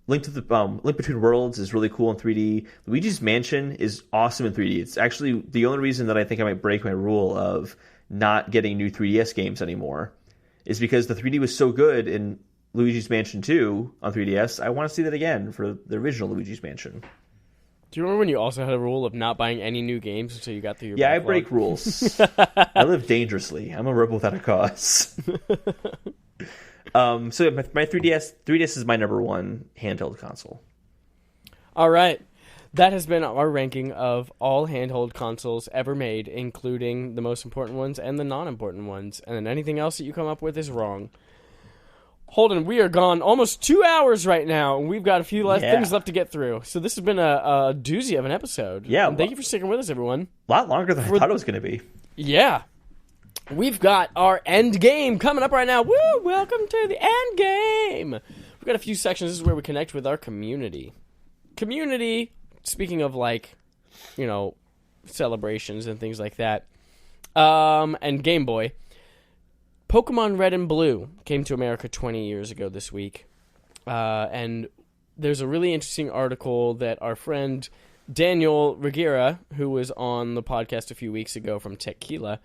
Link Between Worlds is really cool in 3D. Luigi's Mansion is awesome in 3D. It's actually the only reason that I think I might break my rule of not getting new 3DS games anymore is because the 3D was so good in Luigi's Mansion 2 on 3DS. I want to see that again for the original Luigi's Mansion. Do you remember when you also had a rule of not buying any new games until you got through your backlog? I break rules. I live dangerously. I'm a rebel without a cause. So my 3DS is my number one handheld console. All right. That has been our ranking of all handheld consoles ever made, including the most important ones and the non-important ones. And then anything else that you come up with is wrong. Holden, we are gone almost 2 hours right now, and we've got a few things left to get through. So this has been a doozy of an episode. Yeah. And thank you for sticking with us, everyone. A lot longer than I thought it was going to be. Yeah. We've got our end game coming up right now. Woo! Welcome to the end game. We've got a few sections. This is where we connect with our community. Community, speaking of celebrations and things like that. And Game Boy. Pokemon Red and Blue came to America 20 years ago this week. And there's a really interesting article that our friend Daniel Regira, who was on the podcast a few weeks ago from Tequila,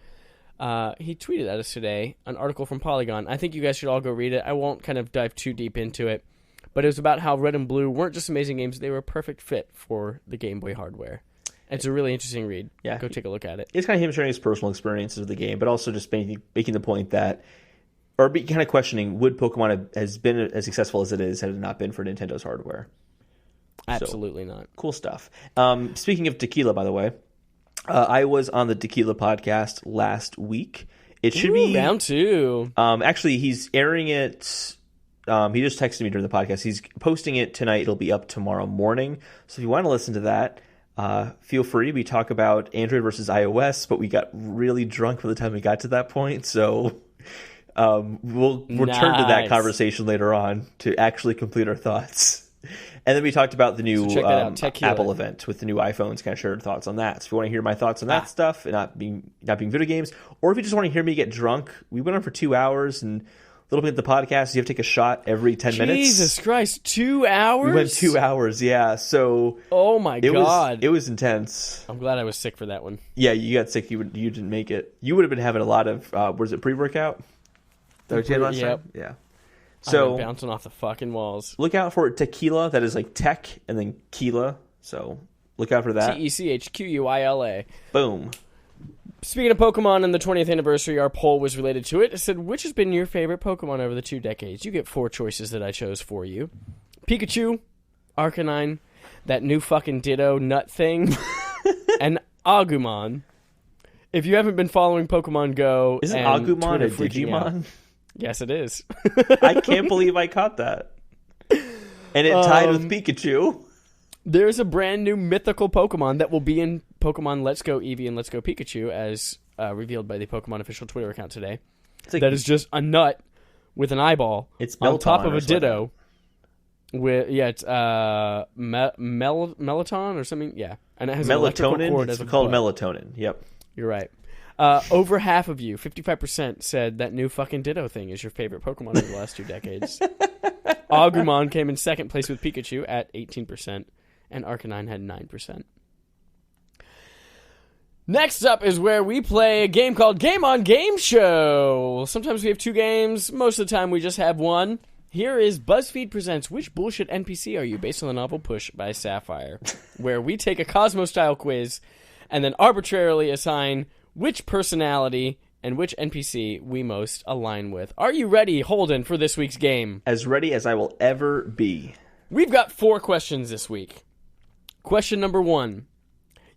he tweeted at us today, an article from Polygon. I think you guys should all go read it. I won't kind of dive too deep into it. But it was about how Red and Blue weren't just amazing games, they were a perfect fit for the Game Boy hardware. It's a really interesting read. Yeah. Go take a look at it. It's kind of him sharing his personal experiences of the game, but also just making the point that, or kind of questioning, would Pokemon has been as successful as it is had it not been for Nintendo's hardware? Absolutely not. Cool stuff. Speaking of tequila, by the way, I was on the Tequila podcast last week. It should be round 2. Actually, he's airing it. He just texted me during the podcast. He's posting it tonight. It'll be up tomorrow morning. So if you want to listen to that, feel free. We talk about Android versus iOS, but we got really drunk by the time we got to that point. So we'll return to that conversation later on to actually complete our thoughts. And then we talked about the new Apple event with the new iPhones, kind of shared thoughts on that. So if you want to hear my thoughts on that stuff and not being video games, or if you just want to hear me get drunk, we went on for 2 hours, and a little bit of the podcast, you have to take a shot every 10 minutes. Jesus Christ, 2 hours? We went 2 hours, yeah. So oh my God. It was intense. I'm glad I was sick for that one. Yeah, you got sick. You didn't make it. You would have been having a lot of, was it pre-workout? That what you had last time? Yeah. So bouncing off the fucking walls. Look out for Tequila. That is like tech and then Keela. So look out for that. TECHQUILA. Boom. Speaking of Pokemon and the 20th anniversary, our poll was related to it. It said, which has been your favorite Pokemon over the 2 decades? You get 4 choices that I chose for you. Pikachu, Arcanine, that new fucking Ditto nut thing, and Agumon. If you haven't been following Pokemon Go... Isn't Agumon a Digimon? Yes, it is. I can't believe I caught that. And it tied with Pikachu. There's a brand new mythical Pokemon that will be in Pokemon Let's Go Eevee and Let's Go Pikachu, as revealed by the Pokemon official Twitter account today. That is just a nut with an eyeball on top of a Ditto. It's Melatonin or something. Yeah, and it has melatonin. Cord it's called melatonin. Yep, you're right. Over half of you, 55%, said that new fucking Ditto thing is your favorite Pokemon of the last 2 decades. Agumon came in second place with Pikachu at 18%, and Arcanine had 9%. Next up is where we play a game called Game on Game Show. Sometimes we have 2 games. Most of the time we just have 1. Here is BuzzFeed Presents Which Bullshit NPC Are You? Based on the novel Push by Sapphire, where we take a Cosmo-style quiz and then arbitrarily assign which personality and which NPC we most align with. Are you ready, Holden, for this week's game? As ready as I will ever be. We've got 4 questions this week. Question number 1.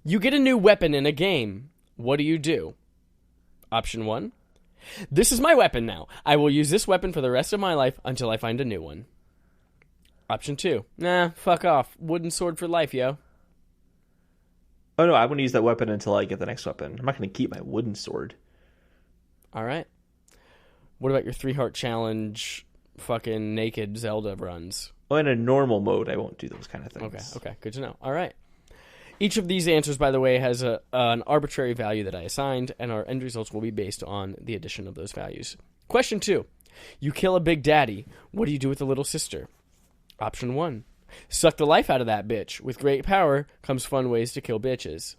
You get a new weapon in a game. What do? Option 1. This is my weapon now. I will use this weapon for the rest of my life until I find a new one. Option 2. Nah, fuck off. Wooden sword for life, yo. Oh, no, I'm going to use that weapon until I get the next weapon. I'm not going to keep my wooden sword. All right. What about your 3-heart challenge fucking naked Zelda runs? Well, in a normal mode, I won't do those kind of things. Okay. Good to know. All right. Each of these answers, by the way, has an arbitrary value that I assigned, and our end results will be based on the addition of those values. Question 2. You kill a big daddy. What do you do with the little sister? Option 1. Suck the life out of that bitch. With great power comes fun ways to kill bitches.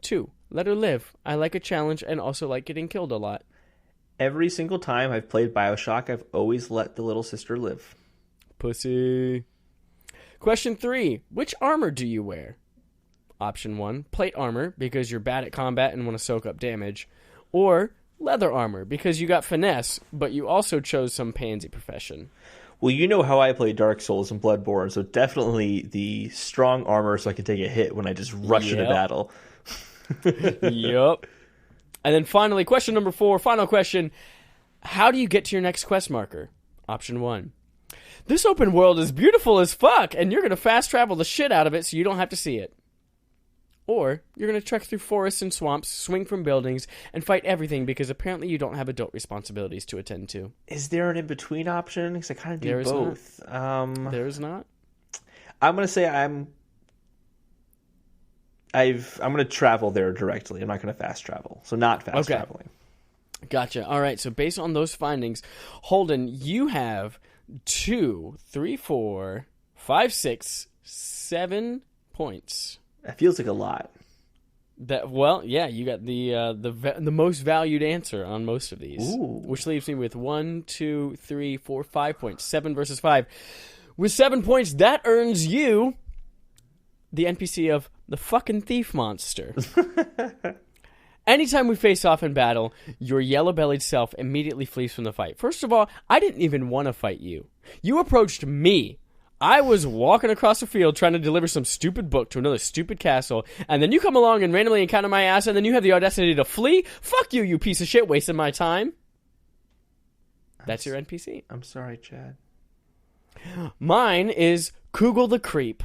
2. Let her live. I like a challenge and also like getting killed a lot. Every single time I've played BioShock, I've always let the little sister live. Pussy. Question 3. Which armor do you wear? Option 1. Plate armor, because you're bad at combat and want to soak up damage. Or leather armor, because you got finesse, but you also chose some pansy profession. Well, you know how I play Dark Souls and Bloodborne, so definitely the strong armor so I can take a hit when I just rush into battle. Yup. And then finally, question number 4, final question. How do you get to your next quest marker? Option 1. This open world is beautiful as fuck, and you're going to fast travel the shit out of it so you don't have to see it. Or you're going to trek through forests and swamps, swing from buildings, and fight everything because apparently you don't have adult responsibilities to attend to. Is there an in-between option? Because I kind of do both. There is not. I'm going to say I'm going to travel there directly. I'm not going to fast travel. So not fast traveling. Gotcha. All right. So based on those findings, Holden, you have 2, 3, 4, 5, 6, 7 points. That feels like a lot. You got the most valued answer on most of these. Ooh. Which leaves me with 1, 2, 3, 4, 5 points. 7 versus 5. With 7 points, that earns you the NPC of the fucking thief monster. Anytime we face off in battle, your yellow-bellied self immediately flees from the fight. First of all, I didn't even want to fight you. You approached me. I was walking across the field trying to deliver some stupid book to another stupid castle, and then you come along and randomly encounter my ass, and then you have the audacity to flee? Fuck you, you piece of shit, wasting my time. That's your NPC. I'm sorry, Chad. Mine is Kugel the Creep.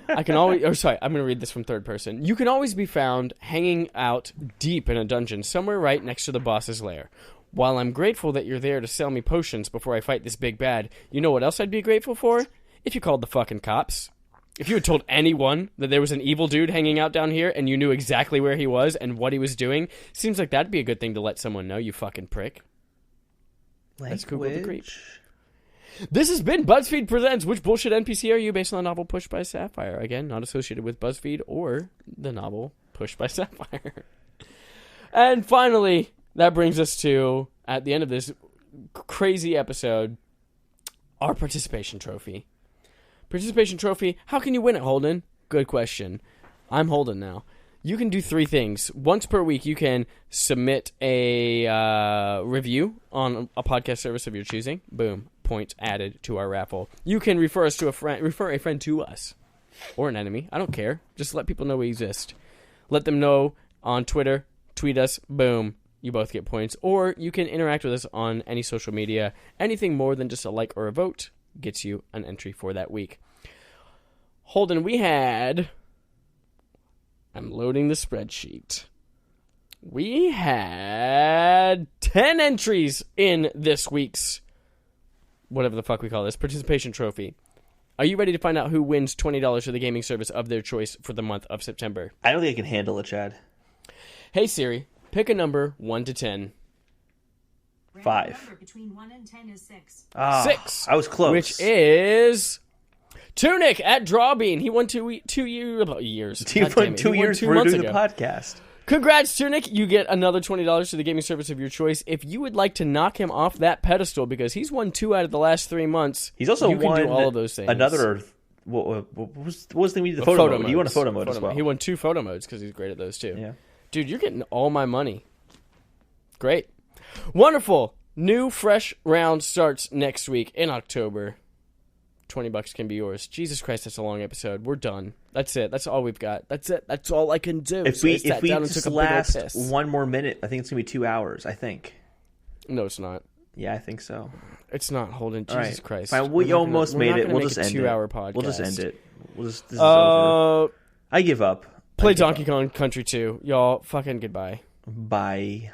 I'm going to read this from third person. You can always be found hanging out deep in a dungeon somewhere right next to the boss's lair. While I'm grateful that you're there to sell me potions before I fight this big bad, you know what else I'd be grateful for? If you called the fucking cops. If you had told anyone that there was an evil dude hanging out down here and you knew exactly where he was and what he was doing, seems like that'd be a good thing to let someone know, you fucking prick. That's Kugel the Creep. This has been BuzzFeed Presents Which Bullshit NPC Are You? Based on the novel Pushed by Sapphire. Again, not associated with BuzzFeed or the novel Pushed by Sapphire. And finally, that brings us to, at the end of this crazy episode, our participation trophy. Participation trophy, how can you win it, Holden? Good question. I'm Holden now. You can do 3 things. Once per week, you can submit a review on a podcast service of your choosing. Boom. Points added to our raffle. You can refer a friend to us. Or an enemy. I don't care. Just let people know we exist. Let them know on Twitter. Tweet us. Boom. You both get points. Or you can interact with us on any social media. Anything more than just a like or a vote gets you an entry for that week. Holden, we had... I'm loading the spreadsheet. We had 10 entries in this week's, whatever the fuck we call this, participation trophy. Are you ready to find out who wins $20 for the gaming service of their choice for the month of September? I don't think I can handle it, Chad. Hey Siri, pick a number 1 to 10. 5. Between 1 and 10 is 6. 6. I was close. Which is Tunic at Drawbean. He won 2 years. He won 2 years for doing the podcast. Congrats, Tunic. You get another $20 to the gaming service of your choice. If you would like to knock him off that pedestal, because he's won 2 out of the last 3 months, he's also you can won do all of those things. Another, what was the thing we did? The photo mode. You won a photo mode as well. He won 2 photo modes because he's great at those too. Yeah. Dude, you're getting all my money. Great. Wonderful. New, fresh round starts next week in October. $20 can be yours. Jesus Christ, that's a long episode. We're done. That's it. That's all we've got. That's it. That's all I can do. If we just last 1 more minute, I think it's going to be 2 hours, I think. No, it's not. Yeah, I think so. It's not, Holden. Jesus Christ. Fine, we almost made it. We'll just end it. 2-hour podcast. We'll just end it. This is over. I give up. Play Donkey Kong Country 2. Y'all, fucking goodbye. Bye.